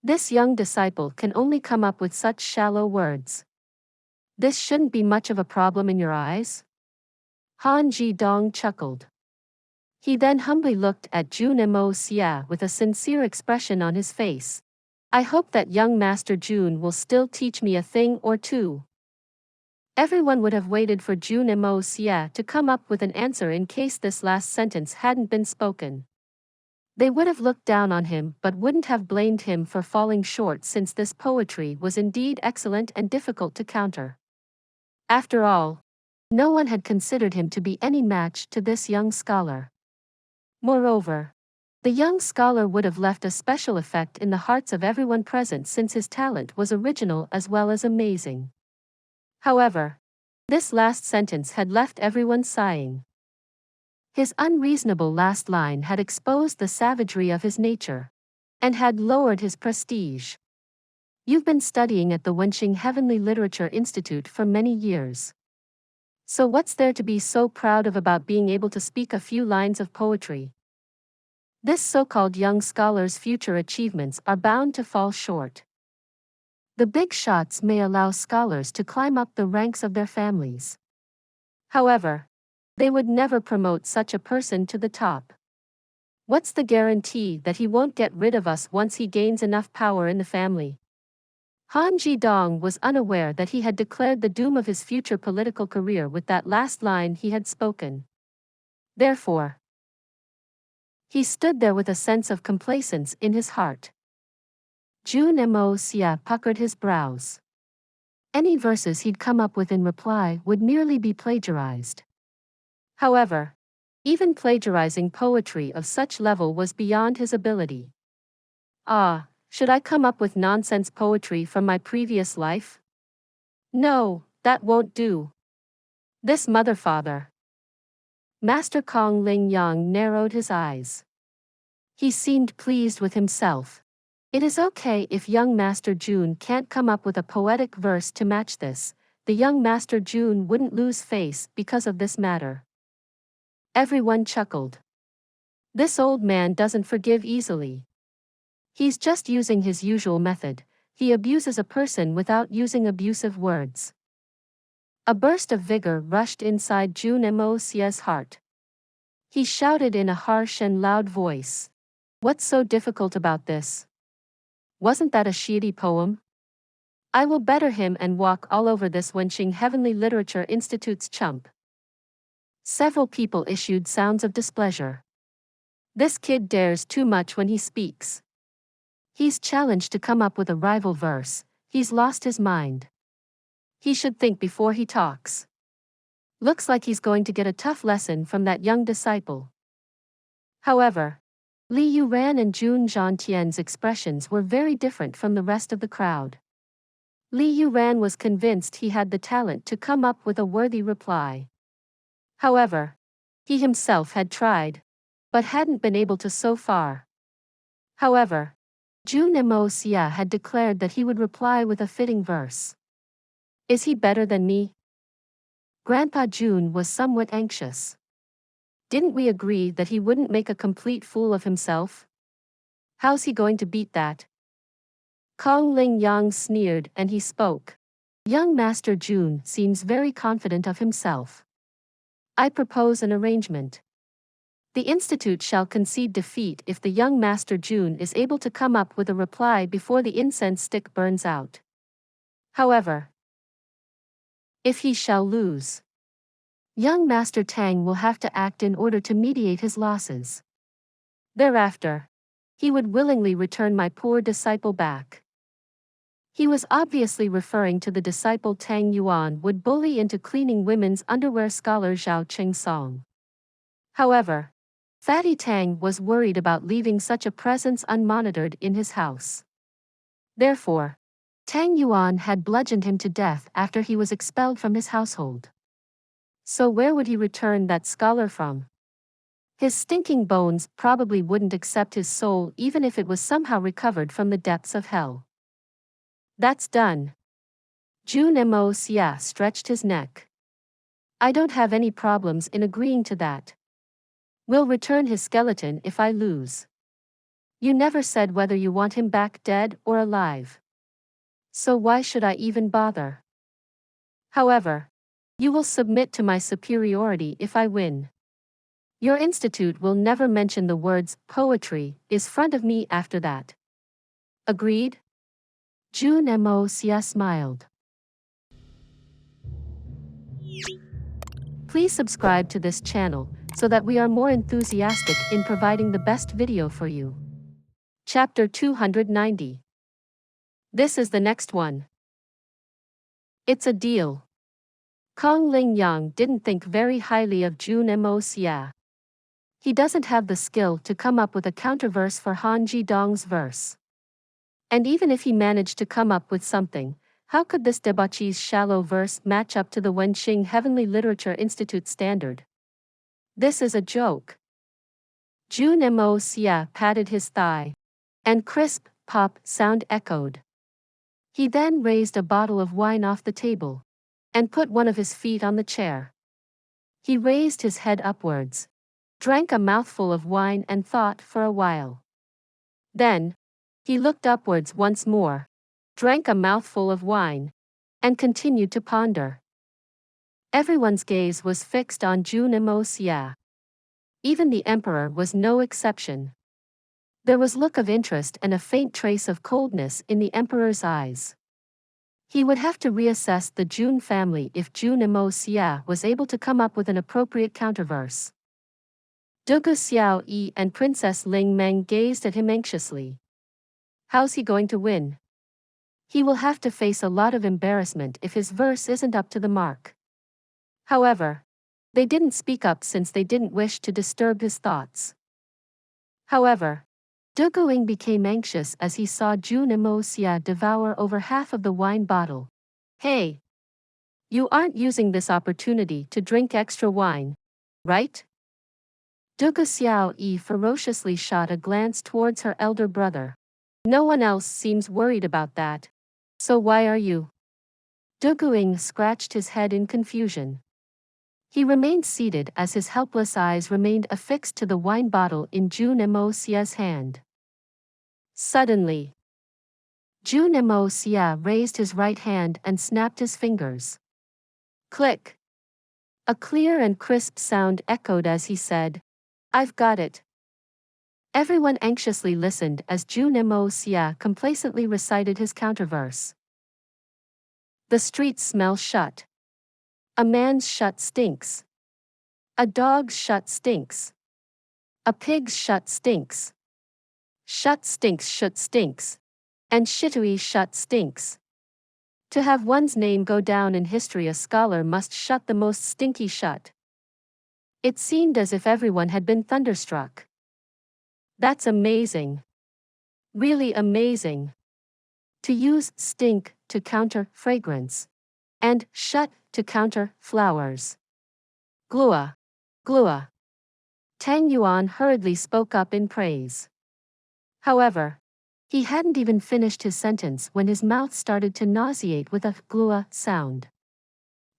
This young disciple can only come up with such shallow words. This shouldn't be much of a problem in your eyes? Han Jidong chuckled. He then humbly looked at Jun Moxie with a sincere expression on his face. I hope that young Master Jun will still teach me a thing or two. Everyone would have waited for Jun Moxie to come up with an answer in case this last sentence hadn't been spoken. They would have looked down on him but wouldn't have blamed him for falling short since this poetry was indeed excellent and difficult to counter. After all, no one had considered him to be any match to this young scholar. Moreover, the young scholar would have left a special effect in the hearts of everyone present since his talent was original as well as amazing. However, this last sentence had left everyone sighing. His unreasonable last line had exposed the savagery of his nature, and had lowered his prestige. You've been studying at the Wenxing Heavenly Literature Institute for many years. So what's there to be so proud of about being able to speak a few lines of poetry? This so-called young scholar's future achievements are bound to fall short. The big shots may allow scholars to climb up the ranks of their families. However, they would never promote such a person to the top. What's the guarantee that he won't get rid of us once he gains enough power in the family? Han Jidong was unaware that he had declared the doom of his future political career with that last line he had spoken. Therefore, he stood there with a sense of complacence in his heart. Jun Moxie puckered his brows. Any verses he'd come up with in reply would merely be plagiarized. However, even plagiarizing poetry of such level was beyond his ability. Should I come up with nonsense poetry from my previous life? No, that won't do. This mother-father. Master Kong Ling Yang narrowed his eyes. He seemed pleased with himself. It is okay if young Master Jun can't come up with a poetic verse to match this. The young Master Jun wouldn't lose face because of this matter. Everyone chuckled. This old man doesn't forgive easily. He's just using his usual method. He abuses a person without using abusive words. A burst of vigor rushed inside Jun Moxie's heart. He shouted in a harsh and loud voice. What's so difficult about this? Wasn't that a shitty poem? I will better him and walk all over this Wenxing Heavenly Literature Institute's chump. Several people issued sounds of displeasure. This kid dares too much when he speaks. He's challenged to come up with a rival verse. He's lost his mind. He should think before he talks. Looks like he's going to get a tough lesson from that young disciple. However, Li Yuran and Jun Zhantian's expressions were very different from the rest of the crowd. Li Yuran was convinced he had the talent to come up with a worthy reply. However, he himself had tried, but hadn't been able to so far. However, Jun Moxie had declared that he would reply with a fitting verse. Is he better than me? Grandpa Jun was somewhat anxious. Didn't we agree that he wouldn't make a complete fool of himself? How's he going to beat that? Kong Ling Yang sneered and he spoke. Young Master Jun seems very confident of himself. I propose an arrangement. The Institute shall concede defeat if the young Master Jun is able to come up with a reply before the incense stick burns out. However, if he shall lose, young Master Tang will have to act in order to mediate his losses. Thereafter, he would willingly return my poor disciple back. He was obviously referring to the disciple Tang Yuan would bully into cleaning women's underwear scholar Zhao Qingsong. However, Fatty Tang was worried about leaving such a presence unmonitored in his house. Therefore, Tang Yuan had bludgeoned him to death after he was expelled from his household. So where would he return that scholar from? His stinking bones probably wouldn't accept his soul even if it was somehow recovered from the depths of hell. That's done. Jun Moxie stretched his neck. I don't have any problems in agreeing to that. We'll return his skeleton if I lose. You never said whether you want him back dead or alive. So why should I even bother? However, you will submit to my superiority if I win. Your institute will never mention the words poetry is front of me after that. Agreed? Jun Moxie smiled. Please subscribe to this channel so that we are more enthusiastic in providing the best video for you. Chapter 290. This is the next one. It's a deal. Kong Ling Yang didn't think very highly of Jun Moxie. He doesn't have the skill to come up with a counterverse for Han Jidong's verse. And even if he managed to come up with something, how could this debauchee's shallow verse match up to the Wenxing Heavenly Literature Institute standard? This is a joke. Jun Moxie patted his thigh, and crisp, pop sound echoed. He then raised a bottle of wine off the table, and put one of his feet on the chair. He raised his head upwards, drank a mouthful of wine and thought for a while. Then, he looked upwards once more, drank a mouthful of wine, and continued to ponder. Everyone's gaze was fixed on Jun Moxie. Even the emperor was no exception. There was look of interest and a faint trace of coldness in the emperor's eyes. He would have to reassess the Jun family if Jun Moxie was able to come up with an appropriate counterverse. Dugu Xiao Yi and Princess Ling Meng gazed at him anxiously. How's he going to win? He will have to face a lot of embarrassment if his verse isn't up to the mark. However, they didn't speak up since they didn't wish to disturb his thoughts. However, Duguing became anxious as he saw Jun Moxie devour over half of the wine bottle. Hey! You aren't using this opportunity to drink extra wine, right? Dugu Xiao Yi ferociously shot a glance towards her elder brother. No one else seems worried about that. So why are you? Duguing scratched his head in confusion. He remained seated as his helpless eyes remained affixed to the wine bottle in Jun Moxie's hand. Suddenly, Jun Moxie raised his right hand and snapped his fingers. Click! A clear and crisp sound echoed as he said, I've got it. Everyone anxiously listened as Jun Moxie complacently recited his counterverse. The streets smell shut. A man's shut stinks. A dog's shut stinks. A pig's shut stinks. Shut stinks shut stinks. And shitui shut stinks. To have one's name go down in history, a scholar must shut the most stinky shut. It seemed as if everyone had been thunderstruck. That's amazing. Really amazing. To use stink to counter fragrance. And shut to counter flowers. Glua. Glua. Tang Yuan hurriedly spoke up in praise. However, he hadn't even finished his sentence when his mouth started to nauseate with a glua sound.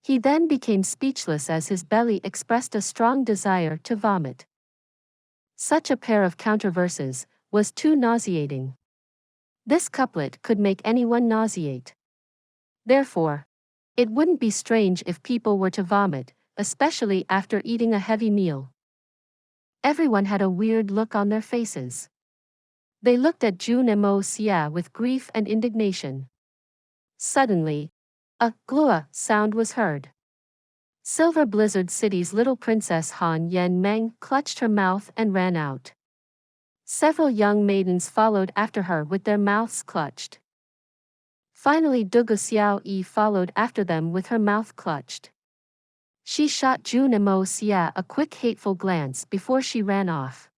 He then became speechless as his belly expressed a strong desire to vomit. Such a pair of counterverses was too nauseating. This couplet could make anyone nauseate. Therefore, it wouldn't be strange if people were to vomit, especially after eating a heavy meal. Everyone had a weird look on their faces. They looked at Jun Moxie with grief and indignation. Suddenly, a glua sound was heard. Silver Blizzard City's little princess Han Yen Meng clutched her mouth and ran out. Several young maidens followed after her with their mouths clutched. Finally, Dugu Xiaoyi followed after them with her mouth clutched. She shot Jun Moxie a quick hateful glance before she ran off.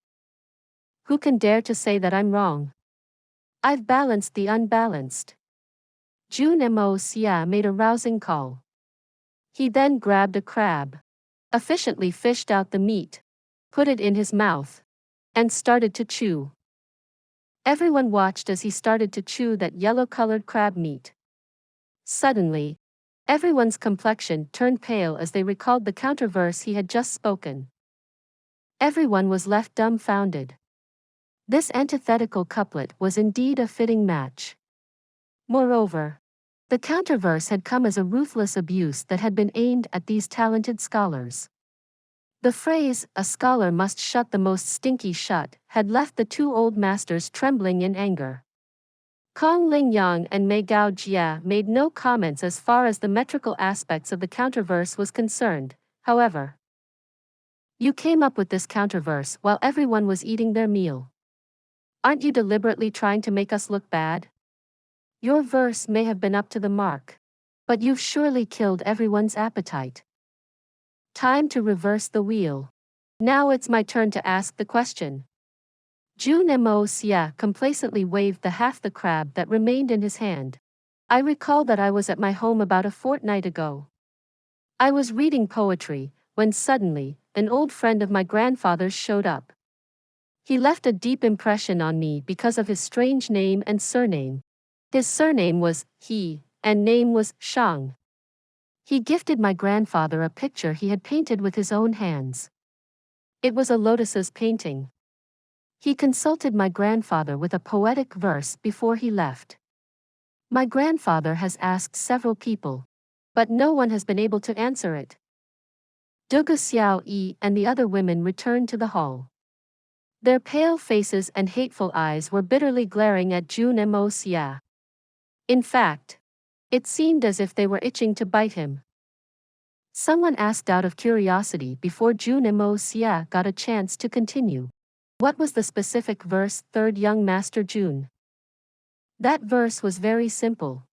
Who can dare to say that I'm wrong? I've balanced the unbalanced. Jun Moxie made a rousing call. He then grabbed a crab, efficiently fished out the meat, put it in his mouth, and started to chew. Everyone watched as he started to chew that yellow-colored crab meat. Suddenly, everyone's complexion turned pale as they recalled the counterverse he had just spoken. Everyone was left dumbfounded. This antithetical couplet was indeed a fitting match. Moreover, the counterverse had come as a ruthless abuse that had been aimed at these talented scholars. The phrase, "a scholar must shut the most stinky shut," had left the two old masters trembling in anger. Kong Lingyang and Mei Gao Jia made no comments as far as the metrical aspects of the counterverse was concerned, however. You came up with this counterverse while everyone was eating their meal. Aren't you deliberately trying to make us look bad? Your verse may have been up to the mark, but you've surely killed everyone's appetite. Time to reverse the wheel. Now it's my turn to ask the question. Jun Moxie complacently waved the half the crab that remained in his hand. I recall that I was at my home about a fortnight ago. I was reading poetry, when suddenly, an old friend of my grandfather's showed up. He left a deep impression on me because of his strange name and surname. His surname was He, and name was Shang. He gifted my grandfather a picture he had painted with his own hands. It was a lotus's painting. He consulted my grandfather with a poetic verse before he left. My grandfather has asked several people, but no one has been able to answer it. Dugu Xiaoyi and the other women returned to the hall. Their pale faces and hateful eyes were bitterly glaring at Jun Moxie. In fact, it seemed as if they were itching to bite him. Someone asked out of curiosity before Jun Moxie got a chance to continue. What was the specific verse, third young master Jun? That verse was very simple.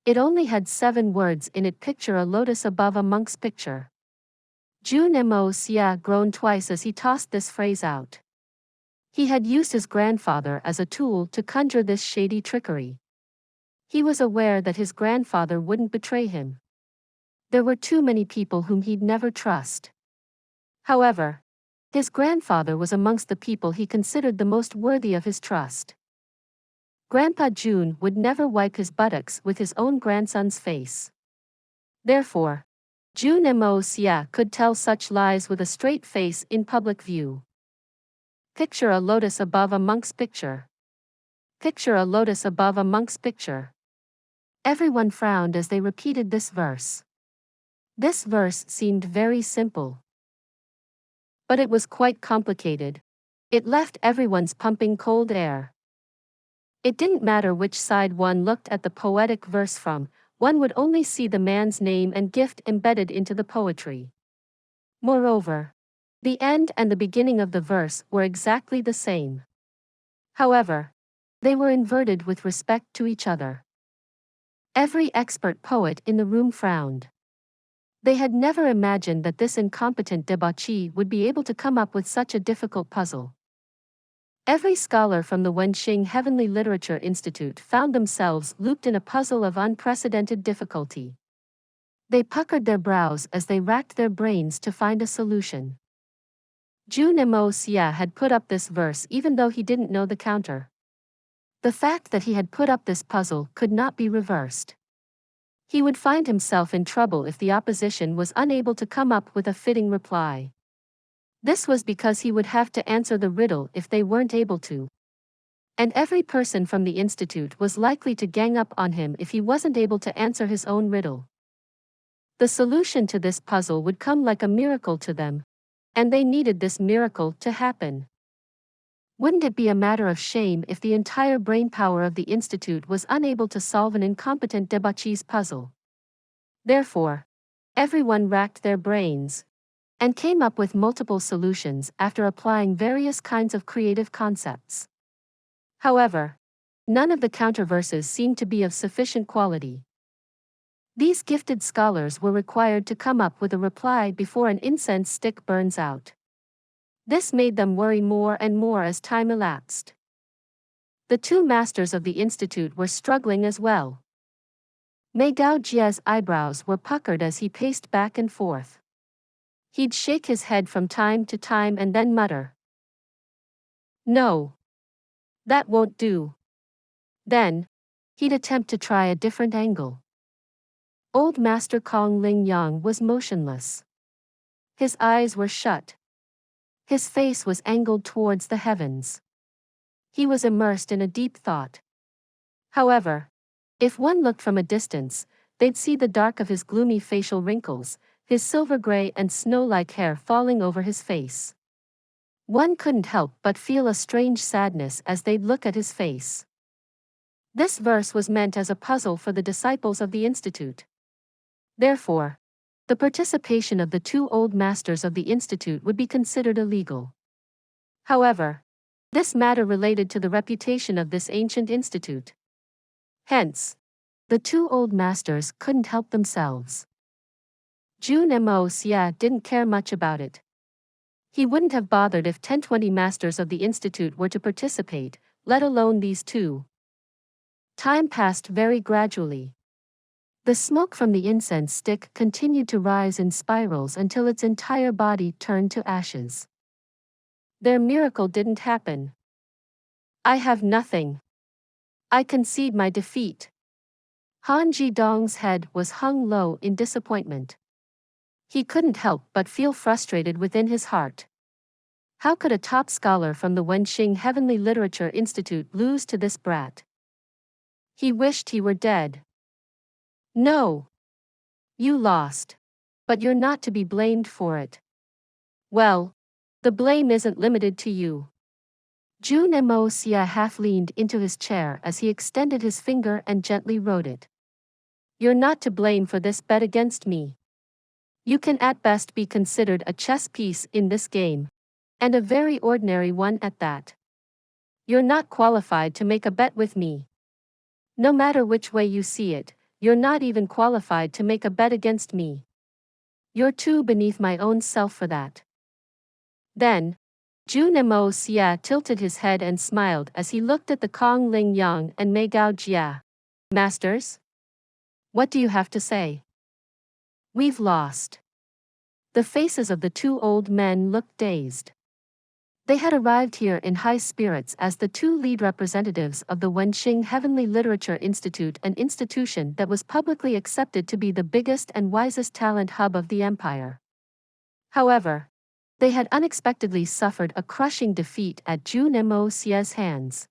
It only had 7 words in it. Picture a lotus above a monk's picture. Jun Moxie groaned twice as he tossed this phrase out. He had used his grandfather as a tool to conjure this shady trickery. He was aware that his grandfather wouldn't betray him. There were too many people whom he'd never trust. However, his grandfather was amongst the people he considered the most worthy of his trust. Grandpa Jun would never wipe his buttocks with his own grandson's face. Therefore, Jun Moxie could tell such lies with a straight face in public view. Picture a lotus above a monk's picture. Picture a lotus above a monk's picture. Everyone frowned as they repeated this verse. This verse seemed very simple. But it was quite complicated. It left everyone's pumping cold air. It didn't matter which side one looked at the poetic verse from, one would only see the man's name and gift embedded into the poetry. Moreover, the end and the beginning of the verse were exactly the same. However, they were inverted with respect to each other. Every expert poet in the room frowned. They had never imagined that this incompetent debauchee would be able to come up with such a difficult puzzle. Every scholar from the Wenxing Heavenly Literature Institute found themselves looped in a puzzle of unprecedented difficulty. They puckered their brows as they racked their brains to find a solution. Jun Moxie had put up this verse even though he didn't know the counter. The fact that he had put up this puzzle could not be reversed. He would find himself in trouble if the opposition was unable to come up with a fitting reply. This was because he would have to answer the riddle if they weren't able to. And every person from the institute was likely to gang up on him if he wasn't able to answer his own riddle. The solution to this puzzle would come like a miracle to them, and they needed this miracle to happen. Wouldn't it be a matter of shame if the entire brainpower of the institute was unable to solve an incompetent debauchee's puzzle? Therefore, everyone racked their brains and came up with multiple solutions after applying various kinds of creative concepts. However, none of the counterverses seemed to be of sufficient quality. These gifted scholars were required to come up with a reply before an incense stick burns out. This made them worry more and more as time elapsed. The two masters of the institute were struggling as well. Gao Jie's eyebrows were puckered as he paced back and forth. He'd shake his head from time to time and then mutter, "No. That won't do." Then, he'd attempt to try a different angle. Old Master Kong Ling Yang was motionless. His eyes were shut. His face was angled towards the heavens. He was immersed in a deep thought. However, if one looked from a distance, they'd see the dark of his gloomy facial wrinkles, his silver gray and snow-like hair falling over his face. One couldn't help but feel a strange sadness as they'd look at his face. This verse was meant as a puzzle for the disciples of the institute. Therefore, the participation of the two old masters of the institute would be considered illegal. However, this matter related to the reputation of this ancient institute. Hence, the two old masters couldn't help themselves. Jun Moxie didn't care much about it. He wouldn't have bothered if 10-20 masters of the institute were to participate, let alone these two. Time passed very gradually. The smoke from the incense stick continued to rise in spirals until its entire body turned to ashes. Their miracle didn't happen. "I have nothing. I concede my defeat." Han Jidong's head was hung low in disappointment. He couldn't help but feel frustrated within his heart. How could a top scholar from the Wenxing Heavenly Literature Institute lose to this brat? He wished he were dead. "No. You lost. But you're not to be blamed for it." "Well, the blame isn't limited to you." Jun Moxie half leaned into his chair as he extended his finger and gently wrote it. "You're not to blame for this bet against me. You can at best be considered a chess piece in this game, and a very ordinary one at that. You're not qualified to make a bet with me. No matter which way you see it, you're not even qualified to make a bet against me. You're too beneath my own self for that." Then, Jun Moxie tilted his head and smiled as he looked at the Kong Ling Yang and Gao Jie. "Masters? What do you have to say?" "We've lost." The faces of the two old men looked dazed. They had arrived here in high spirits as the two lead representatives of the Wenxing Heavenly Literature Institute, an institution that was publicly accepted to be the biggest and wisest talent hub of the empire. However, they had unexpectedly suffered a crushing defeat at Jun Moxie's hands.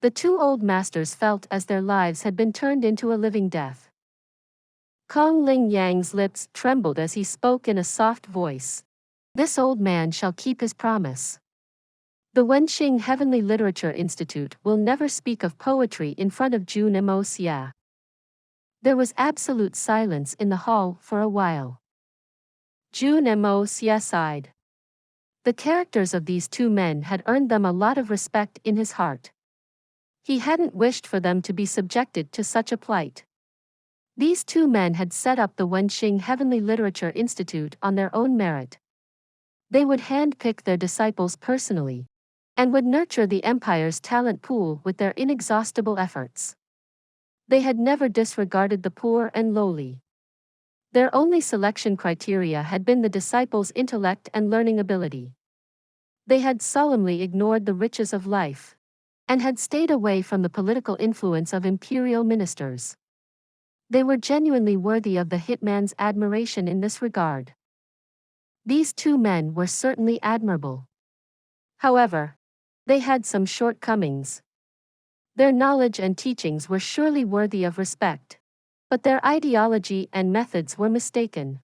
The two old masters felt as their lives had been turned into a living death. Kong Ling Yang's lips trembled as he spoke in a soft voice. "This old man shall keep his promise. The Wenxing Heavenly Literature Institute will never speak of poetry in front of Jun Moxie." There was absolute silence in the hall for a while. Jun Moxie sighed. The characters of these two men had earned them a lot of respect in his heart. He hadn't wished for them to be subjected to such a plight. These two men had set up the Wenxing Heavenly Literature Institute on their own merit. They would handpick their disciples personally, and would nurture the empire's talent pool with their inexhaustible efforts. They had never disregarded the poor and lowly. Their only selection criteria had been the disciples' intellect and learning ability. They had solemnly ignored the riches of life, and had stayed away from the political influence of imperial ministers. They were genuinely worthy of the hitman's admiration in this regard. These two men were certainly admirable. However, they had some shortcomings. Their knowledge and teachings were surely worthy of respect, but their ideology and methods were mistaken.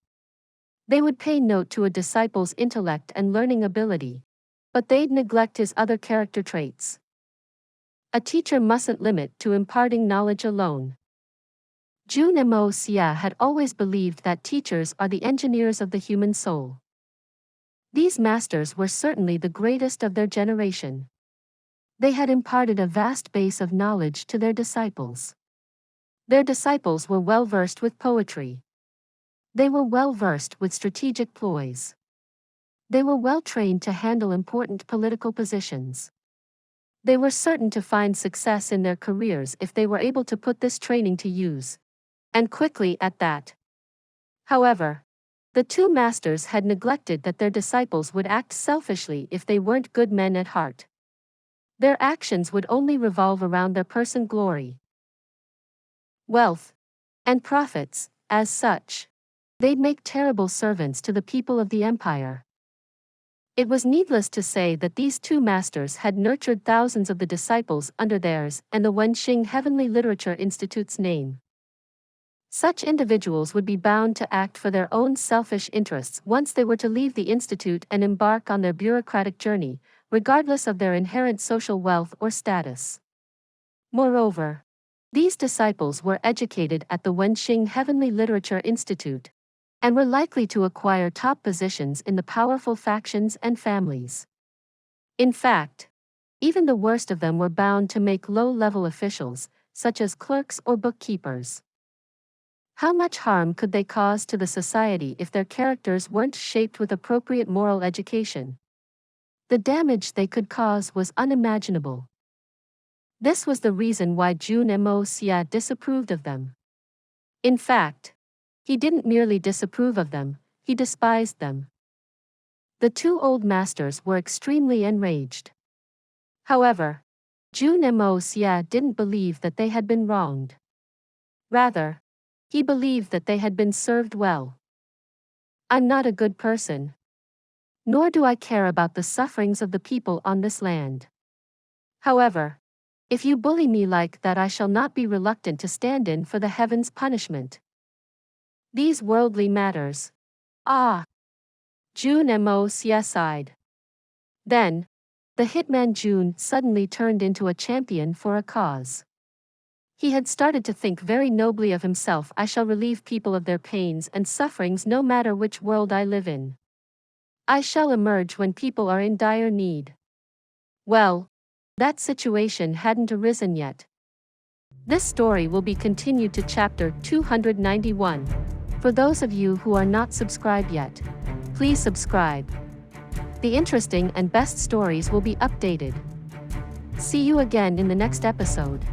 They would pay note to a disciple's intellect and learning ability, but they'd neglect his other character traits. A teacher mustn't limit to imparting knowledge alone. Jun Moxie had always believed that teachers are the engineers of the human soul. These masters were certainly the greatest of their generation. They had imparted a vast base of knowledge to their disciples. Their disciples were well versed with poetry. They were well versed with strategic ploys. They were well trained to handle important political positions. They were certain to find success in their careers if they were able to put this training to use, and quickly at that. However, the two masters had neglected that their disciples would act selfishly if they weren't good men at heart. Their actions would only revolve around their personal glory, wealth, and profits. As such, they'd make terrible servants to the people of the empire. It was needless to say that these two masters had nurtured thousands of the disciples under theirs and the Wenxing Heavenly Literature Institute's name. Such individuals would be bound to act for their own selfish interests once they were to leave the institute and embark on their bureaucratic journey, regardless of their inherent social wealth or status. Moreover, these disciples were educated at the Wenxing Heavenly Literature Institute, and were likely to acquire top positions in the powerful factions and families. In fact, even the worst of them were bound to make low-level officials, such as clerks or bookkeepers. How much harm could they cause to the society if their characters weren't shaped with appropriate moral education? The damage they could cause was unimaginable. This was the reason why Jun Moxie disapproved of them. In fact, he didn't merely disapprove of them, he despised them. The two old masters were extremely enraged. However, Jun Moxie didn't believe that they had been wronged. Rather, he believed that they had been served well. I'm not a good person. Nor do I care about the sufferings of the people on this land. However, if you bully me like that, I shall not be reluctant to stand in for the heavens' punishment. These worldly matters. Ah! Jun Moxie sighed. Then, the hitman Jun suddenly turned into a champion for a cause. He had started to think very nobly of himself. I shall relieve people of their pains and sufferings no matter which world I live in. I shall emerge when people are in dire need. Well, that situation hadn't arisen yet. This story will be continued to chapter 291. For those of you who are not subscribed yet, please subscribe. The interesting and best stories will be updated. See you again in the next episode.